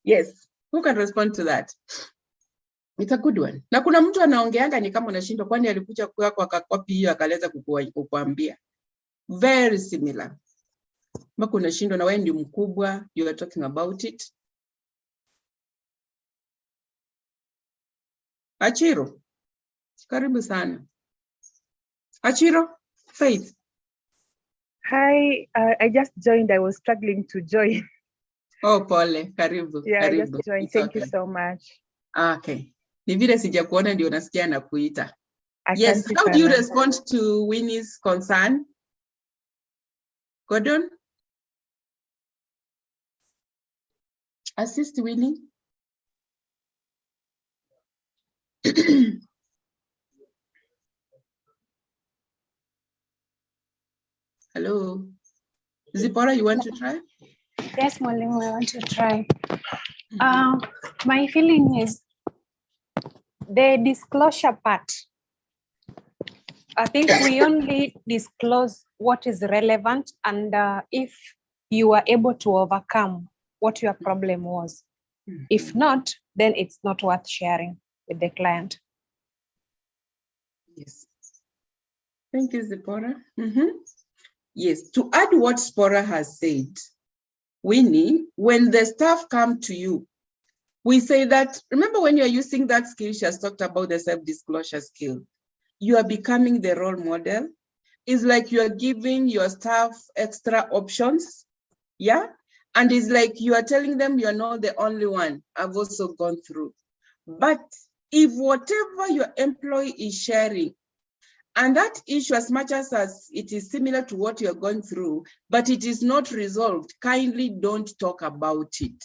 Yes, who can respond to that? It's a good one. Na kuna mtu anaongeanga ni kama unashindwa, kwani alikuja kwako akakopi hiyo akaleza kukuambia. Very similar. Mbona unashindwa na wewe ndio mkubwa, you are talking about it. Achiro, karibu sana. Achiro, Faith. Hi, I just joined. I was struggling to join. Oh, pole, karibu. Yeah, karibu. I just joined. It's Thank okay. you so much. Okay. Ni vile sijakuona ndio nasikia na kuita. Yes, how do you respond to Winnie's concern? Gordon? Assist Winnie. Hello. Zipporah, you want to try? Yes, Mwalimu, I want to try. My feeling is the disclosure part. I think we only disclose what is relevant, and if you are able to overcome what your problem was. If not, then it's not worth sharing with the client. Yes. Thank you, Zipporah. Yes, to add what Zipporah has said, Winnie, when the staff come to you, we say that, remember when you're using that skill, she has talked about the self-disclosure skill. You are becoming the role model. It's like you are giving your staff extra options, yeah? And it's like you are telling them you're not the only one. I've also gone through. But if whatever your employee is sharing, and that issue, as much as it is similar to what you're going through, but it is not resolved, kindly don't talk about it.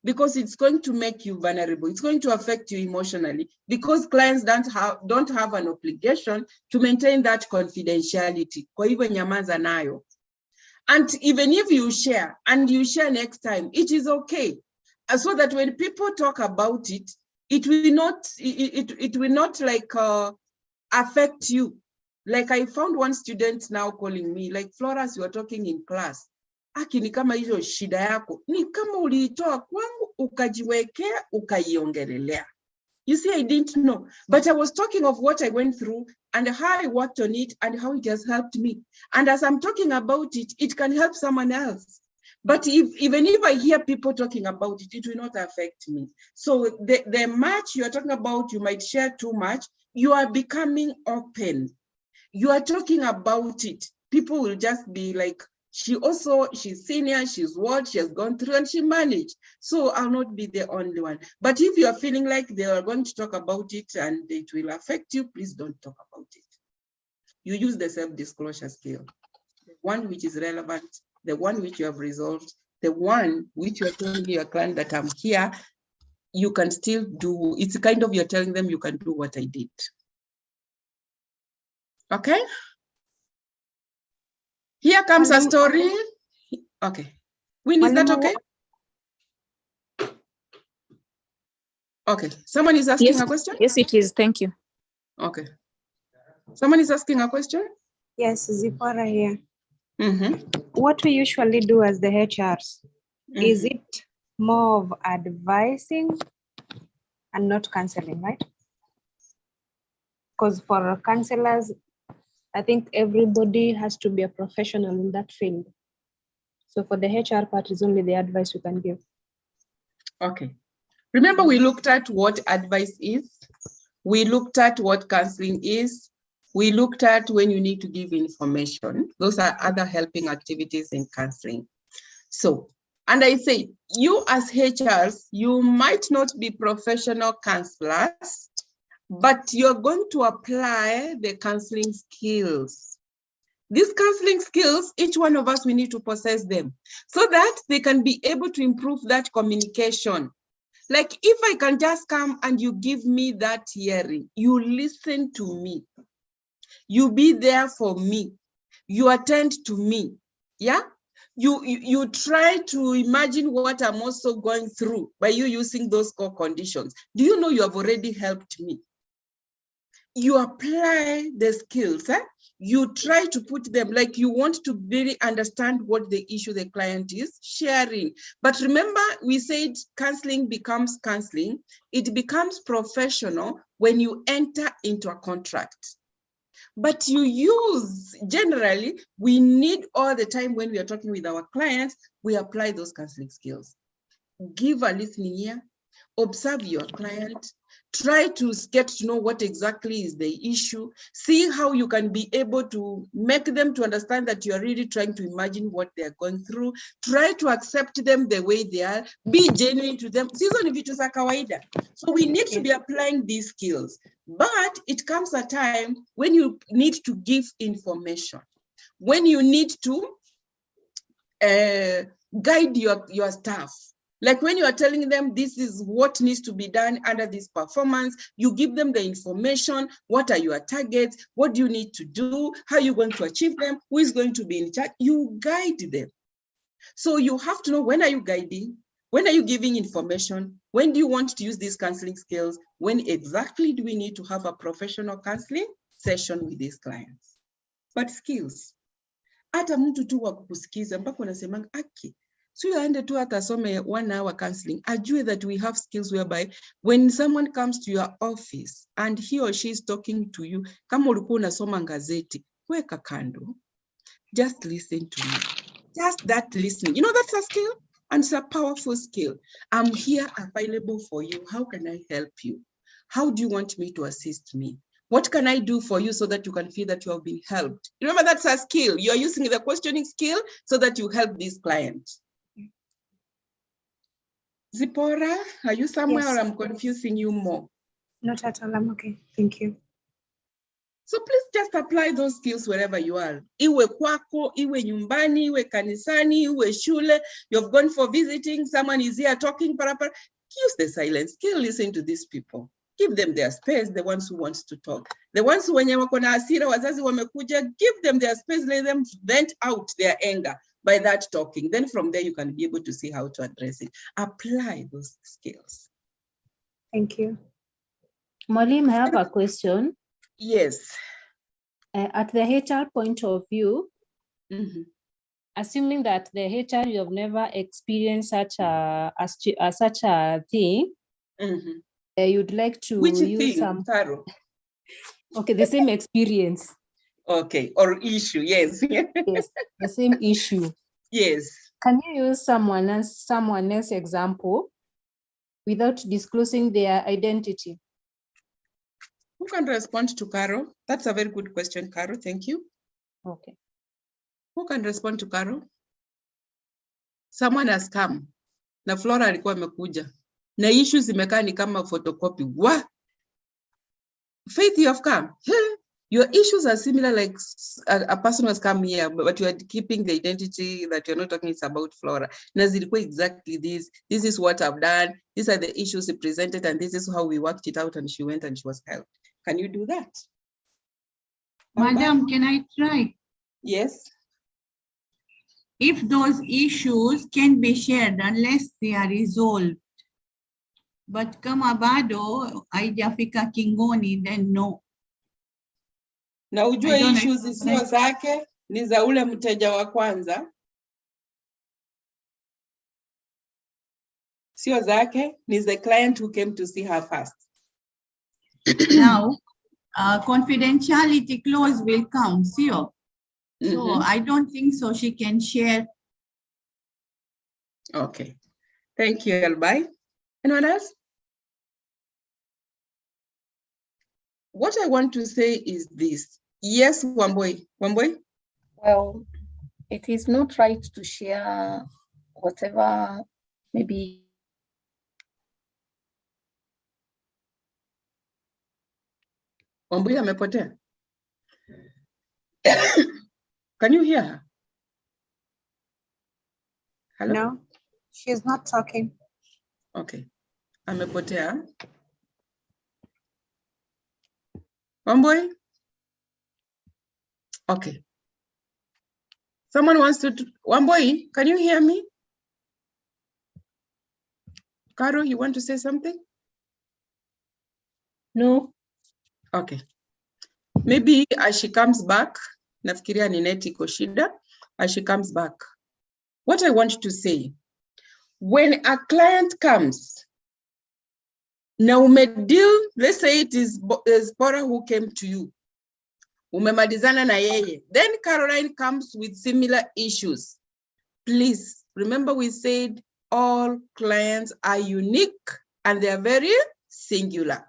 Because it's going to make you vulnerable. It's going to affect you emotionally, because clients don't have an obligation to maintain that confidentiality. Kwa hivyo nyamaza nayo. And even if you share, and you share next time, it is okay. So that when people talk about it, it will not like affect you. Like I found one student now calling me, like, Florence, you are talking in class. Aki, ni kama hiyo shida yako, ni kama uliitoa kwangu ukajiwekea ukaiongelelea. You see, I didn't know, but I was talking of what I went through and how I worked on it and how it has helped me. And as I'm talking about it, it can help someone else. But even if I hear people talking about it, it will not affect me. So the much you are talking about, you might share too much. You are becoming open. You are talking about it. People will just be like, she's senior, she's what, she has gone through and she managed. So I'll not be the only one. But if you are feeling like they are going to talk about it and it will affect you, please don't talk about it. You use the self-disclosure skill, the one which is relevant, the one which you have resolved, the one which you are telling your client that I'm here, you can still do. It's kind of you're telling them you can do what I did. Okay? Here comes a story. Okay. Win, is that okay? Okay. Someone is asking a question? Yes, it is. Thank you. Okay. Someone is asking a question? Yes, Zipporah here. What we usually do as the HRs, is it more of advising and not counseling, right? Because for counselors, I think everybody has to be a professional in that field. So for the HR part, is only the advice you can give. Okay. Remember, we looked at what advice is. We looked at what counseling is. We looked at when you need to give information. Those are other helping activities in counseling. So, and I say, you as HRs, you might not be professional counselors, but you're going to apply the counseling skills. These counseling skills, each one of us, we need to possess them so that they can be able to improve that communication. Like if I can just come and you give me that hearing, you listen to me, you be there for me, you attend to me, yeah? You try to imagine what I'm also going through by you using those core conditions. Do you know you have already helped me? You apply the skills, you try to put them like you want to really understand what the issue the client is sharing. But remember, we said counseling becomes counseling. It becomes professional when you enter into a contract. But you use, generally, we need all the time when we are talking with our clients, we apply those counseling skills. Give a listening ear, observe your client, try to get to know what exactly is the issue, see how you can be able to make them to understand that you are really trying to imagine what they are going through, try to accept them the way they are, be genuine to them. So we need to be applying these skills, but it comes a time when you need to give information, when you need to guide your staff. Like when you are telling them this is what needs to be done under this performance, you give them the information. What are your targets? What do you need to do? How are you going to achieve them? Who is going to be in charge? You guide them. So you have to know, when are you guiding? When are you giving information? When do you want to use these counseling skills? When exactly do we need to have a professional counseling session with these clients? But skills. Hata mtu tu wa kukusikiza mpaka unasemanga aki. So you aende tu akasome 1 hour counseling. Ajue that we have skills whereby when someone comes to your office and he or she is talking to you, kama ulikuwa unasoma gazeti, weka kando. Just listen to me. Just that listening. You know, that's a skill and it's a powerful skill. I'm here available for you. How can I help you? How do you want me to assist me? What can I do for you so that you can feel that you have been helped? Remember, that's a skill. You're using the questioning skill so that you help this client. Zipporah, are you somewhere or I'm confusing you more? Not at all, I'm okay. Thank you. So please just apply those skills wherever you are. Iwe kwako, iwe nyumbani, iwe kanisani, iwe shule. You've gone for visiting, someone is here talking, parapara. Use the silent skill, listen to these people. Give them their space, the ones who want to talk. The ones who wenye wako na hasira, wazazi wamekuja, give them their space, let them vent out their anger by that talking. Then from there, you can be able to see how to address it. Apply those skills. Thank you. Mwalimu, I have a question. Yes. At the HR point of view, assuming that the HR, you have never experienced such a thing, you'd like to Which use thing, Taro? Okay, the same experience. Okay, or issue, yes. Yes, the same issue. Yes. Can you use someone else's example without disclosing their identity? Who can respond to Carol? That's a very good question, Carol. Thank you. Okay. Who can respond to Carol? Someone has come. Na Flora alikuwa amekuja. Na issues zimekaa ni kama photocopy. What? Faith, you have come. Your issues are similar, like a person has come here, but you are keeping the identity that you're not talking it's about Flora. Na zilikuwa exactly this. This is what I've done. These are the issues he presented, and this is how we worked it out, and she went and she was helped. Can you do that? Madam, can I try? Yes. If those issues can be shared unless they are resolved, but kama bado haijafika kingoni, then no. Na ujue issues sio zake, ni za ule mteja wa kwanza. Sio zake, ni the client who came to see her first. Now, confidentiality clause will come, sio? So I don't think so she can share. Okay. Thank you, Elbai. Anyone else? What I want to say is this. Yes, Wamboi. Wamboi? Well, it is not right to share whatever maybe. Wamboi amepotea. Can you hear her? Hello? No, she's not talking. Okay. Amepotea. Wamboi? Okay. Someone wants to, Wamboi, can you hear me? Carol, you want to say something? No. Okay. Maybe as she comes back, nafikiria ni neti iko shida, as she comes back. What I want to say, when a client comes, na umedeal, let's say it is Bora who came to you, umemalizana na yeye, then Caroline comes with similar issues. Please, remember we said all clients are unique and they are very singular.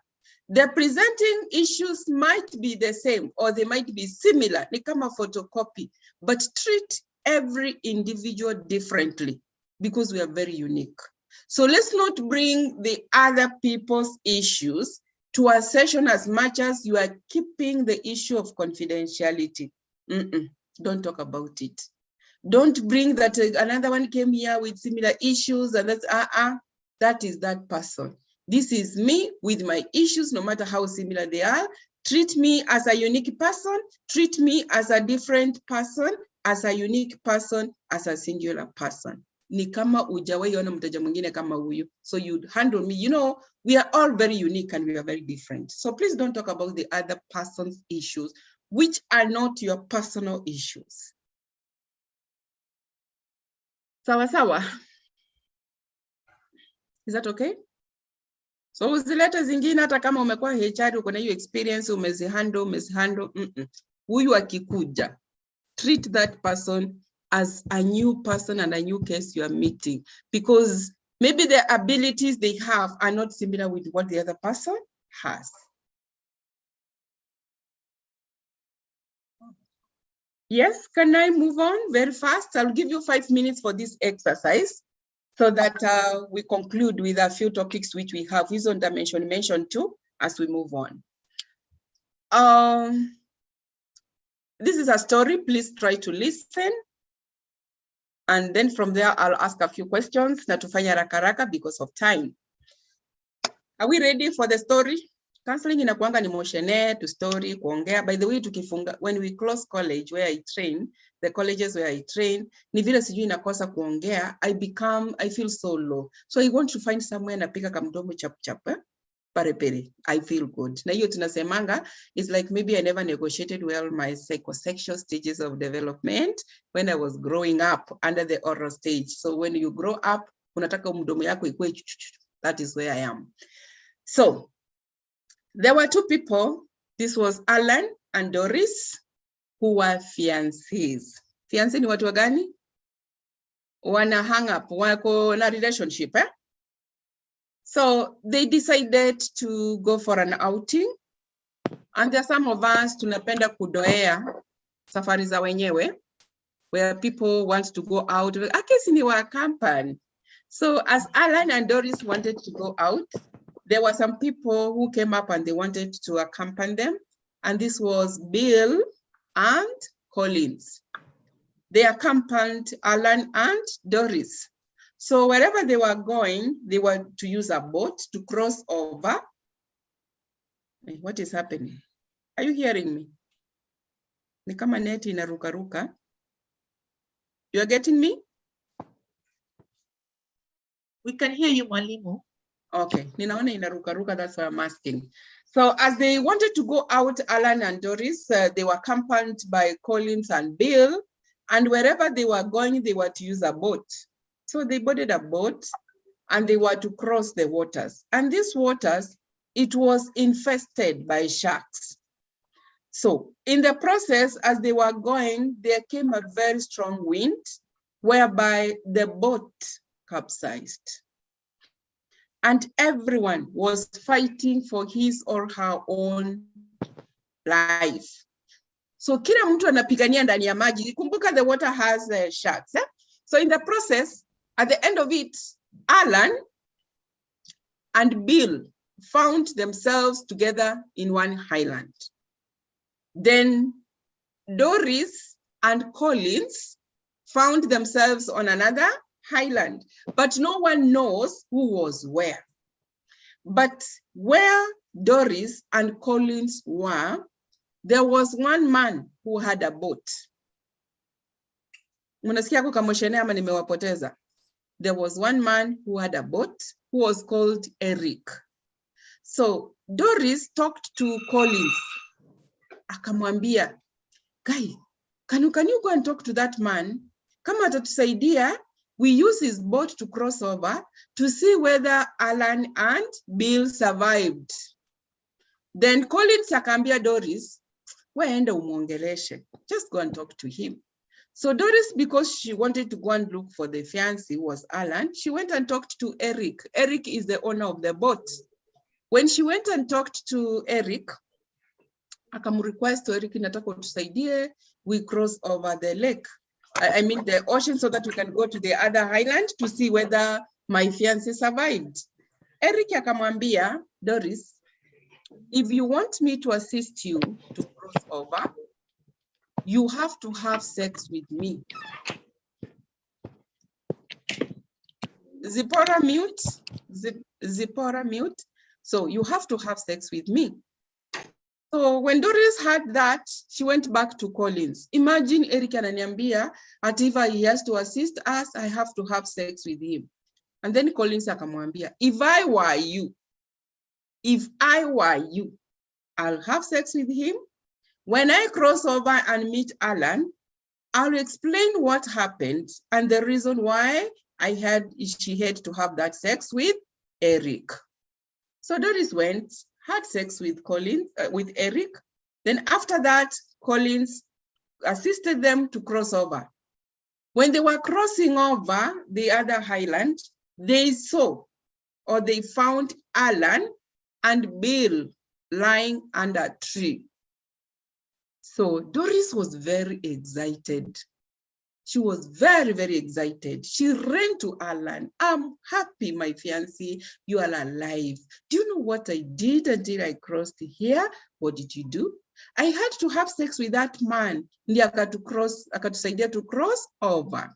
The presenting issues might be the same or they might be similar, ni kama photocopy, but treat every individual differently because we are very unique. So let's not bring the other people's issues to a session as much as you are keeping the issue of confidentiality. Don't talk about it. Don't bring that another one came here with similar issues and that's, that is that person. This is me with my issues, no matter how similar they are. Treat me as a unique person, treat me as a different person, as a unique person, as a singular person. Ni kama hujawahi ona mteja mwingine kama huyu. So you'd handle me, you know, we are all very unique and we are very different. So please don't talk about the other person's issues, which are not your personal issues. Sawa sawa. Is that okay? So uzilete zingine hata kama umekuwa HR uko na hiyo experience umezihandle. Huyu akikuja, treat that person as a new person and a new case you are meeting, because maybe the abilities they have are not similar with what the other person has. Yes, can I move on very fast? I'll give you 5 minutes for this exercise so that we conclude with a few topics which we have. Hizo mention too as we move on. This is a story, please try to listen. And then from there, I'll ask a few questions na tufanya haraka because of time. Are we ready for the story? Counseling inakuanga ni motionnaire to story, kuongea. By the way, tukifunga, when we close college where I train, the colleges where I train, ni vile sijui nakosa kuongea, I feel so low. So I want to find somewhere napika kamdomo chap chap. parepere, I feel good. Na hiyo tunasemanga, it's like maybe I never negotiated well my psychosexual stages of development when I was growing up under the oral stage. So when you grow up, unataka mdomo yako ikue, that is where I am. So there were two people. This was Alan and Doris, who were fiancés. Fiancé ni watu wagani? Wana hang up, wako na relationship, eh? So they decided to go for an outing. And there are some of us tunapenda kudoea safari za wenyewe, where people want to go out. Akesi ni wa company. So as Alan and Doris wanted to go out, there were some people who came up and they wanted to accompany them. And this was Bill and Collins. They accompanied Alan and Doris. So wherever they were going, they were to use a boat to cross over. What is happening? Are you hearing me? Ni kama neti inarukaruka. You are getting me? We can hear you, Mwalimu. Okay, ninaona inarukaruka, that's why I'm asking. So as they wanted to go out, Alan and Doris, they were accompanied by Collins and Bill, and wherever they were going, they were to use a boat. So they boarded a boat and they were to cross the waters. And these waters, it was infested by sharks. So in the process, as they were going, there came a very strong wind whereby the boat capsized. And everyone was fighting for his or her own life. So kila mtu anapigania ndani ya maji. Kumbuka the water has sharks. Eh? So in the process, at the end of it, Alan and Bill found themselves together in one highland. Then Doris and Collins found themselves on another highland, but no one knows who was where. But where Doris and Collins were, there was one man who had a boat. Mnasikia kukamoshene ama nimewapoteza? There was one man who had a boat who was called Eric. So Doris talked to Collins. Akamwambia, guy, can you go and talk to that man? Kama atatusaidia, we use his boat to cross over to see whether Alan and Bill survived. Then Collins akambia Doris, weenda umuongeleshe. Just go and talk to him. So Doris, because she wanted to go and look for the fiancé, was Alan, she went and talked to Eric. Eric is the owner of the boat. When she went and talked to Eric, akamrequest to Eric, nataka utusaidie, we cross over the lake. I mean the ocean, so that we can go to the other highland to see whether my fiancé survived. Eric akamwambia Doris, if you want me to assist you to cross over, you have to have sex with me. Zipporah mute. Zipporah mute. So you have to have sex with me. So when Doris heard that, she went back to Collins. Imagine Eric ananiambia, at if he has to assist us, I have to have sex with him. And then Collins akamwambia, if I were you, I'll have sex with him. When I cross over and meet Alan, I'll explain what happened and the reason why she had to have that sex with Eric. So Doris went, had sex with with Eric. Then after that, Collins assisted them to cross over. When they were crossing over the other highland, they saw, or they found Alan and Bill lying under a tree. So Doris was very excited. She was very, very excited. She ran to Alan. I'm happy, my fiancé, you are alive. Do you know what I did until I crossed here? What did you do? I had to have sex with that man. Ndiye akatusaidia to cross over.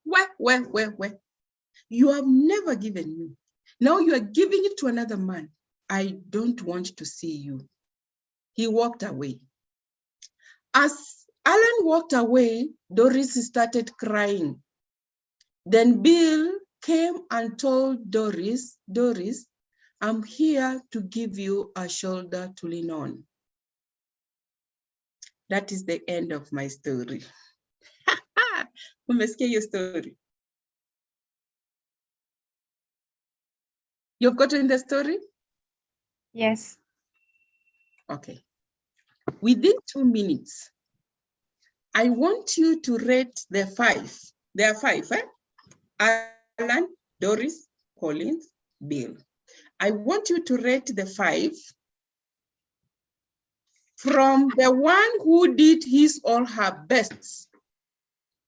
Well. You have never given me. Now you are giving it to another man. I don't want to see you. He walked away. As Alan walked away, Doris started crying. Then Bill came and told Doris, I'm here to give you a shoulder to lean on. That is the end of my story. Umesikia hiyo story? You've gotten the story? Yes. Okay. Within 2 minutes, I want you to rate the 5. There are 5, Alan, Doris, Collins, Bill. I want you to rate the 5 from the one who did his or her best.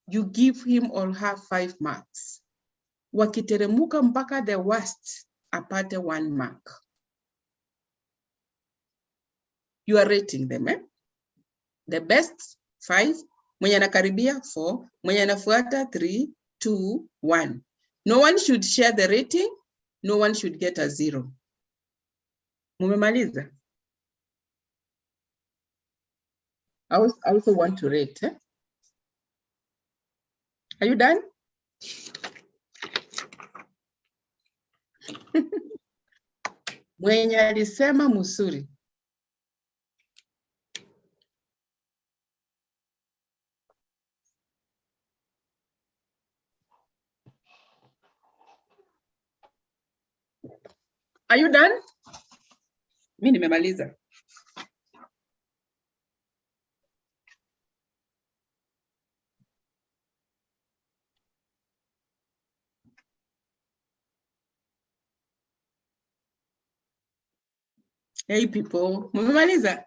You give him or her 5 marks. Wakiteremuka mpaka the worst, apate 1 mark. You are rating them, The best 5, mwenye anakaribia 4, mwenye anafuata 3, 2, 1. No one should share the rating. No one should get a 0. Mumemaliza? I also want to rate. Are you done? Mwenye alisema musuri. Are you done? Mimi nimemaliza. Hey people, mumemaliza?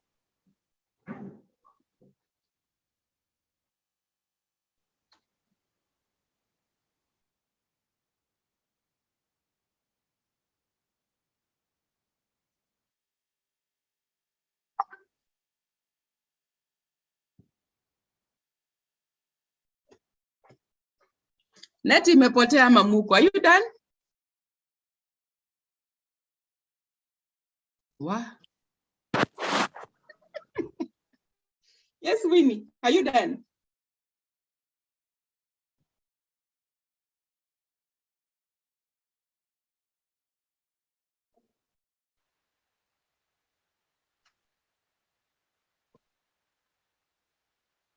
Neti imepotea mamuko. Are you done? Wow. Yes, Winnie, are you done?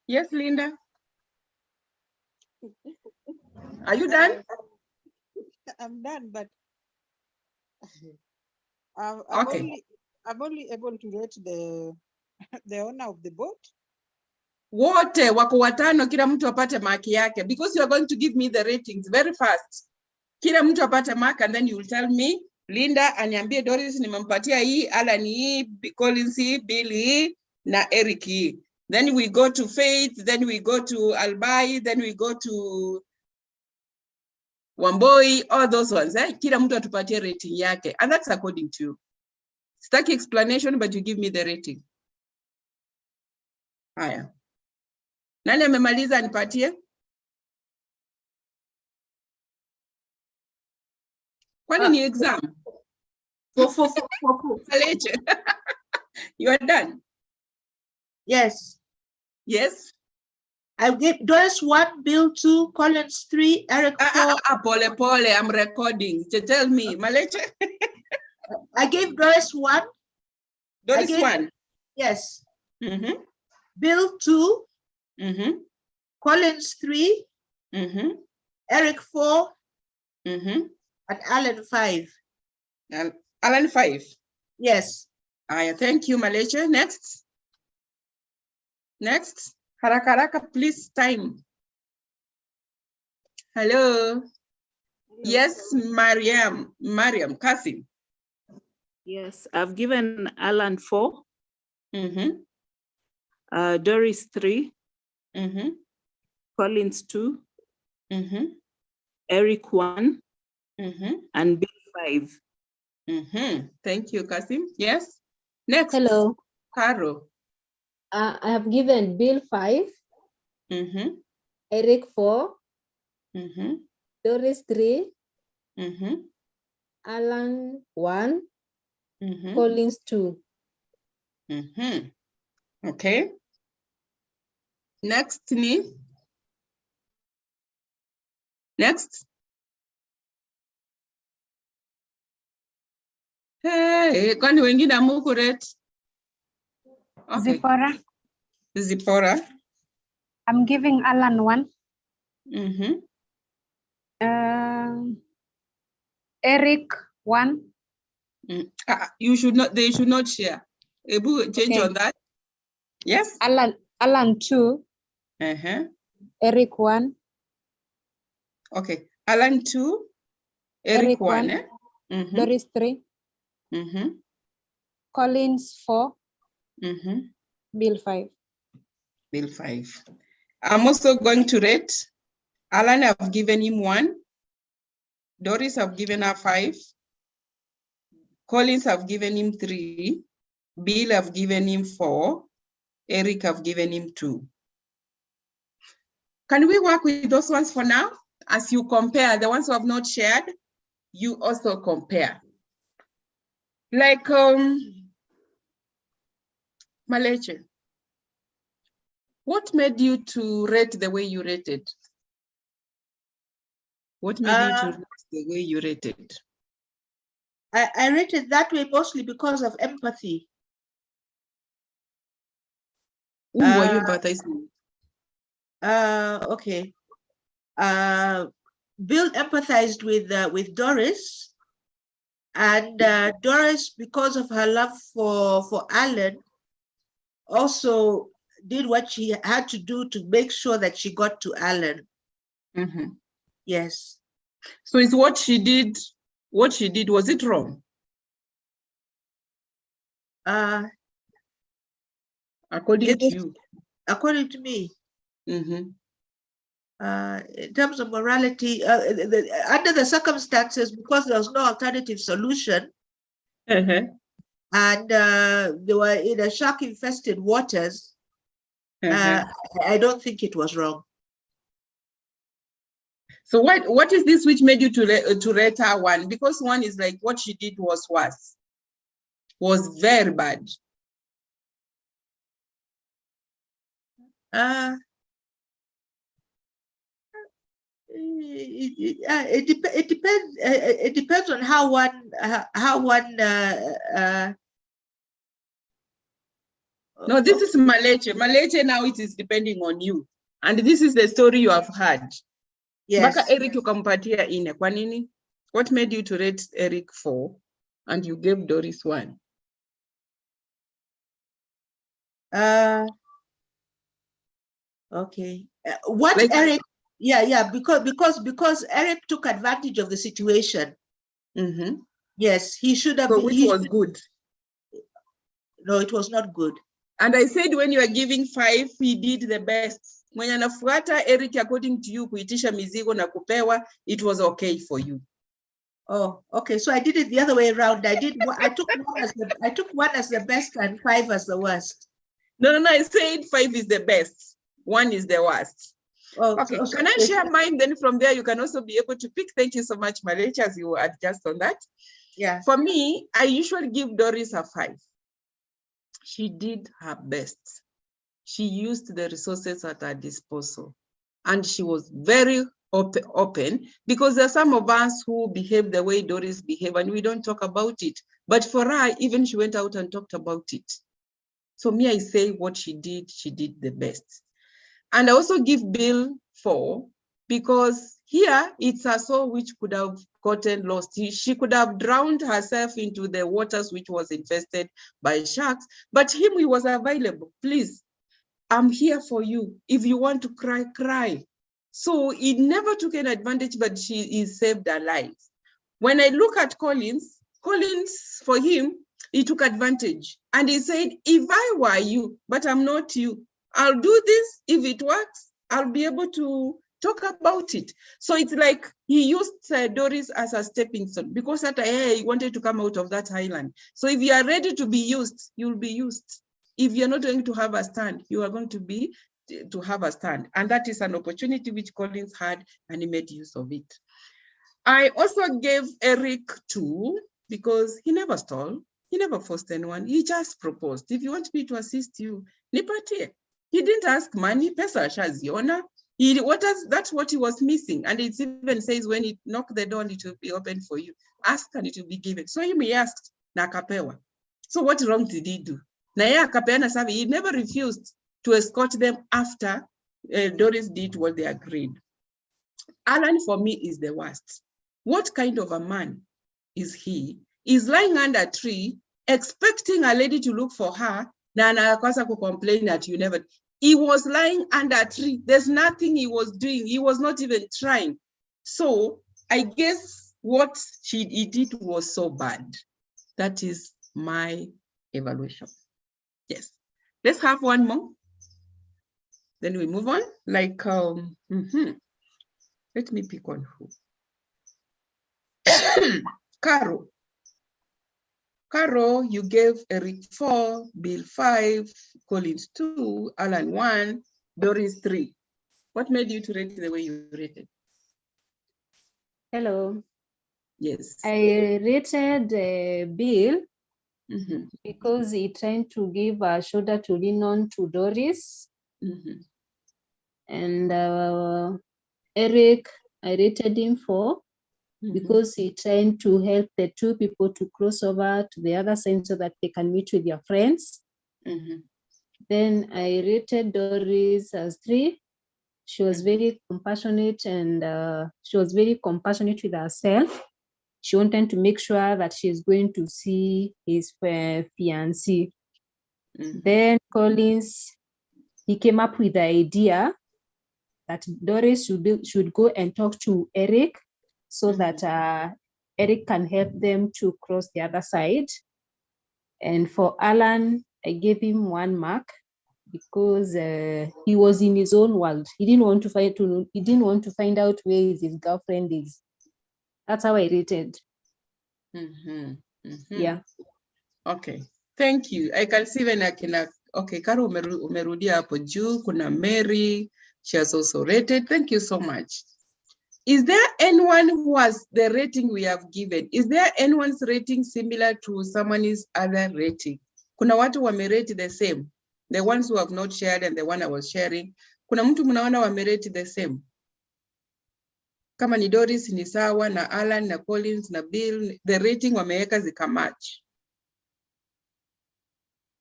Yes, Linda. Are you done? I'm done, but I'm only able to rate the owner of the boat. Wote wako watano, kila mtu apate maki yake, because you are going to give me the ratings very fast. Kila mtu apate mark and then you will tell me, Linda aniambie Doris nimempatia hii, Alan hii, Collins hii, Bill hii, na Eric hii. Then we go to Faith, then we go to Albai, then we go to Wamboi, all those ones. Kila mtu atupatie rating yake. And that's according to you. Sitaki explanation, but you give me the rating. Haya. Nani amemaliza anipatie? Kwani ni exam? For You are done? Yes. Yes. I gave Doris 1, Bill 2, Collins 3, Eric 4. Pole, I'm recording. Tell me, Maleche. I gave Doris 1. Doris 1. Yes. Mm-hmm. Bill 2. Mm-hmm. Collins 3. Mm-hmm. Eric 4. Mm-hmm. And Alan 5. Alan 5. Yes. Thank you, Maleche. Next. Next. Haraka haraka, please, time. Hello. Yes, Mariam, Kasim. Yes, I've given Alan 4. Mm-hmm. Doris 3. Mm-hmm. Collins 2. Mm-hmm. Eric 1. Mm-hmm. And Bill 5. Mm-hmm. Thank you, Kasim. Yes. Next. Hello. Caro. I have given Bill 5. Mm-hmm. Eric 4. Mm-hmm. Doris 3. Mm-hmm. Alan 1. Mm-hmm. Collins 2. Mm-hmm. Okay. Next, me. Next. Hey, kwani wengine amukurate? Okay. Zipporah, Zipporah. I'm giving Alan 1. Eric 1. You should not, they should not share. Change Okay. on that. Yes. Alan 2. Eric 1. Okay. Alan 2. Eric 1. Doris 3. Collins 4. Bill 5. Bill 5. I'm also going to rate. Alan, I've given him 1. Doris, I've given her 5. Collins, I've given him 3. Bill, I've given him 4. Eric, I've given him 2. Can we work with those ones for now? As you compare, the ones who have not shared, you also compare. Like Maleche, what made you to rate the way you rated? What made you to rate the way you rated? I rated that way mostly because of empathy. Who were you empathizing? Okay. Bill empathized with Doris, and Doris, because of her love for Alan, also did what she had to do to make sure that she got to Alan. Yes. So it's what she did, was it wrong? According to you? According to me. In terms of morality, under the circumstances, because there was no alternative solution, and they were in a shark-infested waters, I don't think it was wrong. So what is this which made you to rate her 1? Because 1 is like what she did was worse, was very bad. It depends on how one No, this is Maleche. Maleche, now it is depending on you. And this is the story you have heard. Yes. Baka Eric ukampatia ine. Kwa nini? What made you to rate Eric 4 and you gave Doris 1? Okay. What Eric? Yeah. Because Eric took advantage of the situation. Yes, he should have. So which was good? No, it was not good. And I said when you are giving 5, he did the best. Mwenye anafuata Eric, according to you, kuitisha mizigo na kupewa, it was okay for you. Oh, okay. So I did it the other way around. I took 1 as the best and 5 as the worst. No. I said 5 is the best. 1 is the worst. Oh, okay. Can I share mine? Then from there you can also be able to pick. Thank you so much, Maleche, as you adjust on that. Yeah. For me, I usually give Doris a 5. She did her best. She used the resources at her disposal. And she was very open, because there are some of us who behave the way Doris behaved and we don't talk about it. But for her, even she went out and talked about it. So me, I say what she did the best. And I also give Bill 4, because here it's her soul which could have gotten lost. She could have drowned herself into the waters which was infested by sharks, but him, he was available. Please, I'm here for you. If you want to cry, cry. So he never took an advantage, but he saved her life. When I look at Collins, for him, he took advantage. And he said, if I were you, but I'm not you, I'll do this. If it works, I'll be able to talk about it. So it's like he used Doris as a stepping stone, because at he wanted to come out of that island. So if you are ready to be used, you'll be used. If you're not going to have a stand, you are going to have a stand. And that is an opportunity which Collins had, and he made use of it. I also gave Eric 2, because he never stole. He never forced anyone. He just proposed. If you want me to assist you, nipatie. He didn't ask money. Pesa shaziona. That's what he was missing. And it even says when he knocked the door, it will be open for you. Ask and it will be given. So he asked. na akapewa. So what wrong did he do? Na yeye akapeana service. He never refused to escort them after Doris did what they agreed. Alan, for me, is the worst. What kind of a man is he? He's lying under a tree, expecting a lady to look for her, na anakosa ku complain that you never. He was lying under a tree. There's nothing he was doing. He was not even trying. So I guess what he did was so bad. That is my evaluation. Yes. Let's have one more. Then we move on. Like, let me pick on who. Caro. Caro, you gave Eric 4, Bill 5, Collins 2, Alan 1, Doris 3. What made you to rate the way you rated? Hello. Yes. I rated Bill because he tried to give a shoulder to lean on to Doris. And Eric, I rated him 4 because he tried to help the two people to cross over to the other side so that they can meet with their friends. Then I rated Doris as 3. She was very compassionate, and she was very compassionate with herself. She wanted to make sure that she's going to see his fiancé. Then Collins, he came up with the idea that Doris should go and talk to Eric so that Eric can help them to cross the other side. And for Alan, I gave him 1 mark because he was in his own world. He didn't want to find out where his girlfriend is. That's how I rated. Yeah. Okay. Thank you. I can see when I can. Okay, Karo umerudia hapo juu. Kuna Mary. She has also rated. Thank you so much. Is there anyone who has the rating we have given? Is there anyone's rating similar to someone's other rating? Kuna watu wamerate the same. The ones who have not shared and the one I was sharing. Kuna mtu mnaona wamerate the same. Kama ni Doris ni sawa na Alan na Collins na Bill, the rating wameweka zika match.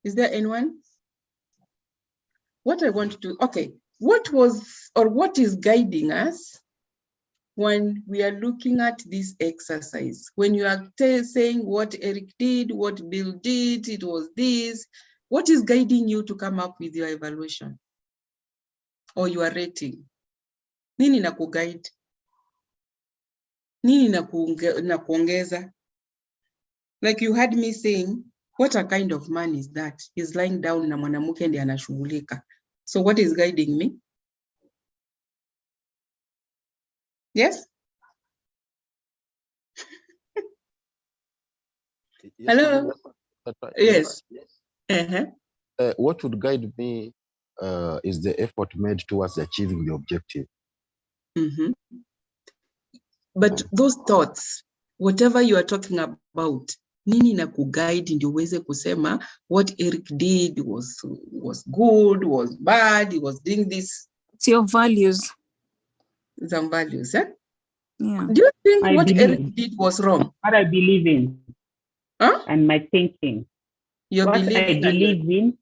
Is there anyone? What I want to, okay, what was or what is guiding us when we are looking at this exercise? When you are saying what Eric did, what Bill did, it was this, what is guiding you to come up with your evaluation or your rating? Nini na kuguide? Nini na kuongeza? Like you had me saying, what a kind of man is that? He's lying down na mwanamke ndiye anashughulika. So what is guiding me? Yes? Hello? Yes. What would guide me is the effort made towards achieving the objective. But those thoughts, whatever you are talking about, nini na kuguide ndio uweze kusema what Eric did was good, was bad, he was doing this. It's your values. Some values, eh? Yeah. Do you think what Eric did was wrong? What I believe in. Huh? And my thinking. What I believe in.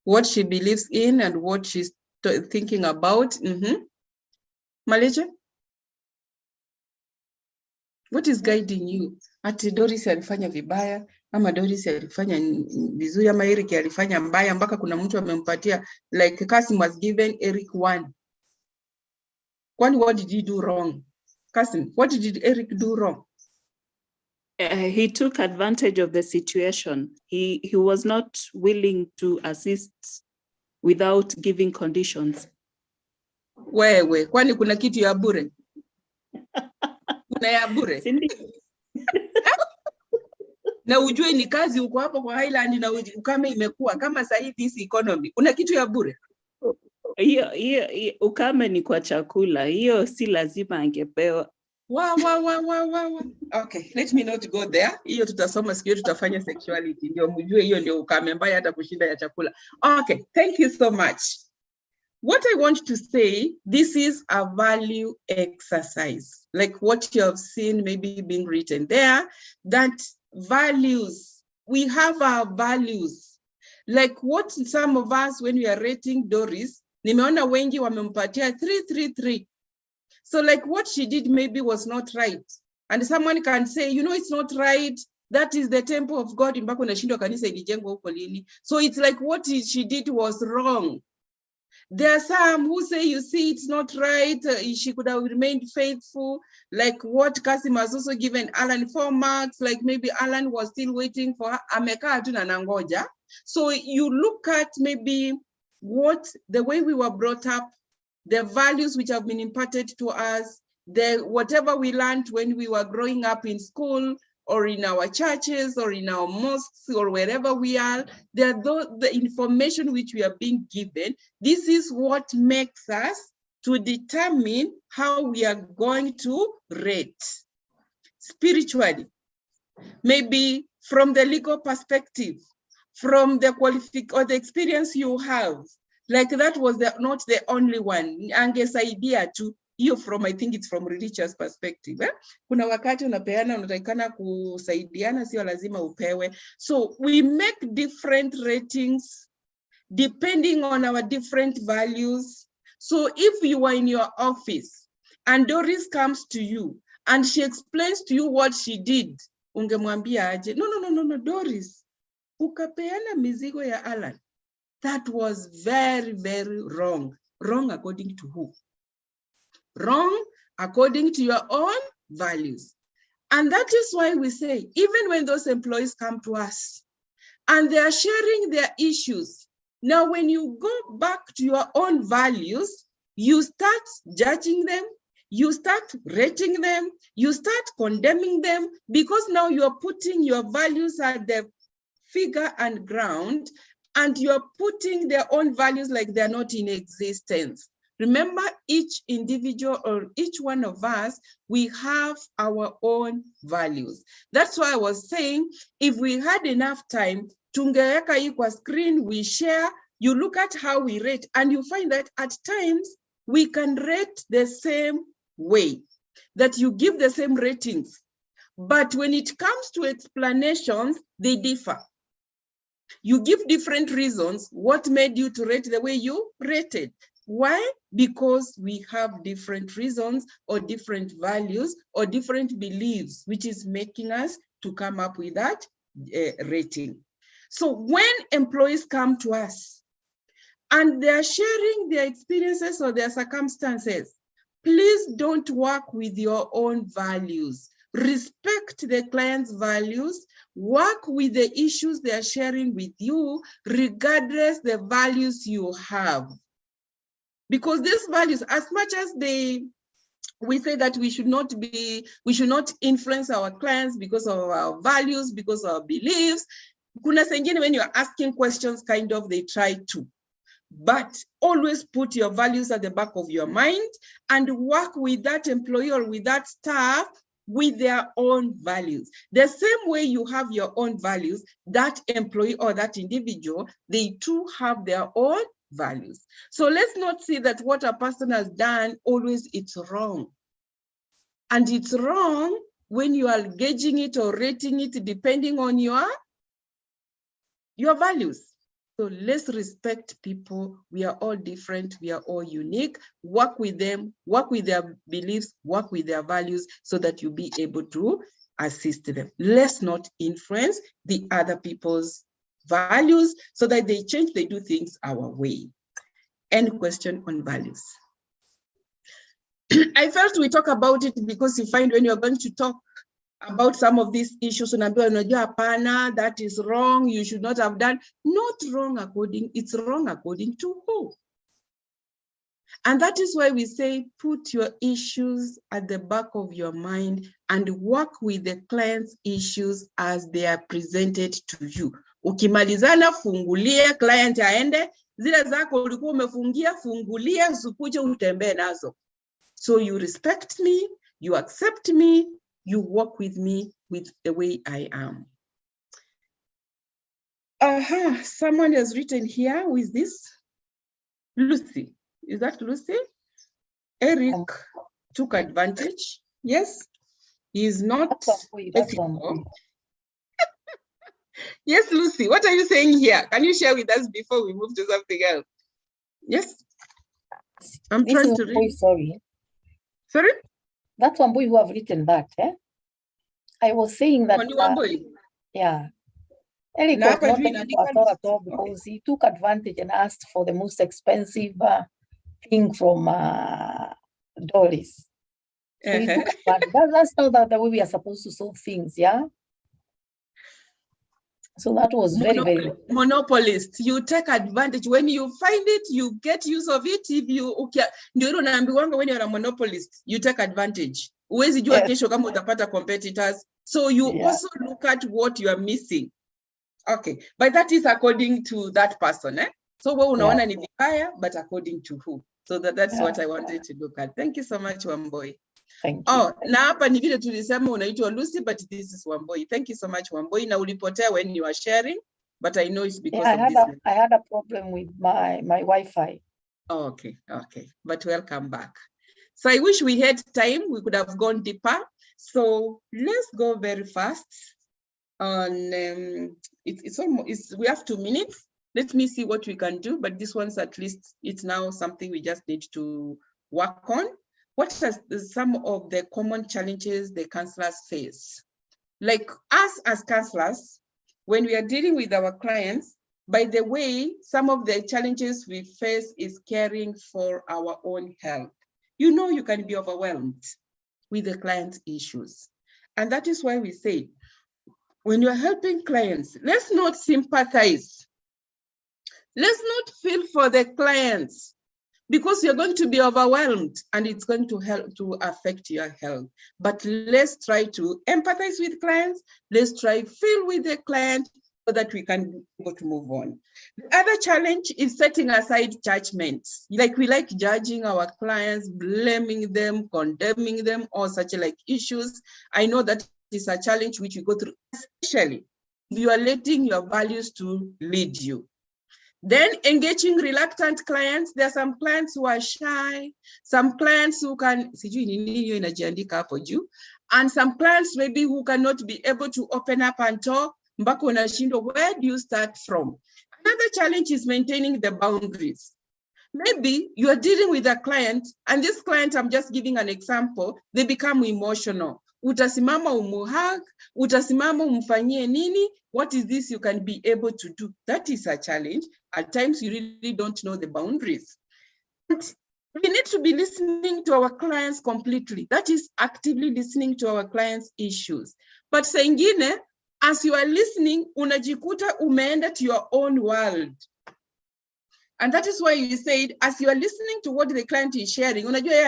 What she believes in and what she's thinking about. Malaysia? What is guiding you? Ati Doris alifanya vibaya, ama Doris alifanya vizuri, ama Eric alifanya mbaya, mpaka kuna mtu amempatia, like Kasim was given Eric 1. Kwani what did he do wrong? Kasim, what did Eric do wrong? He took advantage of the situation. He was not willing to assist without giving conditions. Wewe, kwani kuna kitu ya bure? Kuna ya bure? Na ujue ni kazi uko hapo kwa Highland na ukame imekuwa kama sasa hivi this economy. Kuna kitu ya bure? Hiyo ukame ni kwa chakula. Hiyo si lazima angepewa. Okay, let me not go there. Hiyo tutasoma siku tutafanya sexuality. Ndio mjue hiyo ndio ukame mbaya hata kushinda ya chakula. Okay, thank you so much. what I want to say, this is a value exercise, like what you have seen maybe being written there, that values, we have our values. Like what some of us, when we are rating Doris, nimeona wengi wamempatia 333. So like what she did maybe was not right. And someone can say, you know, it's not right. That is the temple of God. So it's like what she did was wrong. There are some who say, you see, it's not right. She could have remained faithful. Like what Kasim has also given Alan 4 marks. Like maybe Alan was still waiting for her. Amekaa tu na nangoja. So you look at maybe what the way we were brought up, the values which have been imparted to us, whatever we learned when we were growing up in school, or in our churches, or in our mosques, or wherever we are, the information which we are being given. This is what makes us to determine how we are going to rate spiritually. Maybe from the legal perspective, from the or the experience you have, like that was not the only one. Angesaidia tu. Hiyo from, I think it's from religious perspective. Kuna wakati unapeana, unatakikana kusaidiana, sio lazima upewe. So we make different ratings depending on our different values. So if you are in your office and Doris comes to you and she explains to you what she did, ungemwambia aje? No, Doris, ukapeana mizigo ya Alan. That was very, very wrong. Wrong according to who? Wrong according to your own values. And that is why we say, even when those employees come to us and they are sharing their issues, now when you go back to your own values, you start judging them, you start rating them, you start condemning them, because now you're putting your values at the figure and ground, and you're putting their own values like they're not in existence. Remember, each individual or each one of us, we have our own values. That's why I was saying, if we had enough time, tungeweka hii kwa screen, we share, you look at how we rate, and you find that at times we can rate the same way, that you give the same ratings. But when it comes to explanations, they differ. You give different reasons what made you to rate the way you rated. Why? Because we have different reasons or different values or different beliefs, which is making us to come up with that rating. So when employees come to us and they're sharing their experiences or their circumstances, please don't work with your own values. Respect the client's values, work with the issues they are sharing with you, regardless the values you have. Because these values, as much as we say that we should not influence our clients because of our values, because of our beliefs, kuna sengine when you're asking questions, kind of, they try to. But always put your values at the back of your mind and work with that employee or with that staff with their own values. The same way you have your own values, that employee or that individual, they too have their own values. So let's not say that what a person has done, always it's wrong. And it's wrong when you are gauging it or rating it depending on your values. So let's respect people. We are all different. We are all unique. Work with them, work with their beliefs, work with their values so that you'll be able to assist them. Let's not influence the other people's values so that they change, they do things our way. Any question on values? I felt we talk about it because you find when you're going to talk about some of these issues, that is wrong, you should not have done. Not wrong according, it's wrong according to who? And that is why we say, put your issues at the back of your mind and work with the client's issues as they are presented to you. Ukimalizana, fungulia, client aende, zile zako ulikuwa umefungia, fungulia, usukuje utembee nazo. So you respect me, you accept me, you work with me with the way I am. Someone has written here, who is this? Lucy. Is that Lucy? Eric took advantage. Yes, he is not ethical. Yes, Lucy, what are you saying here? Can you share with us before we move to something else? Yes. I'm trying to read. Sorry. Sorry? That's one boy who have written that. I was saying that. Yeah. Eric was not ethical at all because he took advantage and asked for the most expensive thing from Doris. So he took advantage. That's not the way we are supposed to solve things, yeah? So that was very monopolist. You take advantage when you find it, you get use of it. If you when you're a monopolist, you take advantage. Uwezi jua kesho kama utapata competitors. So you also look at what you are missing. Okay, but that is according to that person, eh? So we unaona ni vibaya, but according to who? So that's what I wanted to look at. Thank you so much, Wamboi. Thank you. Oh, na hapa ni vile tulisema unaitwa Lucy, but this is Wamboi. Thank you so much, Wamboi. Na ulipotea when you are sharing, but I know it's because of this. I had a problem with my Wi-Fi. Oh, okay, but welcome back. So I wish we had time, we could have gone deeper. So let's go very fast on, we have 2 minutes. Let me see what we can do, but this one's at least, it's now something we just need to work on. What are some of the common challenges the counselors face? Like us as counselors, when we are dealing with our clients, by the way, some of the challenges we face is caring for our own health. You know, you can be overwhelmed with the client's issues. And that is why we say, when you're helping clients, let's not sympathize. Let's not feel for the clients, because you're going to be overwhelmed and it's going to help to affect your health. But let's try to empathize with clients. Let's try to feel with the client so that we can be able to move on. The other challenge is setting aside judgments. Like we like judging our clients, blaming them, condemning them, or such like issues. I know that is a challenge which you go through, especially if you are letting your values to lead you. Then engaging reluctant clients. There are some clients who are shy, some clients who can, and some clients maybe who cannot be able to open up and talk. Where do you start from? Another challenge is maintaining the boundaries. Maybe you are dealing with a client, and this client, I'm just giving an example, they become emotional. Utasimama umuhag, utasimama umfanyie nini? What is this you can be able to do? That is a challenge. At times you really don't know the boundaries. And we need to be listening to our clients completely. That is actively listening to our clients' issues. But saingine, as you are listening, unajikuta umeenda to your own world. And that is why you said, as you are listening to what the client is sharing, unajua yeye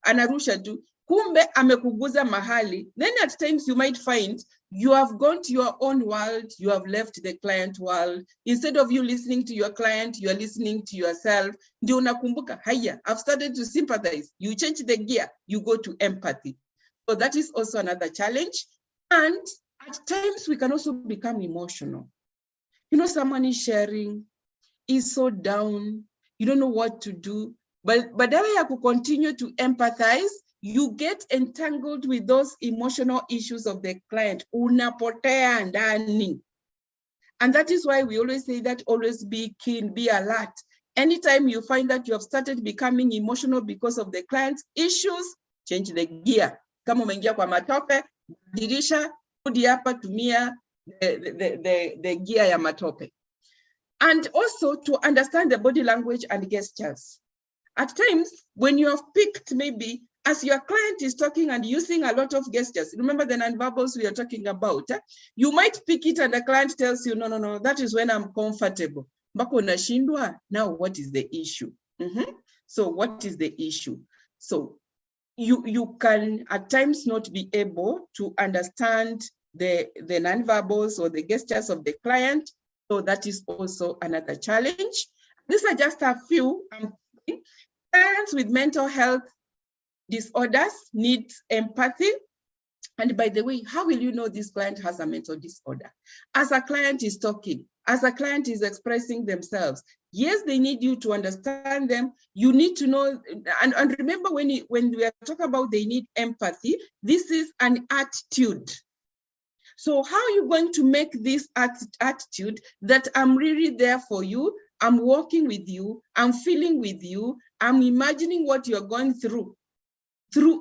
anarusha tu, kumbe amekuguza mahali. Then at times you might find you have gone to your own world, you have left the client world. Instead of you listening to your client, you are listening to yourself. Ndio unakumbuka, haya, I've started to sympathize. You change the gear, you go to empathy. So that is also another challenge. And at times we can also become emotional. You know, someone is sharing, is so down, you don't know what to do, but badala ya ku continue to empathize, you get entangled with those emotional issues of the client. Unapotea ndani. And that is why we always say that always be keen, be alert. Anytime you find that you have started becoming emotional because of the client's issues, change the gear. Kama umeingia kwa matope, dirisha, rudi hapa, tumia the gear ya matope. And also to understand the body language and gestures. At times, when you have picked, maybe as your client is talking and using a lot of gestures, remember the nonverbals we are talking about, you might pick it and the client tells you, no, that is when I'm comfortable. Bako unashindwa, now what is the issue? So what is the issue? So you can at times not be able to understand the nonverbals or the gestures of the client. So that is also another challenge. These are just a few. Clients with mental health disorders need empathy. And by the way, how will you know this client has a mental disorder? As a client is talking, as a client is expressing themselves, Yes, they need you to understand them. You need to know, and remember when we are talking about they need empathy, this is an attitude. So how are you going to make this attitude that I'm really there for you, I'm walking with you, I'm feeling with you, I'm imagining what you're going through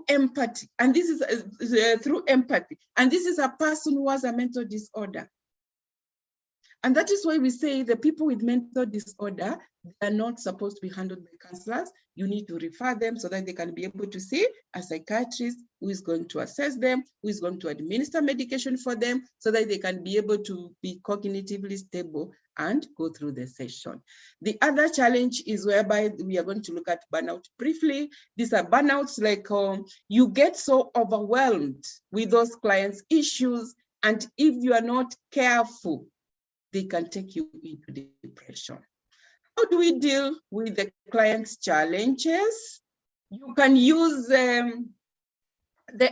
empathy. And this is through empathy. And this is a person who has a mental disorder. And that is why we say the people with mental disorder, they are not supposed to be handled by counselors. You need to refer them so that they can be able to see a psychiatrist who is going to assess them, who is going to administer medication for them so that they can be able to be cognitively stable and go through the session. The other challenge is whereby we are going to look at burnout briefly. These are burnouts like you get so overwhelmed with those clients' issues, and if you are not careful, they can take you into depression. How do we deal with the client's challenges? You can use the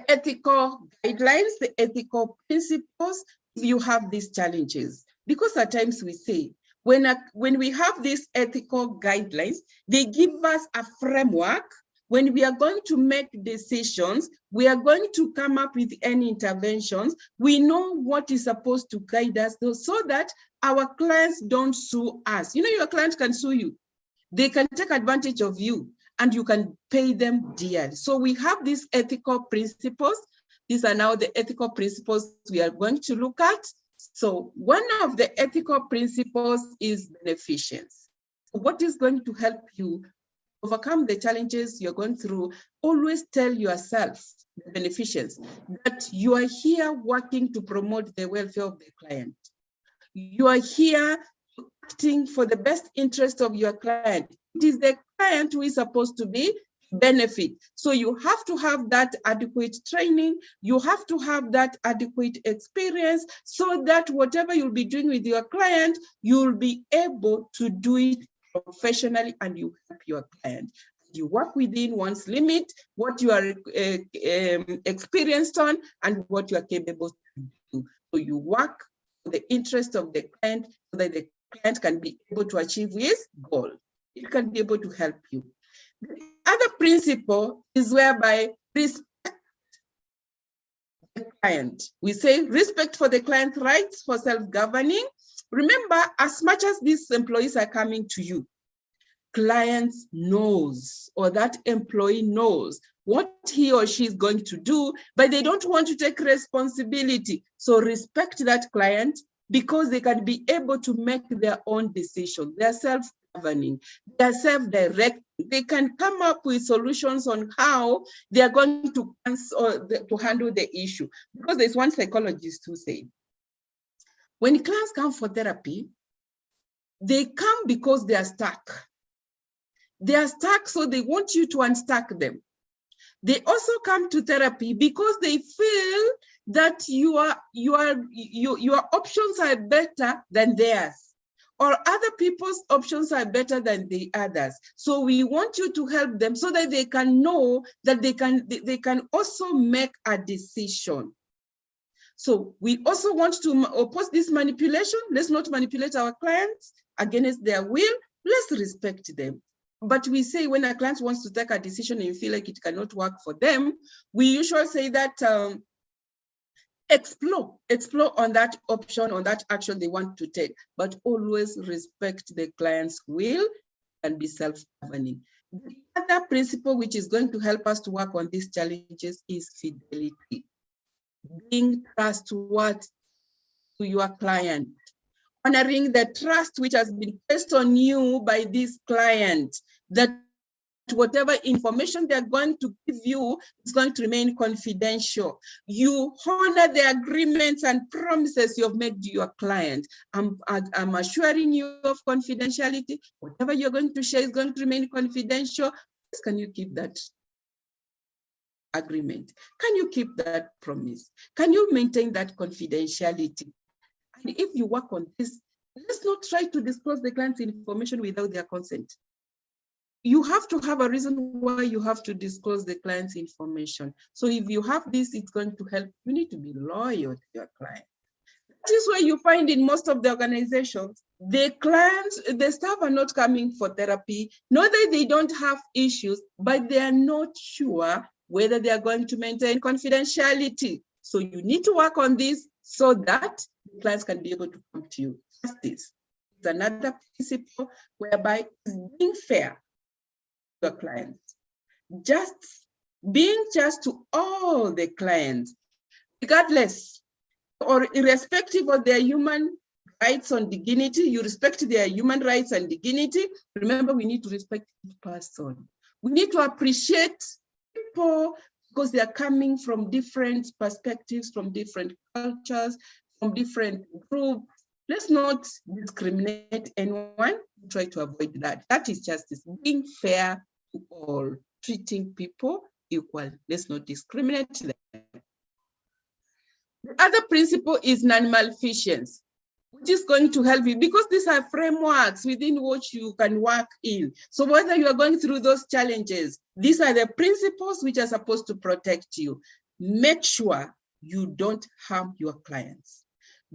ethical guidelines, the ethical principles, if you have these challenges. Because at times we say, when we have these ethical guidelines, they give us a framework. When we are going to make decisions, we are going to come up with any interventions. We know what is supposed to guide us so that our clients don't sue us. You know, your client can sue you. They can take advantage of you and you can pay them dearly. So we have these ethical principles. These are now the ethical principles we are going to look at. So one of the ethical principles is beneficence. What is going to help you overcome the challenges you're going through? Always tell yourself, the beneficence, that you are here working to promote the welfare of the client. You are here acting for the best interest of your client. It is the client who is supposed to be benefit. So you have to have that adequate training. You have to have that adequate experience so that whatever you'll be doing with your client, you'll be able to do it professionally and you help your client. You work within one's limit, what you are experienced on and what you are capable to do. So you work for the interest of the client so that the client can be able to achieve his goal. It can be able to help you. The other principle is whereby respect the client. We say respect for the client's rights for self-governing. Remember, as much as these employees are coming to you, clients knows, or that employee knows what he or she is going to do, but they don't want to take responsibility. So respect that client because they can be able to make their own decisions. They're self-governing, they're self-directed. They can come up with solutions on how they are going to handle the issue. Because there's one psychologist who said, when clients come for therapy, they come because they are stuck. They are stuck, so they want you to unstuck them. They also come to therapy because they feel that your options are better than theirs, or other people's options are better than the others. So we want you to help them so that they can know that they can also make a decision. So we also want to oppose this manipulation. Let's not manipulate our clients against their will. Let's respect them. But we say when a client wants to take a decision and you feel like it cannot work for them, we usually say that explore on that option, on that action they want to take, but always respect the client's will and be self-governing. The other principle which is going to help us to work on these challenges is fidelity. Being trustworthy to your client, honoring the trust which has been placed on you by this client, that whatever information they're going to give you is going to remain confidential. You honor the agreements and promises you have made to your client. I'm assuring you of confidentiality. Whatever you're going to share is going to remain confidential. Can you keep that agreement? Can you keep that promise? Can you maintain that confidentiality? And if you work on this, let's not try to disclose the client's information without their consent. You have to have a reason why you have to disclose the client's information. So if you have this, it's going to help. You need to be loyal to your client. That is why you find in most of the organizations, the clients, the staff are not coming for therapy, not that they don't have issues, but they are not sure whether they are going to maintain confidentiality. So you need to work on this so that the clients can be able to come to you. Justice is another principle whereby being fair to your clients, just being just to all the clients, regardless or irrespective of their human rights and dignity. You respect their human rights and dignity. Remember, we need to respect each person. We need to appreciate people because they are coming from different perspectives, from different cultures, from different groups. Let's not discriminate anyone. Try to avoid that. That is justice, being fair to all, treating people equal. Let's not discriminate them. The other principle is non-malfeasance, which is going to help you because these are frameworks within which you can work in. So whether you are going through those challenges, these are the principles which are supposed to protect you. Make sure you don't harm your clients.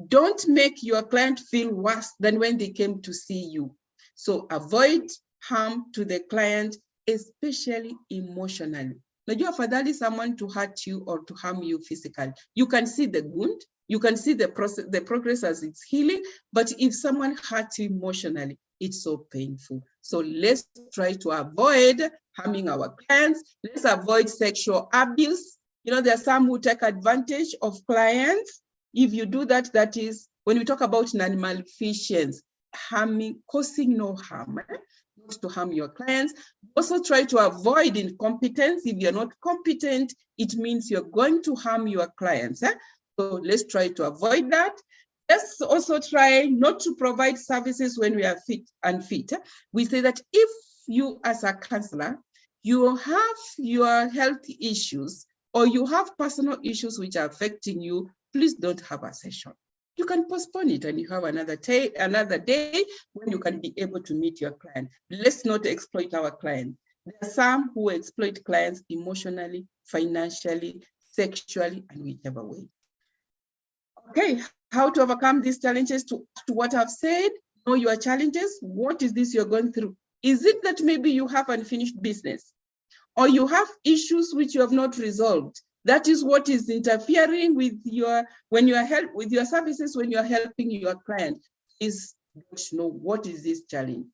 Don't make your client feel worse than when they came to see you. So avoid harm to the client, especially emotionally. Najua afadhali someone to hurt you or to harm you physically. You can see the wound, you can see the process, the progress as it's healing, but if someone hurts you emotionally, it's so painful. So let's try to avoid harming our clients. Let's avoid sexual abuse. You know, there are some who take advantage of clients. If you do that, that is, when we talk about non-malfeasance, harming, causing no harm, not to harm your clients. Also try to avoid incompetence. If you're not competent, it means you're going to harm your clients. So let's try to avoid that. Let's also try not to provide services when we are unfit. We say that if you as a counselor, you have your health issues or you have personal issues which are affecting you, please don't have a session. You can postpone it and you have another day when you can be able to meet your client. Let's not exploit our clients. There are some who exploit clients emotionally, financially, sexually, and whichever way. Okay, how to overcome these challenges to what I've said, know your challenges. What is this you're going through? Is it that maybe you have unfinished business or you have issues which you have not resolved? That is what is interfering with your, when you are with your services, when you are helping your client, is to know what is this challenge.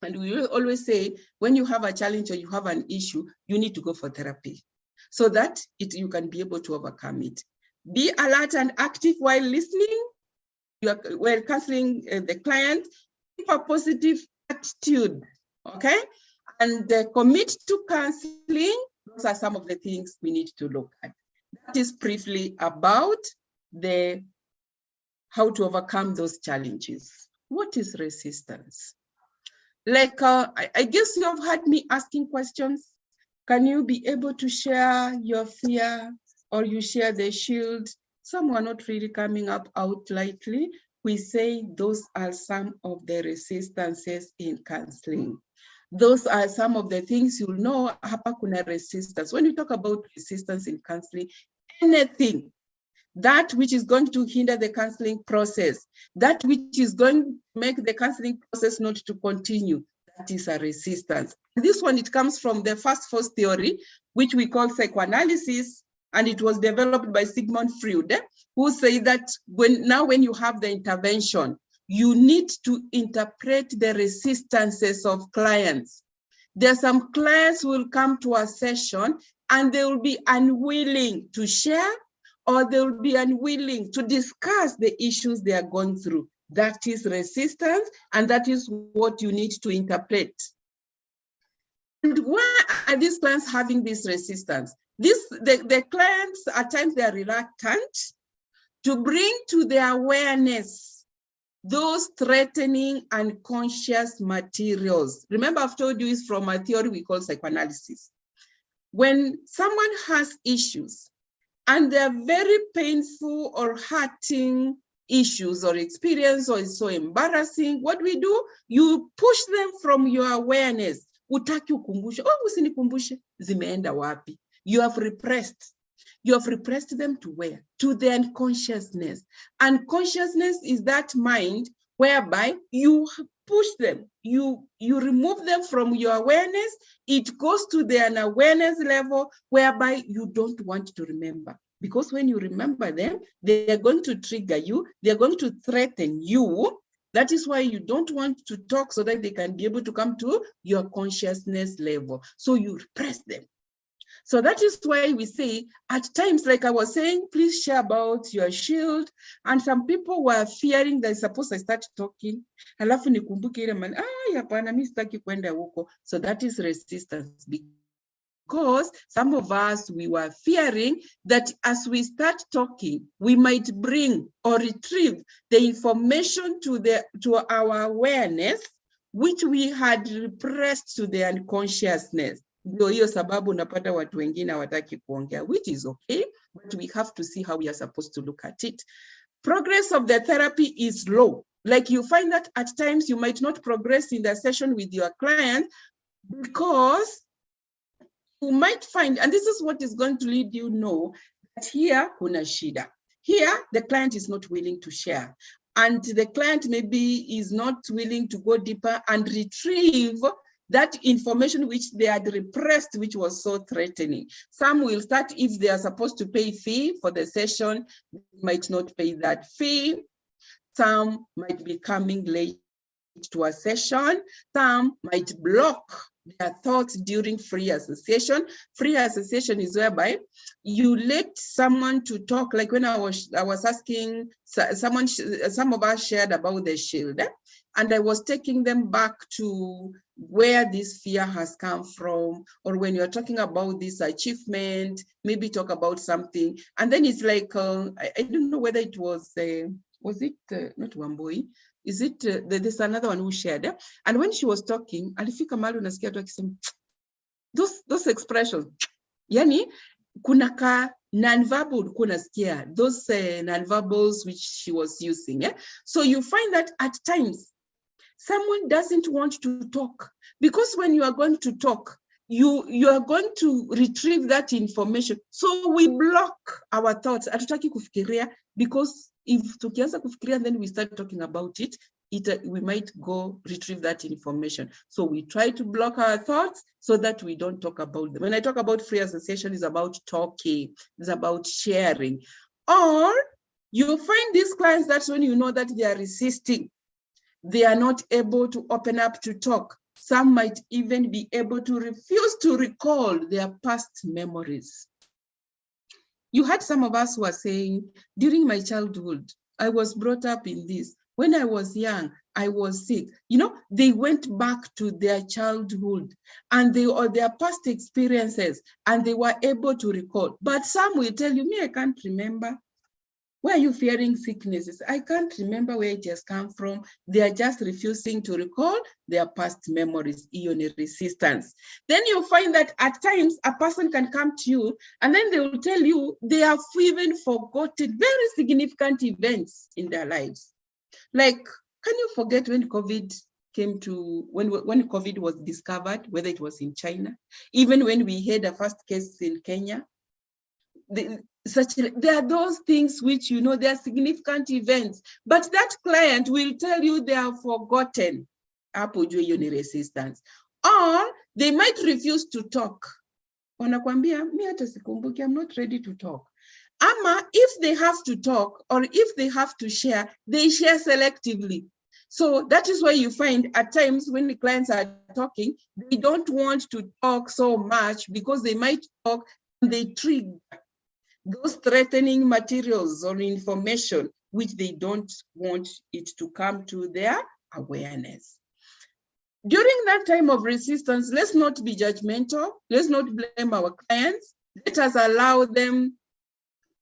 And we always say, when you have a challenge or you have an issue, you need to go for therapy so that you can be able to overcome it. Be alert and active while listening. While counseling the client, keep a positive attitude, okay? And commit to counseling. Those are some of the things we need to look at. That is briefly about how to overcome those challenges. What is resistance? Like, I guess you have heard me asking questions. Can you be able to share your fear or you share the shield? Some are not really coming up out lightly. We say those are some of the resistances in counseling. Those are some of the things you'll know, hapa kuna resistance. When you talk about resistance in counseling, anything that which is going to hinder the counseling process, that which is going to make the counseling process not to continue, that is a resistance. This one, it comes from the first force theory, which we call psychoanalysis, and it was developed by Sigmund Freud, who say that when you have the intervention, you need to interpret the resistances of clients. There are some clients who will come to a session and they will be unwilling to share, or they will be unwilling to discuss the issues they are going through. That is resistance, and that is what you need to interpret. And why are these clients having this resistance? The clients, at times, they are reluctant to bring to their awareness those threatening unconscious materials. Remember, I've told you it's from a theory we call psychoanalysis. When someone has issues and they're very painful or hurting issues or experience, or it's so embarrassing, what we do, you push them from your awareness. Utaki ukumbushe, oh, usinikumbushe, zimeenda wapi? You have repressed. You have repressed them to where? To the unconsciousness. Unconsciousness is that mind whereby you push them, you remove them from your awareness. It goes to the unawareness level whereby you don't want to remember. Because when you remember them, they are going to trigger you, they're going to threaten you. That is why you don't want to talk, so that they can be able to come to your consciousness level. So you repress them. So that is why we say, at times, like I was saying, please share about your shield. And some people were fearing that suppose I start talking, alafu nikumbuke ile man, hapana, mimi sitaki kwenda huko. So that is resistance. Because some of us, we were fearing that as we start talking, we might bring or retrieve the information to our awareness, which we had repressed to the unconsciousness. Ndio hiyo sababu unapata watu wengine hawataki kuongea, which is okay, but we have to see how we are supposed to look at it. Progress of the therapy is low. Like you find that at times you might not progress in the session with your client because you might find, and this is what is going to lead you know, that here kuna shida. Here, the client is not willing to share. And the client maybe is not willing to go deeper and retrieve that information which they had repressed, which was so threatening. Some will start, if they are supposed to pay fee for the session, they might not pay that fee. Some might be coming late to a session. Some might block their thoughts during free association. Free association is whereby you let someone to talk. Like when I was asking someone, some of us shared about the shield, and I was taking them back to where this fear has come from, or when you're talking about this achievement, maybe talk about something, and then it's like I don't know whether it was it not Wambui? Is it there's another one who shared, and when she was talking, alifika mahali unasikia tu akisema those expressions, yani kuna ka non-verbal kunasikia those non-verbals which she was using. So you find that at times someone doesn't want to talk, because when you are going to talk, you are going to retrieve that information. So we block our thoughts. Hatutaki kufikiria, because if tukianza kufikiria then we start talking about it, we might go retrieve that information. So we try to block our thoughts so that we don't talk about them. When I talk about free association, it's about talking, it's about sharing. Or you find these clients, that's when you know that they are resisting. They are not able to open up to talk. Some might even be able to refuse to recall their past memories. You had some of us who are saying, during my childhood, I was brought up in this. When I was young, I was sick. You know, they went back to their childhood and or their past experiences, and they were able to recall. But some will tell you, me, I can't remember. Why are you fearing sicknesses? I can't remember where it has come from. They are just refusing to recall their past memories, ion resistance. Then you find that at times a person can come to you and then they will tell you they have even forgotten very significant events in their lives. Like, can you forget when COVID came to, when COVID was discovered, whether it was in China, even when we had a first case in Kenya? There are those things which, you know, they are significant events, but that client will tell you they are forgotten. Hapo juu hiyo ni resistance. Or they might refuse to talk. Wanakwambia, mi hata sikumbuki, I'm not ready to talk. Ama if they have to talk or if they have to share, they share selectively. So that is why you find at times when the clients are talking, they don't want to talk so much because they might talk and they trigger those threatening materials or information which they don't want it to come to their awareness. During that time of resistance, let's not be judgmental. Let's not blame our clients. Let us allow them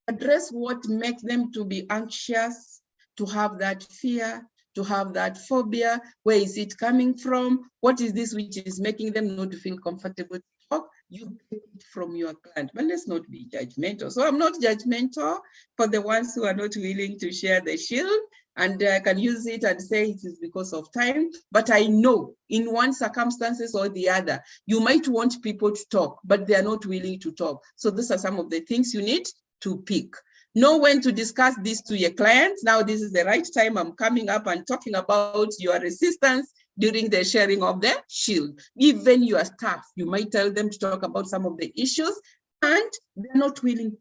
address what makes them to be anxious, to have that fear, to have that phobia. Where is it coming from? What is this which is making them not feel comfortable to talk? You get it from your client, but let's not be judgmental. So I'm not judgmental for the ones who are not willing to share the shield, and I can use it and say it is because of time, but I know in one circumstances or the other, you might want people to talk, but they are not willing to talk. So these are some of the things you need to pick. Know when to discuss this to your clients. Now, this is the right time. I'm coming up and talking about your resistance during the sharing of the shield. Even your staff, you might tell them to talk about some of the issues and they're not willing.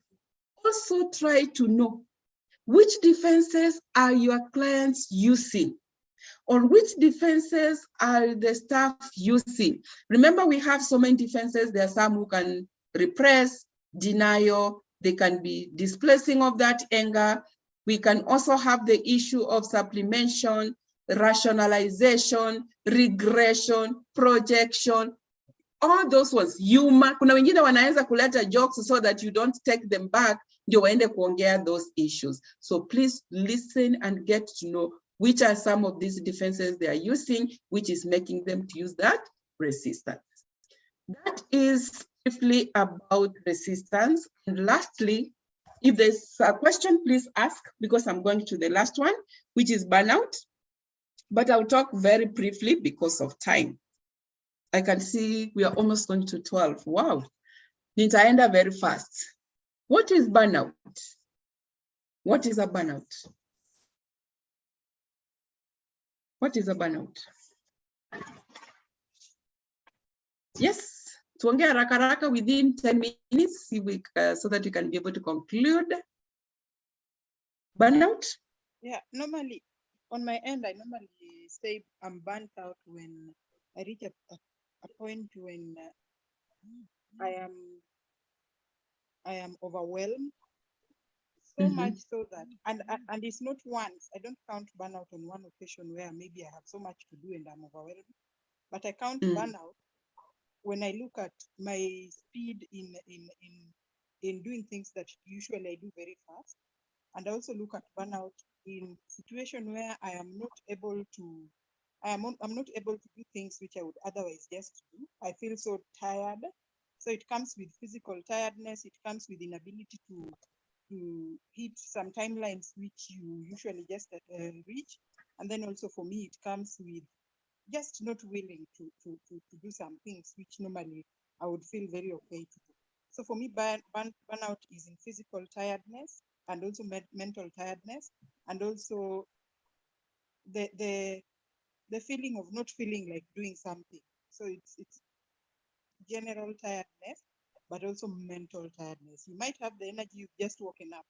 Also try to know which defenses are your clients using, or which defenses are the staff using. Remember, we have so many defenses. There are some who can repress, denial, they can be displacing of that anger. We can also have the issue of supplementation, rationalization, regression, projection, all those ones. Humor. Kuna wengine wanaanza kuleta jokes so that you don't take them back, ndio waende kuongea those issues. So please listen and get to know which are some of these defenses they are using, which is making them to use that resistance. That is briefly about resistance. And lastly, if there's a question, please ask, because I'm going to the last one, which is burnout. But I'll talk very briefly because of time. I can see we are almost going to 12. Wow. Nitaenda very fast. What is burnout? What is a burnout? What is a burnout? Yes. Tuongee haraka haraka within 10 minutes so that we can be able to conclude. Burnout? Yeah, normally on my end, I normally say I'm burnt out when I reach a point when I am overwhelmed. So much so that, and it's not once, I don't count burnout on one occasion where maybe I have so much to do and I'm overwhelmed, but I count burnout when I look at my speed in doing things that usually I do very fast. And I also look at burnout in situation where I am not able to, I'm not able to do things which I would otherwise just do. I feel so tired. So it comes with physical tiredness. It comes with inability to hit some timelines which you usually just reach. And then also for me, it comes with just not willing to do some things which normally I would feel very okay to do. So for me, burnout is in physical tiredness and also mental tiredness, and also the feeling of not feeling like doing something. So it's general tiredness, but also mental tiredness. You might have the energy, you've just woken up.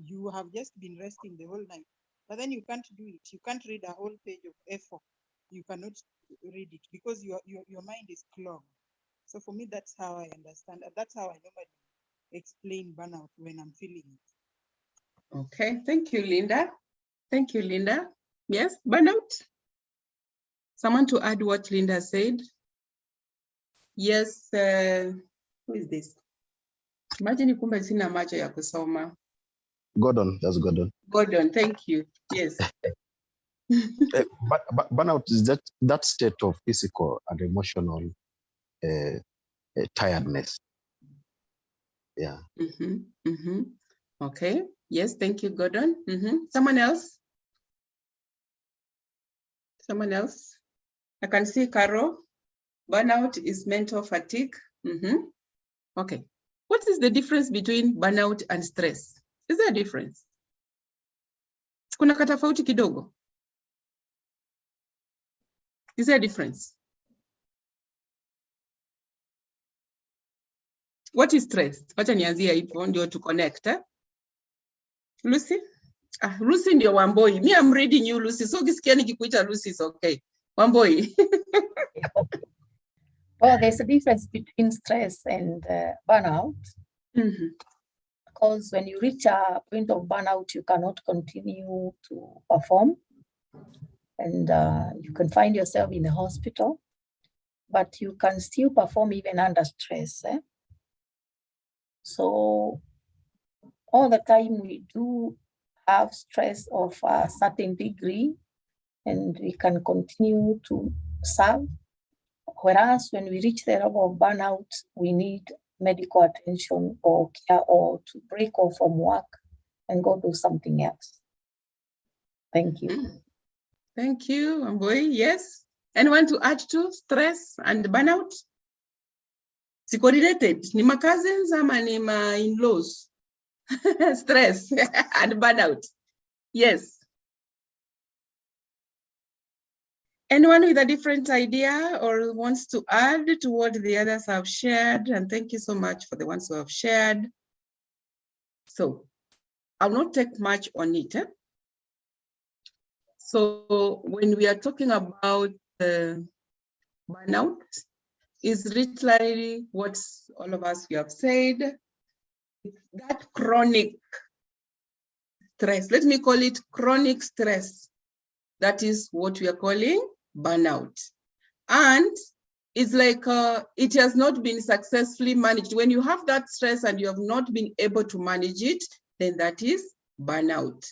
You have just been resting the whole night, but then you can't do it. You can't read a whole page of A4. You cannot read it because your mind is clogged. So for me, that's how I understand. That's how I normally explain burnout when I'm feeling it. Okay, thank you, Linda. Thank you, Linda. Yes, burnout? Someone to add what Linda said? Yes, who is this? Imagine kumbe sina macho ya kusoma. Gordon, that's Gordon. Gordon, thank you. Yes. But burnout is that state of physical and emotional tiredness. Yeah. Okay. Yes, thank you, Gordon. Someone else? Someone else? I can see Carol. Burnout is mental fatigue. Okay. What is the difference between burnout and stress? Is there a difference? Kuna katafauti kidogo? Is there a difference? What is stress? Wacha nianzie hivyo ndio to connect. Lucy? Lucy ndio Wamboi. Me, I'm reading you, Lucy. So ukisikia nikikuita Lucy is okay. Wamboi. Well, there's a difference between stress and burnout. Because when you reach a point of burnout, you cannot continue to perform. And you can find yourself in the hospital, but you can still perform even under stress. So all the time we do have stress of a certain degree, and we can continue to serve. Whereas when we reach the level of burnout, we need medical attention or care, or to break off from work and go do something else. Thank you. Thank you, Wamboi. Yes. Anyone to add to stress and burnout? Si correlated? Ni ma cousins ama ni ma in-laws? stress and burnout. Yes. Anyone with a different idea or wants to add to what the others have shared? And thank you so much for the ones who have shared. So I'll not take much on it. So when we are talking about burnout, is literally what all of us we have said, that chronic stress. Let me call it chronic stress. That is what we are calling burnout. And it's like it has not been successfully managed. When you have that stress and you have not been able to manage it, then that is burnout.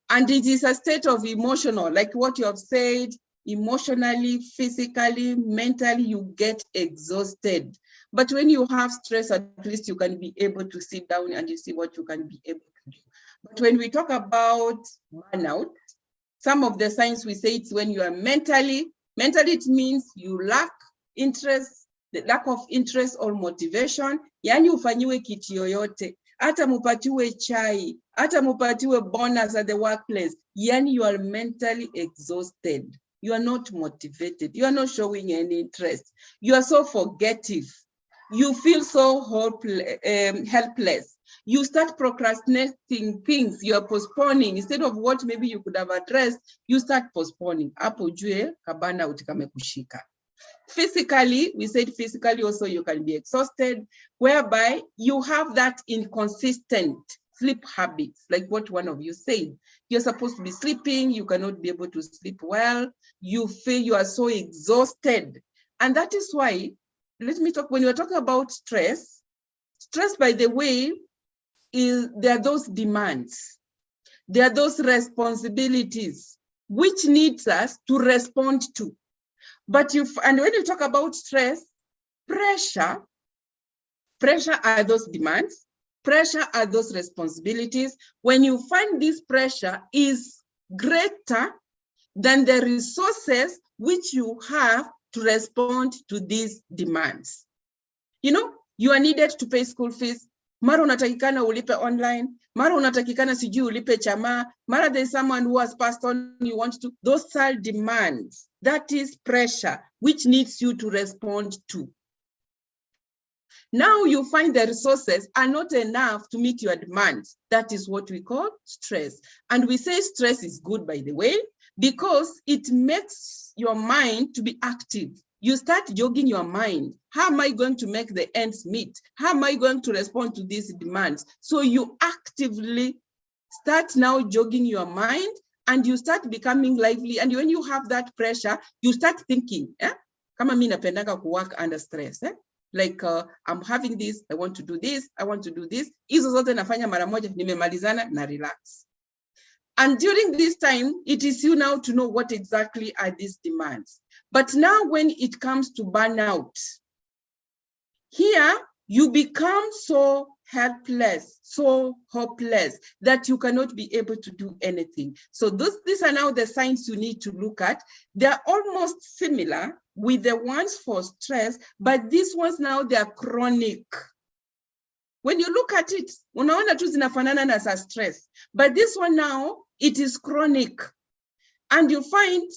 And it is a state of emotional, like what you have said, emotionally, physically, mentally, you get exhausted. But when you have stress, at least you can be able to sit down and you see what you can be able to do. But when we talk about burnout, some of the signs we say it's when you are mentally it means you lack interest, the lack of interest or motivation. Yani ufanyiwe kitu yoyote, hata mupatiwe chai, hata mupatiwe bonus at the workplace. Yani you are mentally exhausted. You are not motivated. You are not showing any interest. You are so forgettive. You feel so helpless. You start procrastinating things. You are postponing. Instead of what maybe you could have addressed, you start postponing. Hapo jue kabana kamekushika. Physically, we said physically also you can be exhausted, whereby you have that inconsistent sleep habits, like what one of you said. You're supposed to be sleeping, you cannot be able to sleep well. You feel you are so exhausted. And that is why, let me talk, when you're talking about stress, by the way, there are those demands, there are those responsibilities which needs us to respond to. But and when you talk about stress, pressure are those demands, pressure are those responsibilities. When you find this pressure is greater than the resources which you have to respond to these demands. You know, you are needed to pay school fees. Mara unatakikana ulipe online. Mara unatakikana sijui ulipe chama. Mara there's someone who has passed on, you want to. Those are demands. That is pressure, which needs you to respond to. Now you find the resources are not enough to meet your demands. That is what we call stress. And we say stress is good, by the way, because it makes your mind to be active. You start jogging your mind. How am I going to make the ends meet? How am I going to respond to these demands? So you actively start now jogging your mind and you start becoming lively. And when you have that pressure, you start thinking, kama mimi napendanga ku work under stress. Like I'm having this, I want to do this, I want to do this. Hizo zote nafanya mara moja, nimemalizana na relax. And during this time, it is you now to know what exactly are these demands. But now when it comes to burnout, here you become so helpless, so hopeless that you cannot be able to do anything. So these are now the signs you need to look at. They're almost similar with the ones for stress, but these ones now they are chronic. When you look at it, unaona tu zinafanana na za stress, but this one now, it is chronic. And you find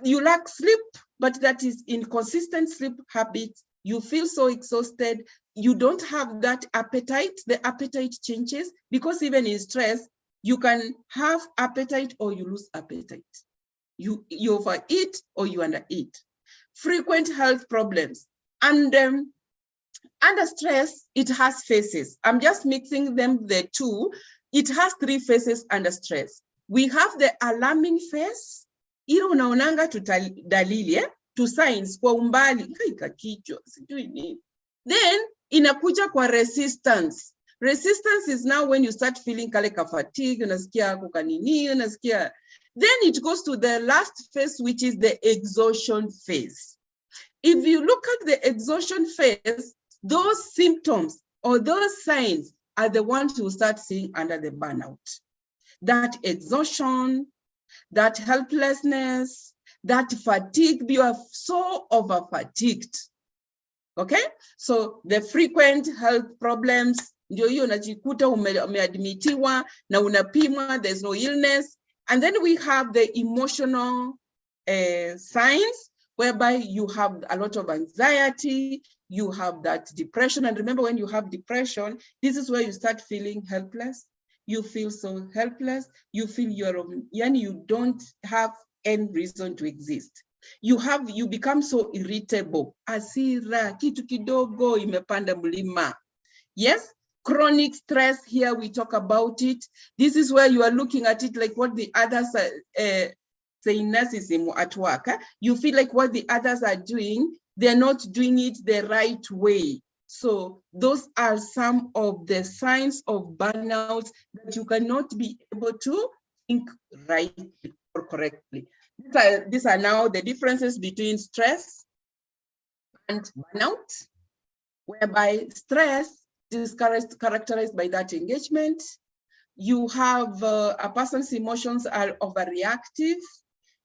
you lack sleep, but that is inconsistent sleep habits. You feel so exhausted. You don't have that appetite. The appetite changes because even in stress, you can have appetite or you lose appetite. You overeat or you undereat. Frequent health problems. And under stress, it has phases. I'm just mixing them, the two. It has 3 phases under stress. We have the alarming phase. Ile unaonanga tu dalili, tu signs kwa umbali, kichwa, sijui nini. Then inakuja kwa resistance. Resistance is now when you start feeling kale ka fatigue, unasikia kukanini, unasikia. Then it goes to the last phase, which is the exhaustion phase. If you look at the exhaustion phase, those symptoms or those signs are the ones you start seeing under the burnout. That exhaustion, that helplessness, that fatigue, you are so over fatigued. Okay, so the frequent health problems, ndio hiyo unajikuta umeadmitiwa na unapimwa, there's no illness. And then we have the emotional signs, whereby you have a lot of anxiety, you have that depression. And remember, when you have depression, this is where you start feeling helpless. You feel so helpless. You feel you don't have any reason to exist. You become so irritable. Asira, kitu kidogo imepanda mlima. Yes, chronic stress, here we talk about it. This is where you are looking at it like what the others are saying, narcissism at work. You feel like what the others are doing, they're not doing it the right way. So those are some of the signs of burnout that you cannot be able to think rightly or correctly. These are now the differences between stress and burnout, whereby stress is characterized by that engagement. You have a person's emotions are overreactive.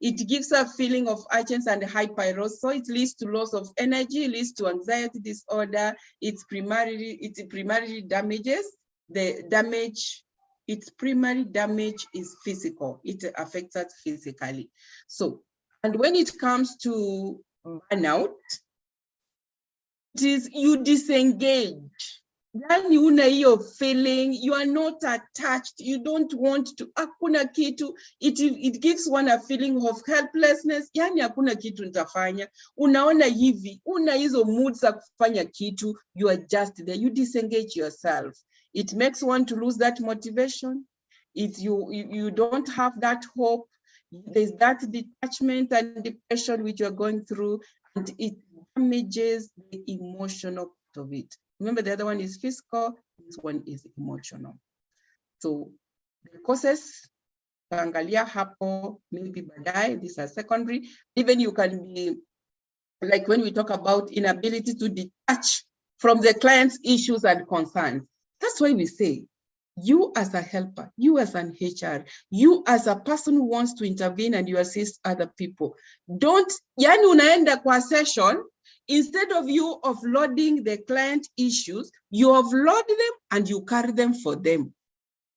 It gives a feeling of urgency and hyper, so it leads to loss of energy, leads to anxiety disorder. It primarily damages the damage. Its primary damage is physical. It affects us physically. So, and when it comes to burnout, it is you disengage. Yani una hiyo feeling, you are not attached, you don't want to, hakuna kitu, it gives one a feeling of helplessness, yani hakuna kitu nitafanya, unaona hivi, una hizo moods za kufanya kitu, you are just there, you disengage yourself. It makes one to lose that motivation. If you don't have that hope, there's that detachment and depression which you're going through, and it damages the emotional part of it. Remember, the other one is physical, this one is emotional. So the causes, angalia hapo, maybe baadaye, these are secondary. Even you can be, like when we talk about inability to detach from the client's issues and concerns. That's why we say, you as a helper, you as an HR, you as a person who wants to intervene and you assist other people. Don't, yani unaenda kwa session, instead of you offloading the client issues, you offload them and you carry them for them.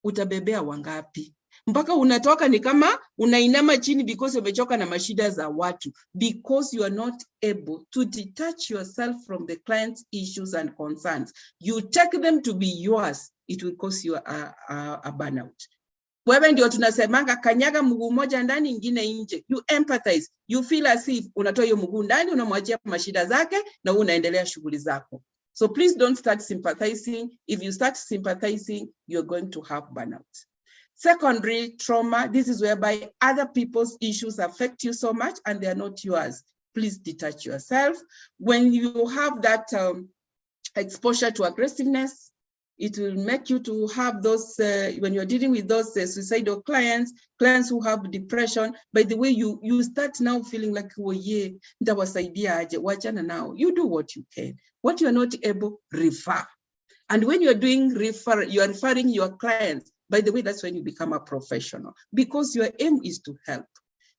Utabebea wangapi? Mpaka unatoka ni kama unainama chini because umechoka na mashida za watu, because you are not able to detach yourself from the client's issues and concerns. You take them to be yours, it will cause you a burnout. Wewe ndio tunasemanga kanyaga mguu moja ndani ingine nje. You empathize, you feel as if unatoa hiyo mguu ndani, unamwachia mashida zake na unaendelea shughuli zako. So please don't start sympathizing. If you start sympathizing, you're going to have burnout. Secondary trauma, this is whereby other people's issues affect you so much and they are not yours. Please detach yourself. When you have that exposure to aggressiveness, it will make you to have those, when you're dealing with those suicidal clients who have depression, by the way, you start now feeling like, oh yeah, ndawasaidia aje, wachana now. You do what you can. What you're not able, refer. And when you're doing refer, you are referring your clients. By the way, that's when you become a professional, because your aim is to help.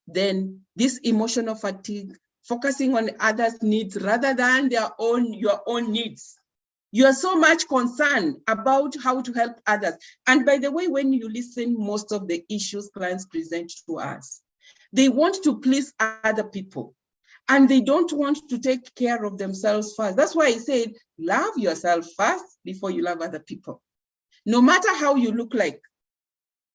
Then this emotional fatigue, focusing on others' needs rather than your own needs. You are so much concerned about how to help others. And by the way, when you listen, most of the issues clients present to us, they want to please other people and they don't want to take care of themselves first. That's why I said, love yourself first before you love other people. No matter how you look like,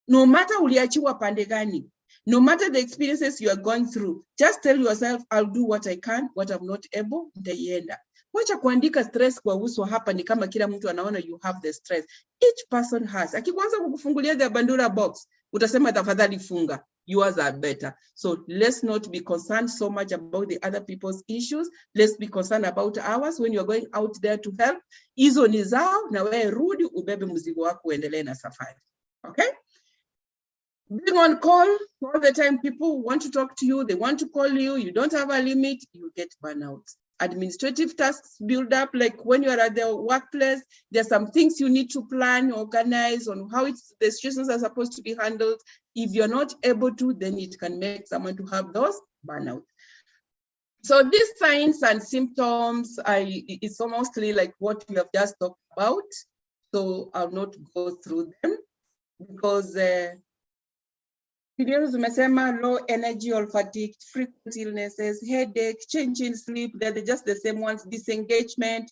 no matter uliachiwa pande gani, no matter the experiences you are going through, just tell yourself, I'll do what I can, what I'm not able, nitaienda. Wacha kuandika stress kwa uso hapa ni kama kila mtu anaona you have the stress. Each person has. Akikwanza kukufungulia the bandura box, utasema tafadhali funga. Yours are better. So let's not be concerned so much about the other people's issues. Let's be concerned about ours. When you're going out there to help, hizo ni zao na wewe rudi ubebe mzigo wako uendelee na safari. Okay? Being on call all the time, people want to talk to you, they want to call you, you don't have a limit, you get burnout. Administrative tasks build up, like when you're at the workplace, there's some things you need to plan, organize on how the situations are supposed to be handled. If you're not able to, then it can make someone to have those burnout. So these signs and symptoms, it's mostly like what we have just talked about. so I'll not go through them because videos umesema low energy or fatigue, frequent illnesses, headache, change in sleep, they're just the same ones, disengagement,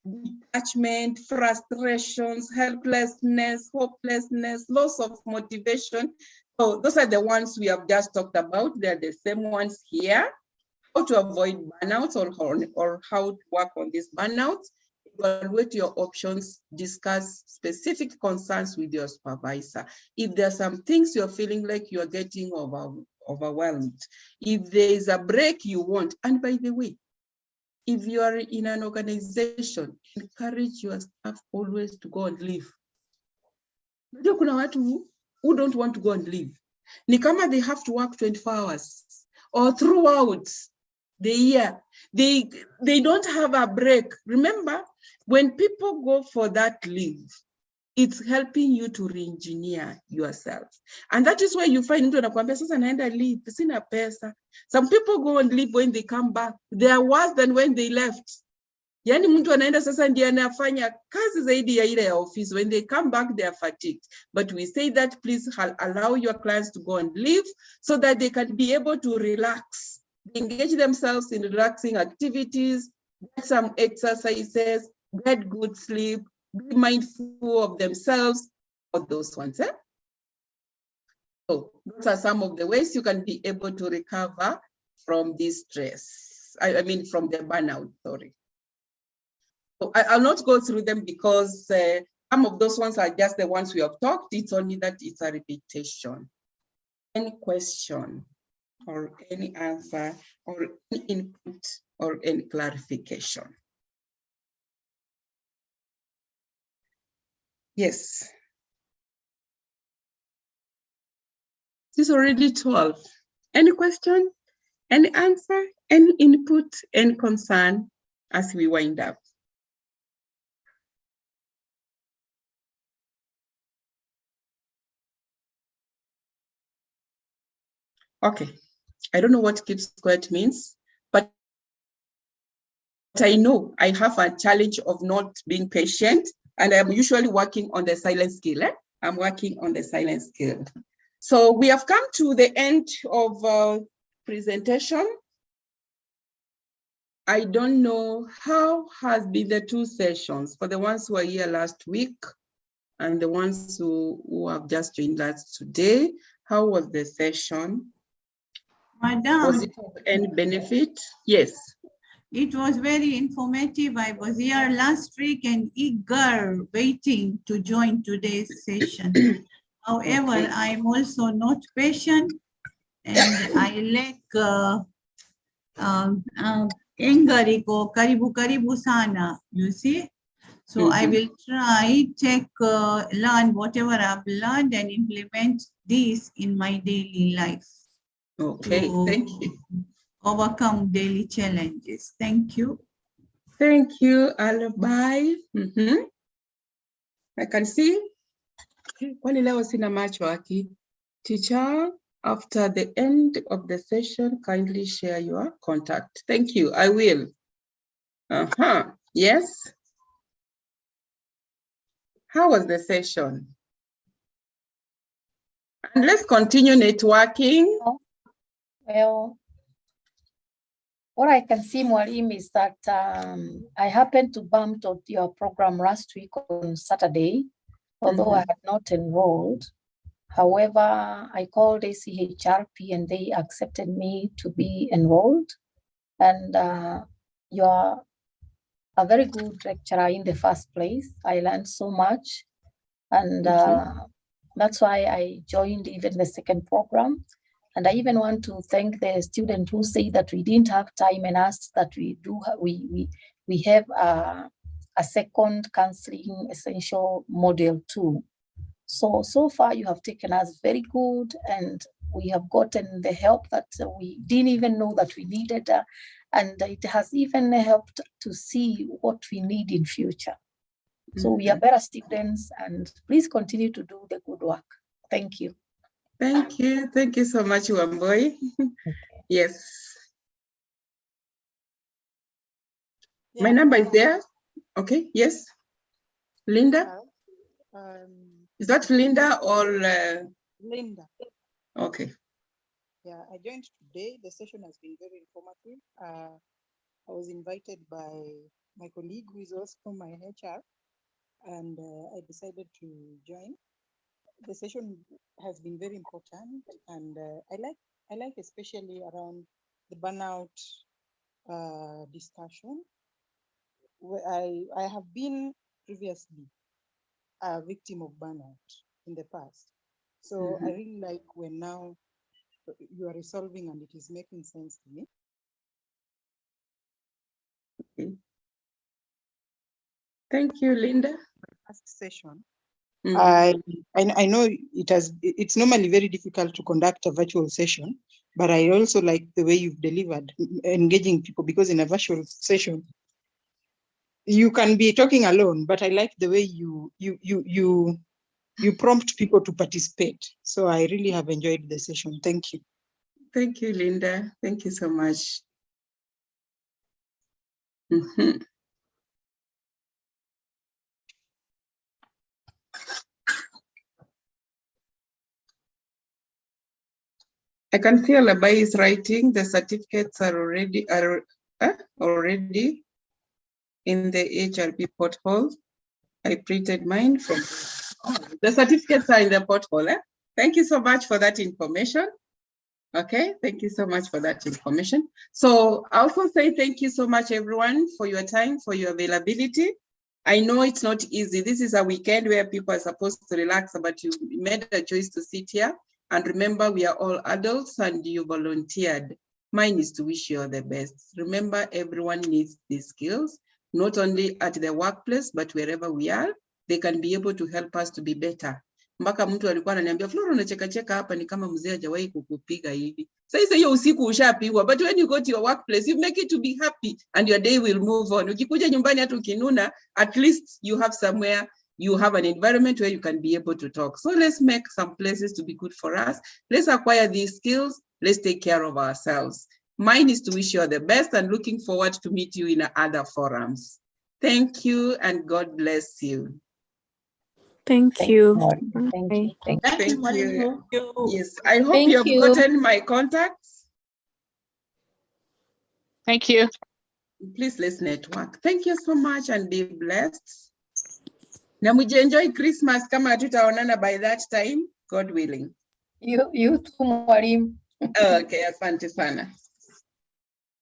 detachment, frustrations, helplessness, hopelessness, loss of motivation. So those are the ones we have just talked about. They're the same ones here. How to avoid burnouts or how to work on these burnouts. Evaluate your options, discuss specific concerns with your supervisor. If there are some things you're feeling like you're getting overwhelmed, if there is a break you want, and by the way, if you are in an organization, encourage your staff always to go and leave. Kuna watu who don't want to go and leave. Ni kama they have to work 24 hours or throughout the year. They don't have a break. Remember, when people go for that leave, it's helping you to re-engineer yourself. And that is why you find mtu anakuambia sasa naenda leave, sina pesa. Some people go and leave when they come back. They are worse than when they left. Yani mtu anaenda sasa ndiye anafanya kazi zaidi ya ile ya office. When they come back, they are fatigued. But we say that please allow your clients to go and leave so that they can be able to relax, engage themselves in relaxing activities, get some exercises, get good sleep, be mindful of themselves, all those ones. So those are some of the ways you can be able to recover from this stress. I mean, from the burnout, sorry. So I'll not go through them because some of those ones are just the ones we have talked. It's only that it's a repetition. Any question or any answer or any input or any clarification? Yes. This is already 12. Any question, any answer, any input, any concern as we wind up? Okay, I don't know what keeps quiet means, but I know I have a challenge of not being patient, and I'm usually working on the silent skill. I'm working on the silent skill. So we have come to the end of presentation. I don't know how has been the 2 sessions for the ones who were here last week and the ones who have just joined us today. How was the session? Madam, was it of any benefit? Yes. It was very informative. I was here last week and eager, waiting to join today's session. However, Okay. I'm also not patient and I lack engariko karibu sana, you see. So I will try, learn whatever I've learned and implement this in my daily life. Okay, thank you. Overcome daily challenges. Thank you. Thank you, Alibi. I can see. Kwani leo sina macho aki. Teacher, after the end of the session, kindly share your contact. Thank you, I will. Yes. How was the session? And let's continue networking. Well, what I can see, Mwalim, is that I happened to bump into your program last week on Saturday, although I had not enrolled. However, I called ACHRP and they accepted me to be enrolled. And you're a very good lecturer in the first place. I learned so much. And that's why I joined even the second program. And I even want to thank the student who say that we didn't have time and asked that we have a second counseling essential model too. So far you have taken us very good and we have gotten the help that we didn't even know that we needed. And it has even helped to see what we need in future. So we are better students and please continue to do the good work. Thank you. Thank you. Thank you so much, Wamboy. Yes. My number is there. Okay, yes. Linda? Is that Linda or Linda? Okay. Yeah, I joined today. The session has been very informative. I was invited by my colleague who is also my HR, and I decided to join. The session has been very important, and I like especially around the burnout discussion. Where I have been previously a victim of burnout in the past, so I really like when now you are resolving and it is making sense to me. Okay. Thank you, Linda. Last session. I know it's normally very difficult to conduct a virtual session, but I also like the way you've delivered, engaging people, because in a virtual session you can be talking alone, but I like the way you prompt people to participate. So I really have enjoyed the session. Thank you. Thank you, Linda. Thank you so much. I can see Alabai is writing. The certificates are already in the HRP portal. I printed mine from the certificates are in the portal. Thank you so much for that information. Okay, thank you so much for that information. So I also say thank you so much, everyone, for your time, for your availability. I know it's not easy. This is a weekend where people are supposed to relax, but you made a choice to sit here. And remember, we are all adults and you volunteered. Mine is to wish you all the best. Remember, everyone needs these skills, not only at the workplace, but wherever we are, they can be able to help us to be better. Mpaka mtu alikuwa ananiambia Flora, unacheka hapa ni kama mzee hajawahi kukupiga hivi. Sasa hiyo usiku ushapigwa, but when you go to your workplace, you make it to be happy and your day will move on. Ukikuja nyumbani hata ukinuna, at least you have somewhere, you have an environment where you can be able to talk. So let's make some places to be good for us. Let's acquire these skills. Let's take care of ourselves. Mine is to wish you all the best and looking forward to meet you in other forums. Thank you and God bless you. Thank you. Thank you. Thank you, Mwalimu. Yes, I hope Thank you have you. gotten my contacts. Thank you. Please, let's network. Thank you so much and be blessed. Na muje enjoy Christmas kama hatutaonana by that time, God willing. You too, Mwalimu. Okay, asante sana.